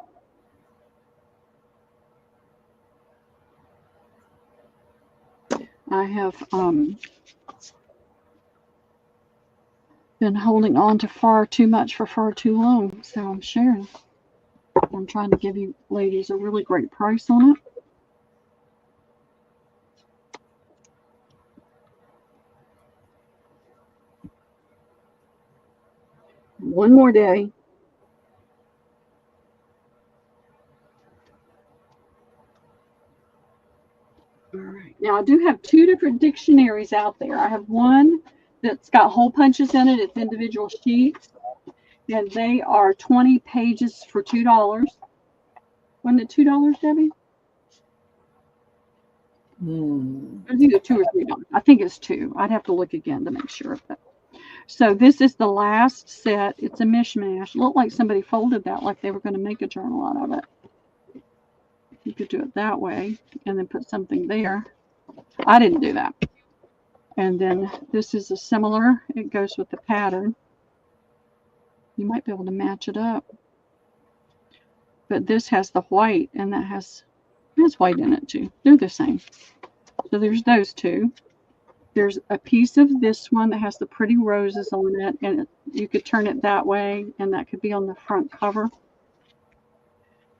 I have been holding on to far too much for far too long, so I'm sharing. I'm trying to give you ladies a really great price on it. One more day. All right. Now I do have 2 different dictionaries out there. I have one that's got hole punches in it. It's individual sheets. And they are 20 pages for $2. Wasn't it $2, Debbie? It's either $2 or $3. I think it's $2. I'd have to look again to make sure of that. So this is the last set. It's a mishmash. Looked like somebody folded that like they were going to make a journal out of it. You could do it that way and then put something there. I didn't do that. And then this is a similar. It goes with the pattern. You might be able to match it up. But this has the white, and that has white in it too. They're the same. So there's those two. There's a piece of this one that has the pretty roses on it, and you could turn it that way, and that could be on the front cover.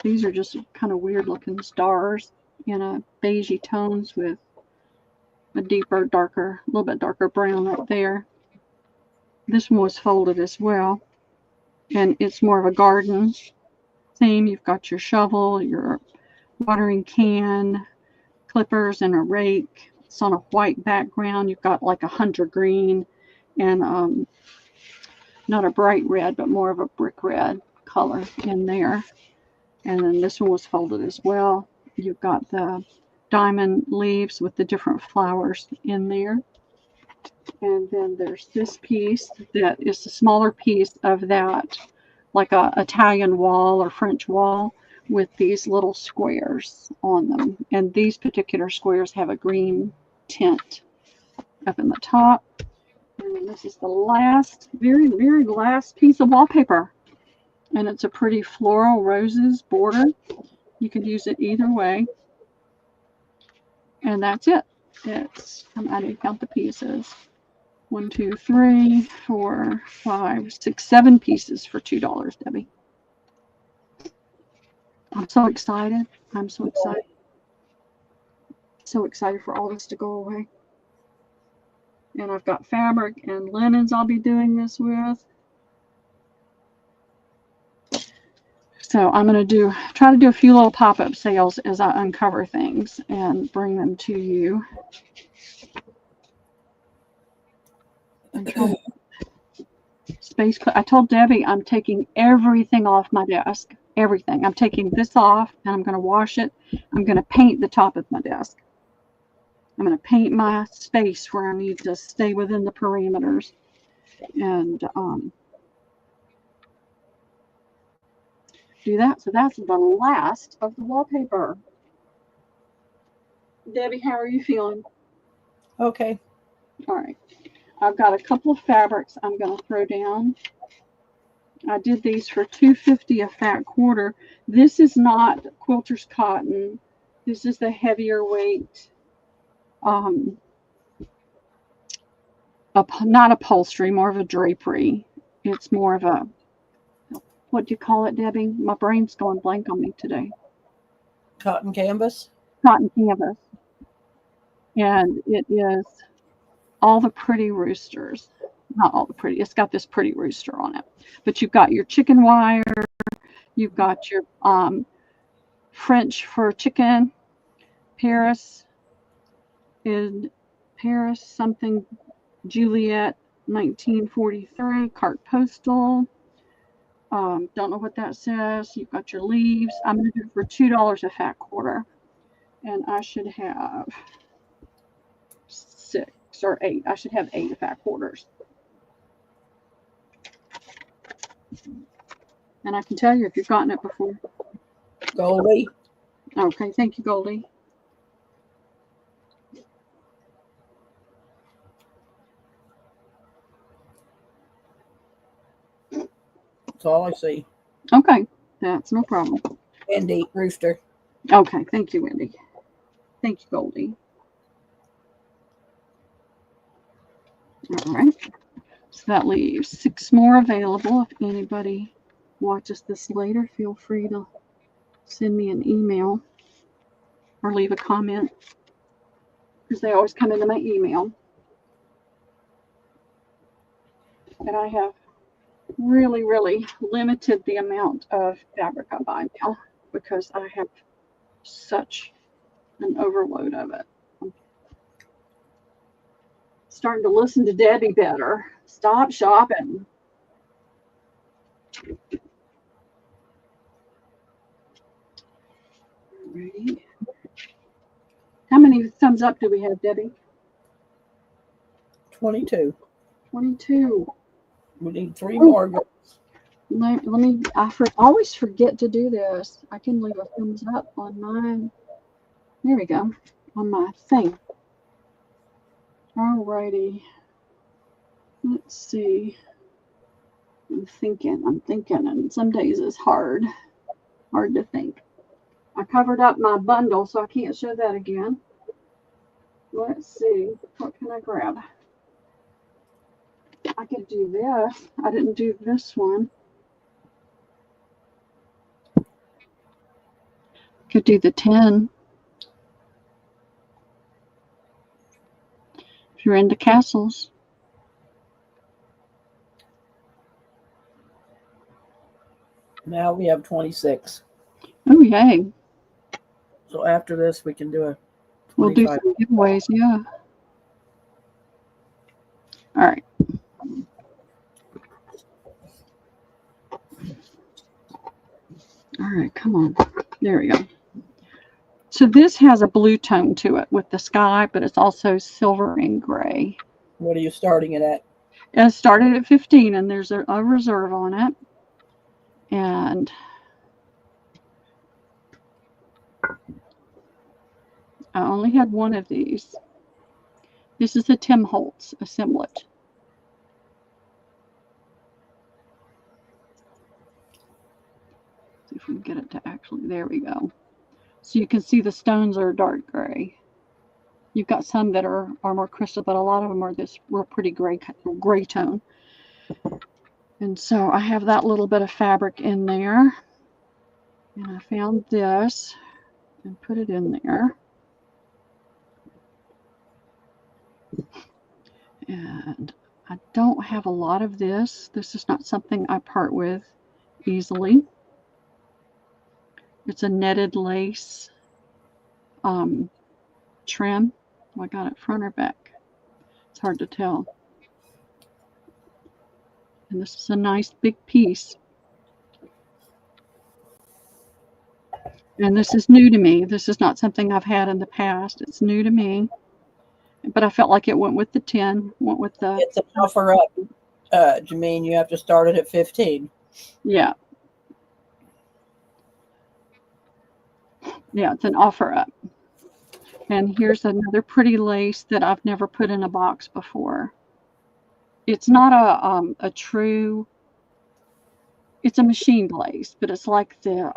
These are just kind of weird looking stars in a beigey tones with a deeper, darker, a little bit darker brown right there. This one was folded as well, and it's more of a garden theme. You've got your shovel, your watering can, clippers, and a rake. It's on a white background. You've got like a hunter green and not a bright red, but more of a brick red color in there. And then this one was folded as well. You've got the diamond leaves with the different flowers in there. And then there's this piece that is a smaller piece of that, like a Italian wall or French wall with these little squares on them. And these particular squares have a green tint up in the top. And then this is the last, very, very last piece of wallpaper. And it's a pretty floral roses border. You could use it either way. And that's it. It's, I didn't count the pieces. 1, 2, 3, 4, 5, 6, 7 pieces for $2, Debbie. I'm so excited. I'm so excited. So excited for all this to go away. And I've got fabric and linens I'll be doing this with. So I'm going to try to do a few little pop-up sales as I uncover things and bring them to you. Space. I told Debbie I'm taking everything off my desk. Everything. I'm taking this off and I'm going to wash it. I'm going to paint the top of my desk. I'm going to paint my space where I need to stay within the parameters. And do that. So that's the last of the wallpaper. Debbie, how are you feeling? Okay. All right. I've got a couple of fabrics I'm going to throw down. I did these for $2.50 a fat quarter. This is not quilter's cotton. This is the heavier weight, not upholstery, more of a drapery. It's more of a, what do you call it, Debbie? My brain's going blank on me today. Cotton canvas? Cotton canvas. And it is all the pretty roosters. Not all the pretty. It's got this pretty rooster on it. But you've got your chicken wire. You've got your French for chicken. Paris something Juliet 1943 carte postal. Don't know what that says. You've got your leaves. I'm going to do it for $2 a fat quarter. And I should have 6 or 8. I should have 8 fat quarters. And I can tell you if you've gotten it before. Goldie. Okay, thank you, Goldie. That's all I see. Okay, that's no problem. Wendy, rooster. Okay, thank you, Wendy. Thank you, Goldie. All right, so that leaves 6 more available. If anybody watches this later, feel free to send me an email or leave a comment because they always come into my email. And I have really, really limited the amount of fabric I buy now because I have such an overload of it. I'm starting to listen to Debbie better. Stop shopping. Alrighty. How many thumbs up do we have, Debbie? 22. 22. We need 3 more girls. Let me, always forget to do this. I can leave a thumbs up on mine. There we go. On my thing. Alrighty. Let's see. I'm thinking, and some days it's hard to think. I covered up my bundle, so I can't show that again. Let's see. What can I grab? I could do this. I didn't do this one. Could do the 10. If you're into castles. Now we have 26. Oh, yay. So after this, we can do a 25. We'll do some giveaways, yeah. All right. All right, come on. There we go. So this has a blue tone to it with the sky, but it's also silver and gray. What are you starting it at? It started at 15, and there's a reserve on it. And I only had one of these. This is a Tim Holtz assemblage. See if we can get it to actually, there we go. So you can see the stones are dark gray. You've got some that are more crystal, but a lot of them are this real pretty gray tone. And so I have that little bit of fabric in there. And I found this and put it in there. And I don't have a lot of this. This is not something I part with easily. It's a netted lace trim. Oh, I got it front or back. It's hard to tell. And this is a nice big piece. And this is new to me. This is not something I've had in the past. It's new to me. But I felt like it went with the 10, went with the... It's an offer up, Jameen. You have to start it at 15. Yeah. Yeah, it's an offer up. And here's another pretty lace that I've never put in a box before. It's not a true... It's a machined lace, but it's like the...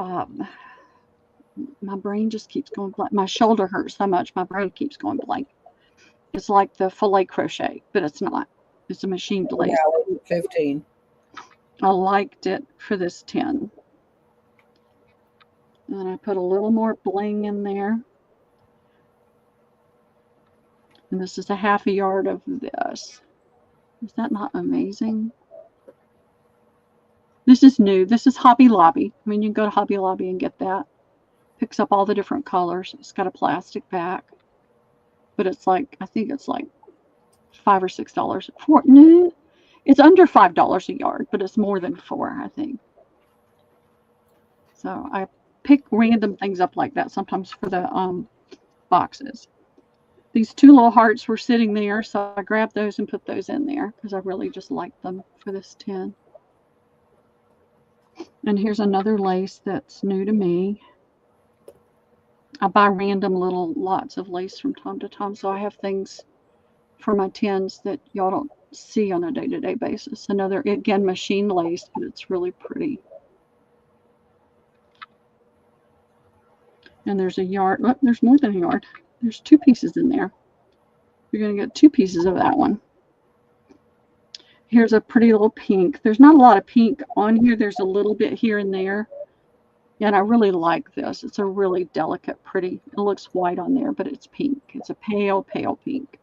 my brain just keeps going blank. My shoulder hurts so much, my brain keeps going blank. It's like the filet crochet, but it's not. It's a machined lace. Yeah, 15. I liked it for this 10. And I put a little more bling in there. And this is a half a yard of this. Is that not amazing? This is new. This is Hobby Lobby. I mean, you can go to Hobby Lobby and get that. Picks up all the different colors. It's got a plastic back. But it's like, I think it's like $5 or $6 for no, it's under $5 a yard, but it's more than $4, I think. So I pick random things up like that sometimes for the boxes. These 2 little hearts were sitting there, so I grabbed those and put those in there because I really just like them for this 10. And here's another lace that's new to me. I buy random little lots of lace from time to time, so I have things for my 10s that y'all don't see on a day-to-day basis. Another, again, machine lace, but it's really pretty. And there's a yard. Oh, there's more than a yard. There's 2 pieces in there. You're going to get 2 pieces of that one. Here's a pretty little pink. There's not a lot of pink on here. There's a little bit here and there. And I really like this. It's a really delicate, pretty. It looks white on there, but it's pink. It's a pale, pale pink.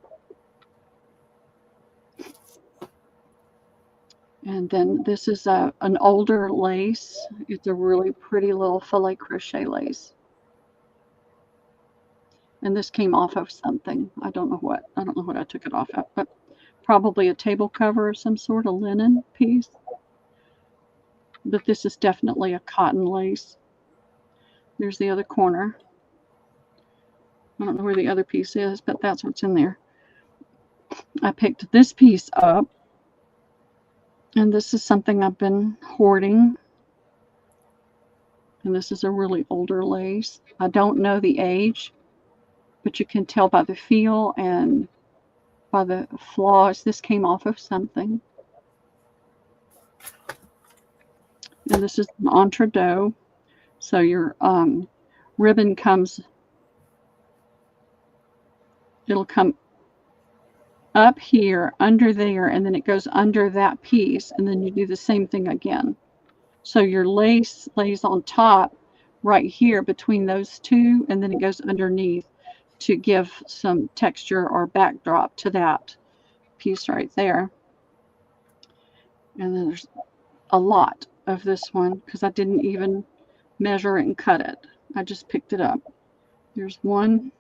And then this is an older lace. It's a really pretty little filet crochet lace. And this came off of something. I don't know what. I don't know what I took it off of, but probably a table cover of some sort of linen piece. But this is definitely a cotton lace. There's the other corner. I don't know where the other piece is, but that's what's in there. I picked this piece up. And this is something I've been hoarding. And this is a really older lace. I don't know the age, but you can tell by the feel and by the flaws. This came off of something. And this is an entree. So your ribbon comes, it'll come up here, under there, and then it goes under that piece, and then you do the same thing again. So your lace lays on top right here between those two, and then it goes underneath to give some texture or backdrop to that piece right there. And then there's a lot of this one because I didn't even measure it and cut it. I just picked it up. There's 1,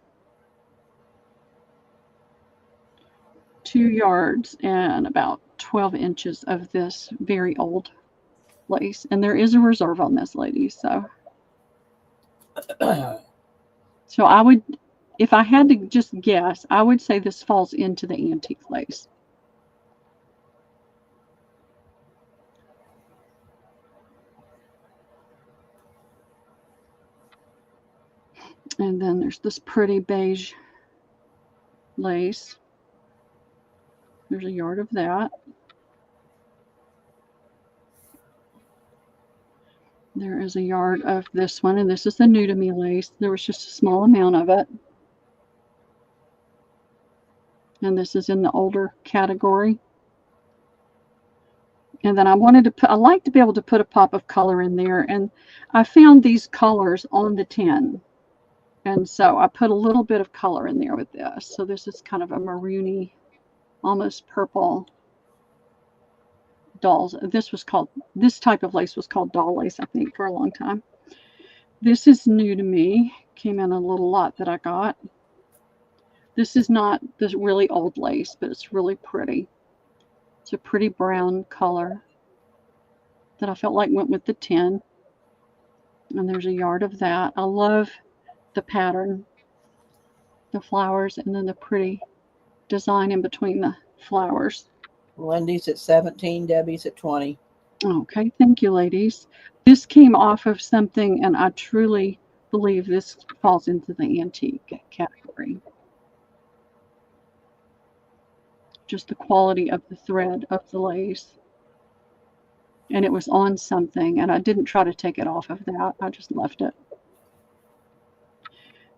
2 yards and about 12 inches of this very old lace. And there is a reserve on this, ladies. So I would, if I had to just guess, I would say this falls into the antique lace. And then there's this pretty beige lace. There's a yard of that. There is a yard of this one, and this is the new to me lace. There was just a small amount of it. And this is in the older category. And then I wanted to put, I like to be able to put a pop of color in there. And I found these colors on the tin. And so I put a little bit of color in there with this. So this is kind of a maroony, almost purple dolls. This type of lace was called doll lace, I think, for a long time. This is new to me. Came in a little lot that I got. This is not this really old lace, but it's really pretty. It's a pretty brown color that I felt like went with the tin. And there's a yard of that. I love the pattern, the flowers, and then the pretty design in between the flowers. Wendy's at 17, Debbie's at 20. Okay, thank you, ladies. This came off of something, and I truly believe this falls into the antique category. Just the quality of the thread of the lace. And it was on something, and I didn't try to take it off of that. I just left it.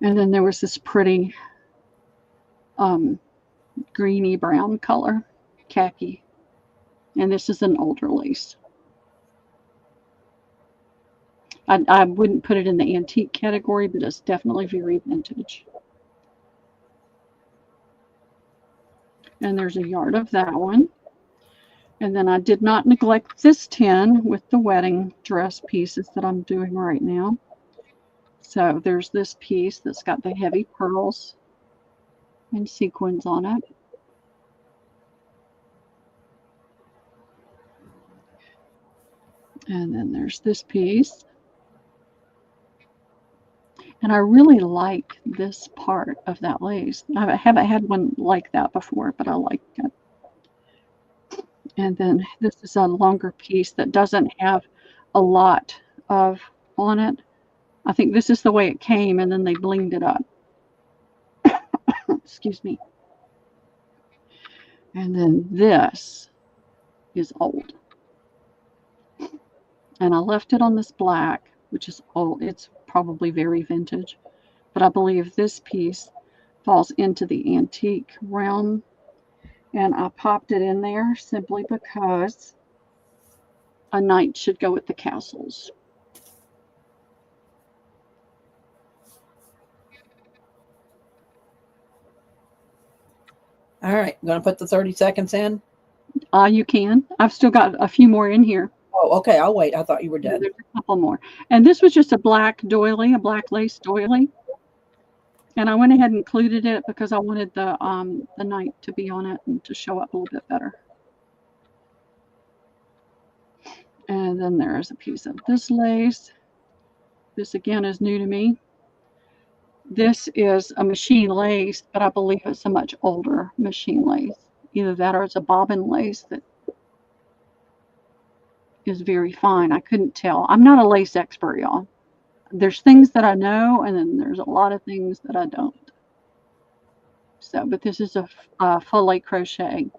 And then there was this pretty greeny brown color, khaki. And this is an older lace. I wouldn't put it in the antique category, but it's definitely very vintage. And there's a yard of that one. And then I did not neglect this tin with the wedding dress pieces that I'm doing right now. So there's this piece that's got the heavy pearls and sequins on it. And then there's this piece. And I really like this part of that lace. I haven't had one like that before, but I like it. And then this is a longer piece that doesn't have a lot of on it. I think this is the way it came, and then they blinged it up. Excuse me. And then this is old. And I left it on this black, which is old. It's probably very vintage. But I believe this piece falls into the antique realm. And I popped it in there simply because a knight should go with the castles. All right, I'm going to put the 30 seconds in. You can. I've still got a few more in here. Oh, okay. I'll wait. I thought you were done. There's a couple more. And this was just a black doily, a black lace doily. And I went ahead and included it because I wanted the knight to be on it and to show up a little bit better. And then there's a piece of this lace. This again is new to me. This is a machine lace, but I believe it's a much older machine lace. Either that or it's a bobbin lace that is very fine. I couldn't tell. I'm not a lace expert, y'all. There's things that I know, and then there's a lot of things that I don't. So, but this is a filet crochet.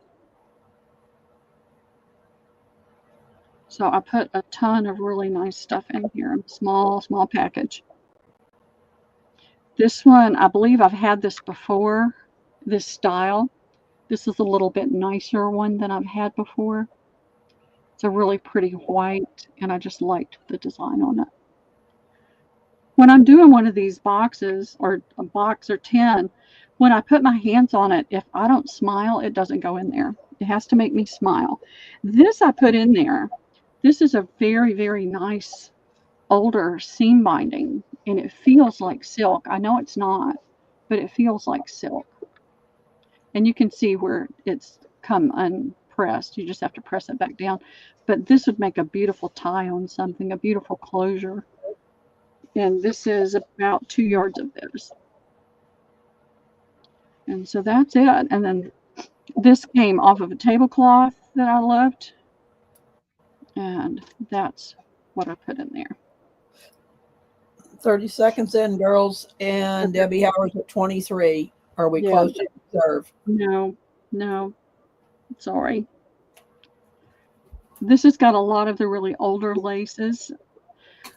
So I put a ton of really nice stuff in here, a small package. This one, I believe I've had this before, this style. This is a little bit nicer one than I've had before. It's a really pretty white, and I just liked the design on it. When I'm doing one of these boxes, or a box or 10, when I put my hands on it, if I don't smile, it doesn't go in there. It has to make me smile. This I put in there. This is a very, very nice older seam binding, and it feels like silk. I know it's not, but it feels like silk. And you can see where it's come unpressed. You just have to press it back down. But this would make a beautiful tie on something, a beautiful closure. And this is about 2 yards of this. And so that's it. And then this came off of a tablecloth that I loved. And that's what I put in there. 30 seconds in, girls. And Debbie Howard's at 23. Are we close to reserve? No. Sorry. This has got a lot of the really older laces.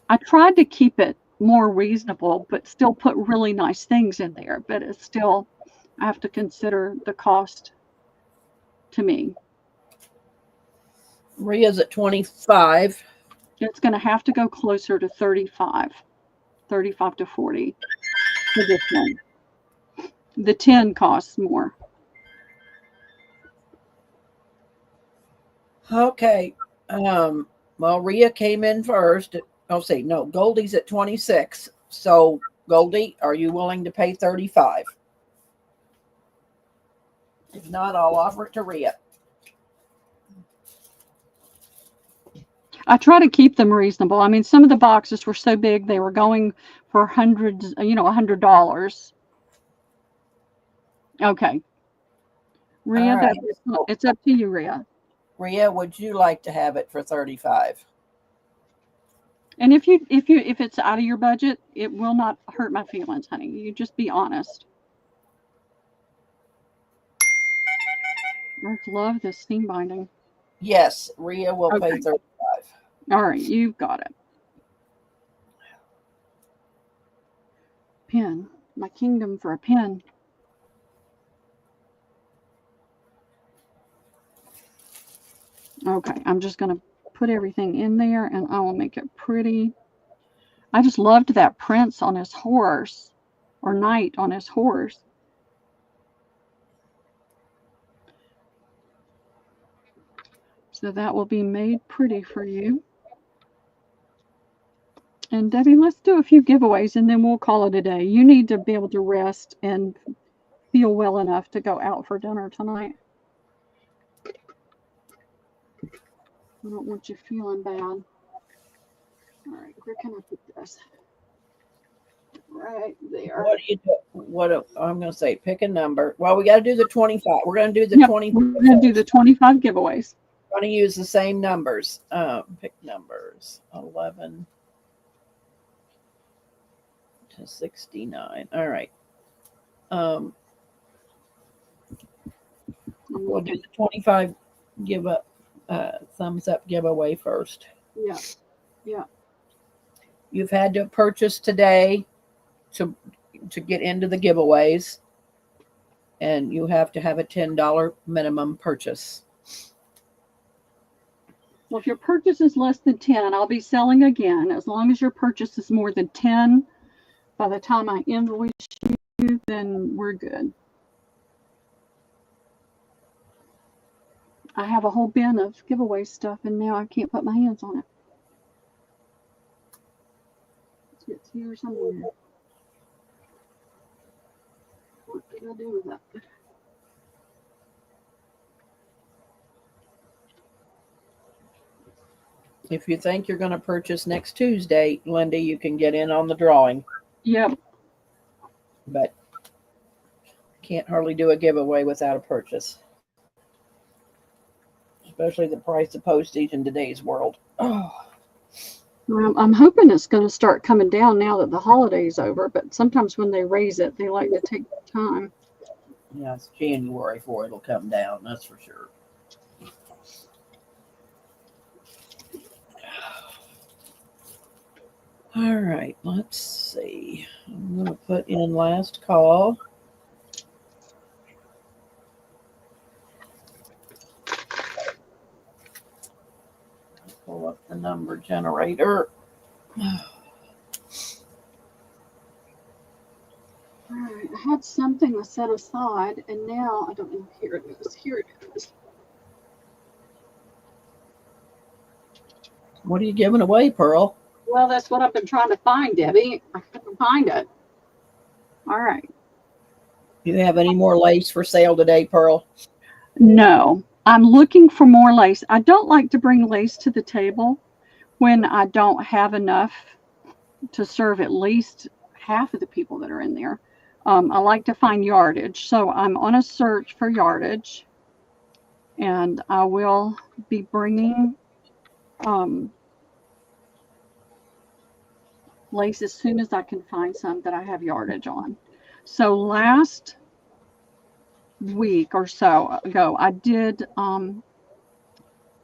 I tried to keep it more reasonable, but still put really nice things in there. But it's still, I have to consider the cost to me. Maria's at 25. It's going to have to go closer to 35 to 40 for this one. The 10 costs more. Okay. Well, Rhea came in first. Goldie's at 26. So, Goldie, are you willing to pay 35? If not, I'll offer it to Rhea. I try to keep them reasonable. I mean, some of the boxes were so big, they were going for hundreds, $100. Okay. Rhea, right. It's up to you, Rhea. Rhea, would you like to have it for 35? And if it's out of your budget, it will not hurt my feelings, honey. You just be honest. I love this seam binding. Yes, Rhea will pay 35. All right, you've got it. Pen. My kingdom for a pen. Okay, I'm just going to put everything in there, and I will make it pretty. I just loved that prince on his horse, or knight on his horse. So that will be made pretty for you. And Debbie, let's do a few giveaways, and then we'll call it a day. You need to be able to rest and feel well enough to go out for dinner tonight. I don't want you feeling bad. All right, where can I put this? Right there. What do you do? I'm going to say, pick a number. Well, we got to do the 25. We're going to do the 25. We're going to do the 25 giveaways. We're going to use the same numbers. Pick numbers 11 to 69. All right. We'll do the 25 give up. Thumbs up giveaway first. Yeah. You've had to purchase today to get into the giveaways, and you have to have a $10 minimum purchase. Well, if your purchase is less than 10, I'll be selling again. As long as your purchase is more than 10, by the time I invoice you, then we're good. I have a whole bin of giveaway stuff, and now I can't put my hands on it. It's here somewhere. What did I do with that? If you think you're going to purchase next Tuesday, Linda, you can get in on the drawing. Yep. But can't hardly do a giveaway without a purchase. especially the price of postage in today's world. Oh, I'm hoping it's going to start coming down now that the holiday's over, but sometimes when they raise it, they like to take time. yeah, it's January before it'll come down, that's for sure. All right, let's see. I'm going to put in last call. Pull up the number generator. All right, I had something set aside, and now I don't know. Here it is. Here it is. What are you giving away, Pearl? Well, that's what I've been trying to find, Debbie. I couldn't find it. All right. Do you have any more lace for sale today, Pearl? No, I'm looking for more lace. I don't like to bring lace to the table when I don't have enough to serve at least half of the people that are in there. I like to find yardage. So I'm on a search for yardage, and I will be bringing lace as soon as I can find some that I have yardage on. So last week or so ago, I did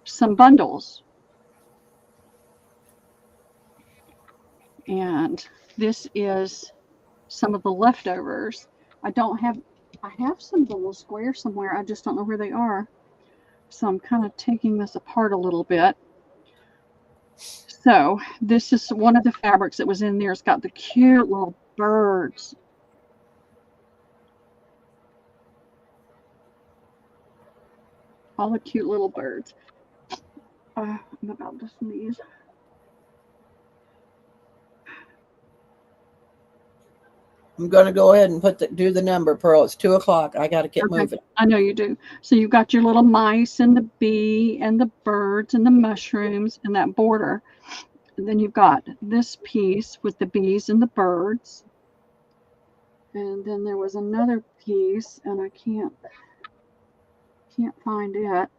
some bundles. And this is some of the leftovers. I have some little squares somewhere. I just don't know where they are. So I'm kind of taking this apart a little bit. So this is one of the fabrics that was in there. It's got the cute little birds. All the cute little birds. I'm about to sneeze. I'm going to go ahead and do the number, Pearl. It's 2:00. I got to get moving. I know you do. So you've got your little mice and the bee and the birds and the mushrooms and that border. And then you've got this piece with the bees and the birds. And then there was another piece, and I can't find it.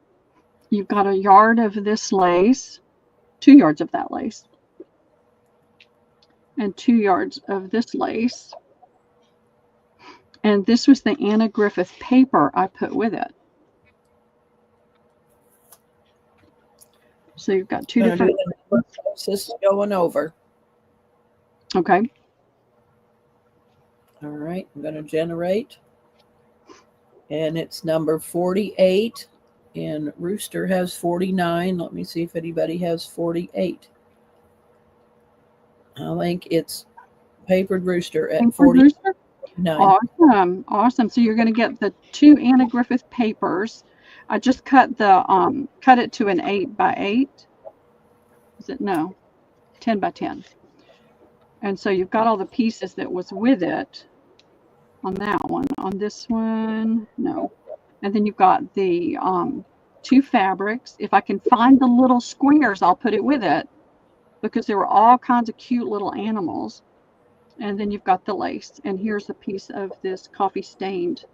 You've got a yard of this lace, 2 yards of that lace, and 2 yards of this lace. And this was the Anna Griffith paper I put with it. So you've got 2 different. This is going over. Okay. All right, I'm going to generate. And it's number 48. And Rooster has 49. Let me see if anybody has 48. I think it's Papered Rooster at 49. Awesome. So you're going to get the 2 Anna Griffith papers. I just cut it to an 8x8. Is it? No, 10x10. And so you've got all the pieces that was with it on that one. On this one, no. And then you've got the 2 fabrics. If I can find the little squares, I'll put it with it, because there were all kinds of cute little animals. And then you've got the lace. And here's a piece of this coffee stained.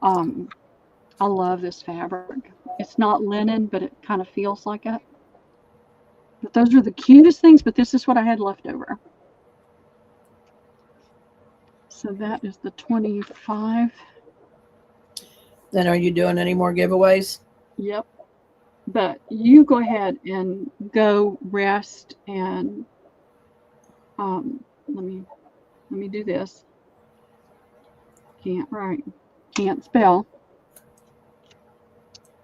I love this fabric. It's not linen, but it kind of feels like it. But those are the cutest things, but this is what I had left over. So that is the 25. Then are you doing any more giveaways? Yep. But you go ahead and go rest, and let me do this. Can't write. Can't spell.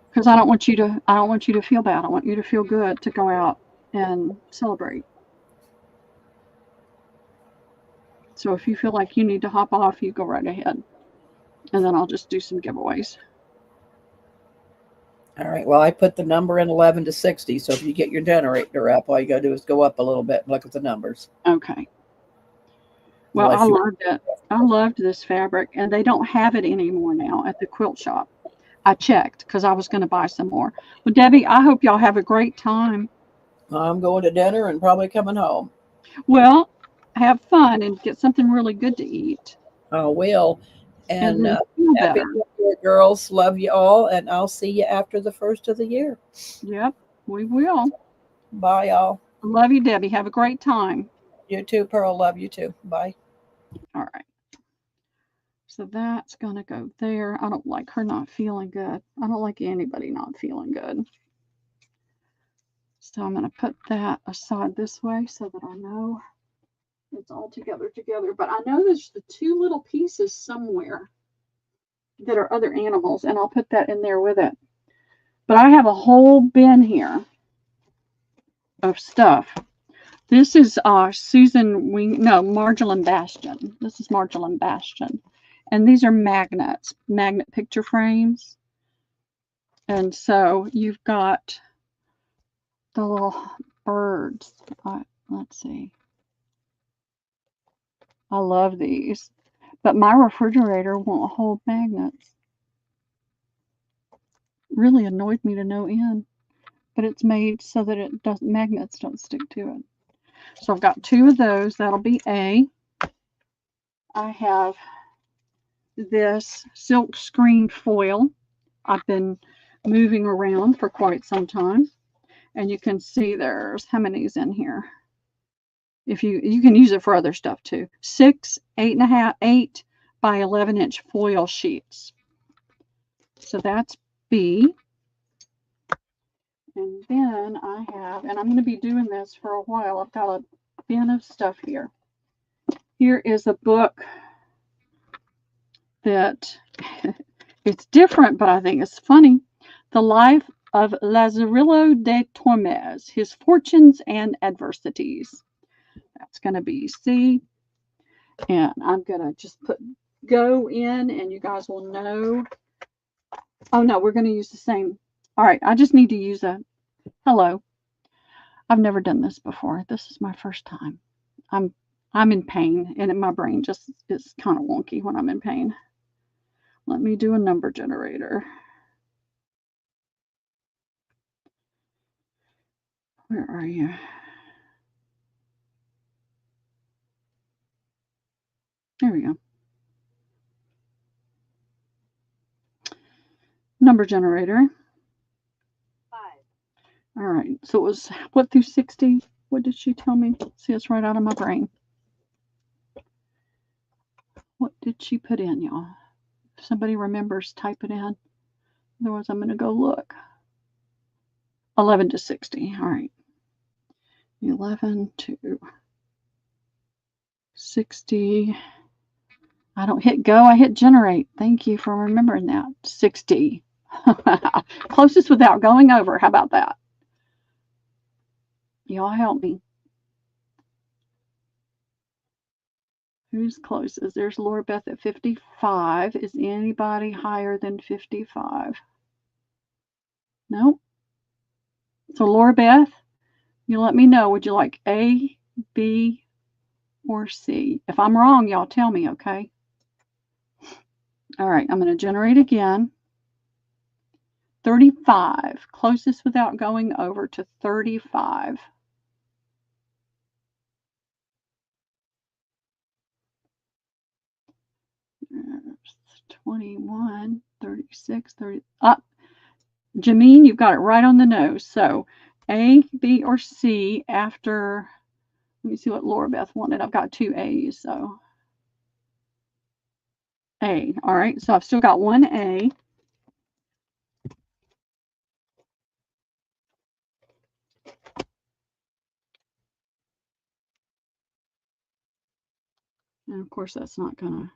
Because I don't want you to feel bad. I want you to feel good to go out and celebrate. So if you feel like you need to hop off, you go right ahead. And then I'll just do some giveaways. All right. Well, I put the number in 11 to 60. So if you get your generator up, all you got to do is go up a little bit and look at the numbers. Okay. Well, I loved it. I loved this fabric, and they don't have it anymore now at the quilt shop. I checked because I was going to buy some more. Well, Debbie, I hope y'all have a great time. I'm going to dinner and probably coming home. Well, have fun and get something really good to eat. I will. And feel happy better. New Year, girls. Love you all. And I'll see you after the first of the year. Yep, we will. Bye, y'all. Love you, Debbie. Have a great time. You too, Pearl. Love you too. Bye. All right. So that's going to go there. I don't like her not feeling good. I don't like anybody not feeling good. So I'm going to put that aside this way so that I know it's all together. But I know there's the two little pieces somewhere that are other animals, and I'll put that in there with it. But I have a whole bin here of stuff. This is Marjolaine Bastion. This is Marjolaine Bastion. And these are magnets, magnet picture frames. And so you've got the little birds. Let's see. I love these. But my refrigerator won't hold magnets. Really annoyed me to no end. But it's made so that magnets don't stick to it. So I've got two of those. That'll be A. I have this silk screen foil. I've been moving around for quite some time. And you can see there's how many's in here. If you can use it for other stuff too. 6, 8 by 11-inch foil sheets. So that's B. And then I have, and I'm going to be doing this for a while. I've got a bin of stuff here. Here is a book that it's different, but I think it's funny. The Life of Lazarillo de Tormes, His Fortunes and Adversities. That's going to be C. And I'm going to just put go in, and you guys will know. Oh, no, we're going to use the same. All right, I just need to use a hello. I've never done this before. This is my first time. I'm in pain, and my brain just is kind of wonky when I'm in pain. Let me do a number generator. Where are you? There we go. Number generator. 5. All right. So it was what through 60? What did she tell me? See, it's right out of my brain. What did she put in, y'all? If somebody remembers, type it in. Otherwise, I'm going to go look. 11 to 60. All right. 11 to 60. I don't hit go, I hit generate. Thank you for remembering that. 60. Closest without going over. How about that? Y'all help me. Who's closest? There's Laura Beth at 55. Is anybody higher than 55? Nope. So Laura Beth, you let me know. Would you like A, B, or C? If I'm wrong, y'all tell me, okay? All right, I'm going to generate again. 35. Closest without going over to 35. 21, 36, 30. Up. Jameen, you've got it right on the nose. So A, B, or C after, let me see what Laura Beth wanted. I've got 2 A's, so A. All right, so I've still got 1 A. And of course, that's not gonna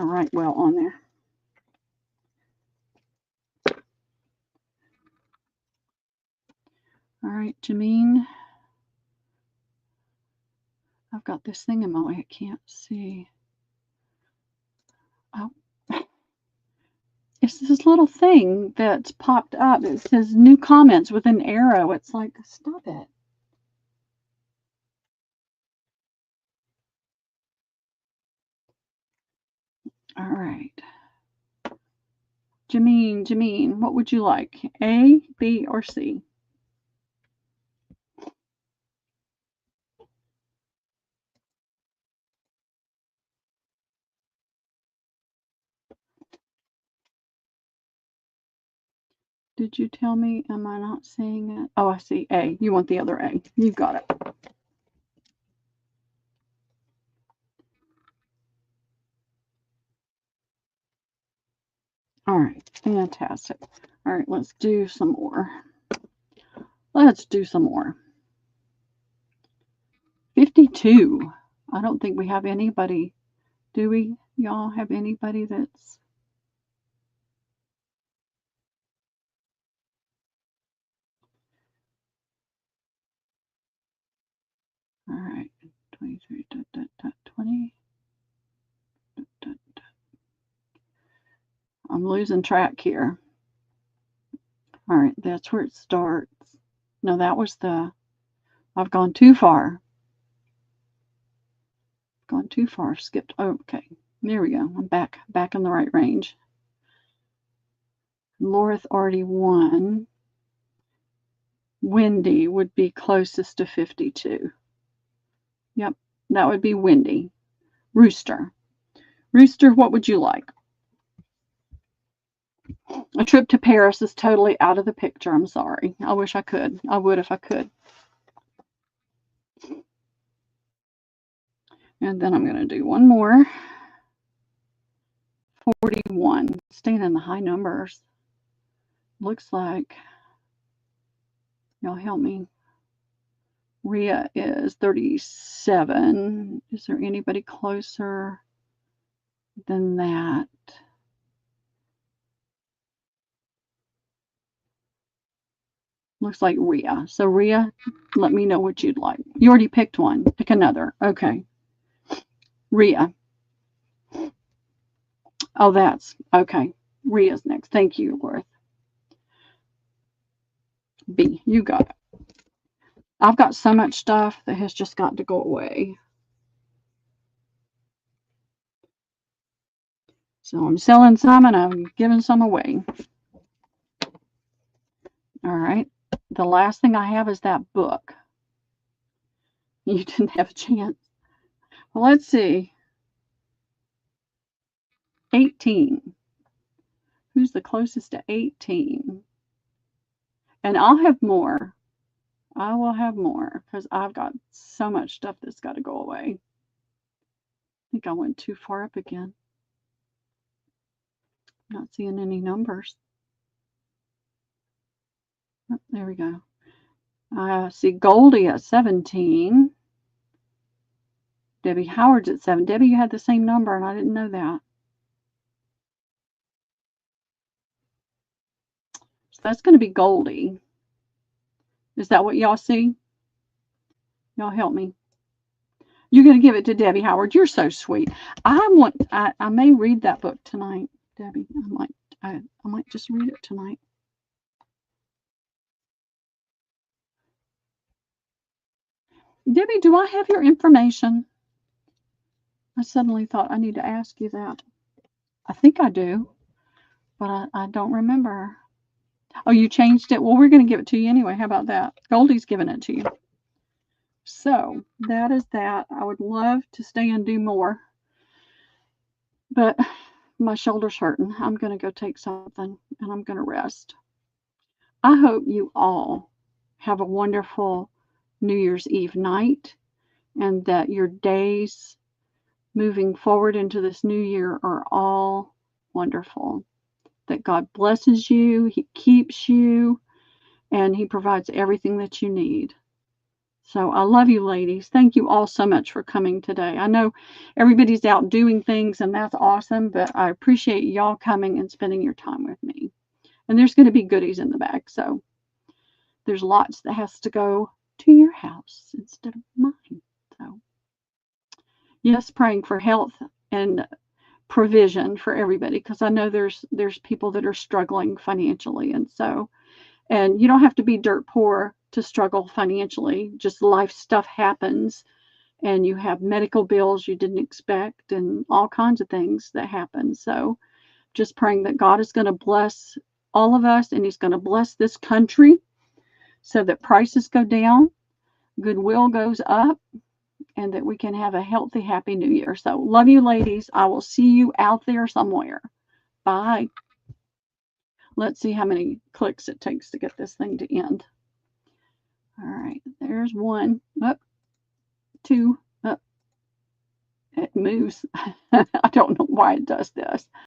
write well on there. All right, Jameen. I've got this thing in my way I can't see. Oh. It's this little thing that's popped up. It says new comments with an arrow. It's like, stop it. All right. Jameen, what would you like? A, B, or C? Did you tell me? Am I not seeing it? Oh, I see A. You want the other A. You got it. All right, fantastic. All right, let's do some more. Let's do some more. 52. I don't think we have anybody. Do we? Y'all have anybody that's... All right, 23, 20. I'm losing track here. All right, that's where it starts. No, that was the... I've gone too far. Gone too far. Skipped. Okay, there we go. I'm back in the right range. Laura's already won. Wendy would be closest to 52. Yep, that would be Wendy. Rooster. Rooster, what would you like? A trip to Paris is totally out of the picture. I'm sorry. I wish I could. I would if I could. And then I'm going to do one more. 41. Staying in the high numbers. Looks like, y'all help me. Rhea is 37. Is there anybody closer than that? Looks like Rhea. So Rhea, let me know what you'd like. You already picked one. Pick another. Okay. Rhea. Oh, that's okay. Rhea's next. Thank you, Worth. B, you got it. I've got so much stuff that has just got to go away. So I'm selling some and I'm giving some away. All right. The last thing I have is that book. You didn't have a chance. Well, let's see. 18. Who's the closest to 18? And I'll have more. I will have more because I've got so much stuff that's got to go away. I think I went too far up again. Not seeing any numbers. Oh, there we go. I see Goldie at 17. Debbie Howard's at 7. Debbie, you had the same number, and I didn't know that. So that's going to be Goldie. Is that what y'all see? Y'all help me. You're going to give it to Debbie Howard. You're so sweet. I may read that book tonight, Debbie. I might just read it tonight. Debbie, do I have your information? I suddenly thought I need to ask you that. I think I do, but I don't remember. Oh, you changed it? Well, we're going to give it to you anyway. How about that? Goldie's giving it to you. So that is that. I would love to stay and do more, but my shoulder's hurting. I'm going to go take something and I'm going to rest. I hope you all have a wonderful New Year's Eve night and that your days moving forward into this new year are all wonderful. That God blesses you, He keeps you, and He provides everything that you need. So I love you, ladies. Thank you all so much for coming today. I know everybody's out doing things, and that's awesome, but I appreciate y'all coming and spending your time with me. And there's going to be goodies in the bag, so there's lots that has to go to your house instead of mine. So yes, praying for health and provision for everybody, because I know there's people that are struggling financially, and you don't have to be dirt poor to struggle financially. Just life stuff happens, and you have medical bills you didn't expect and all kinds of things that happen. So just praying that God is going to bless all of us, and He's going to bless this country so that prices go down, goodwill goes up, and that we can have a healthy, happy New Year. So love you, ladies. I will see you out there somewhere. Bye. Let's see how many clicks it takes to get this thing to end. All right, there's one. Up, two. Up. It moves. I don't know why it does this.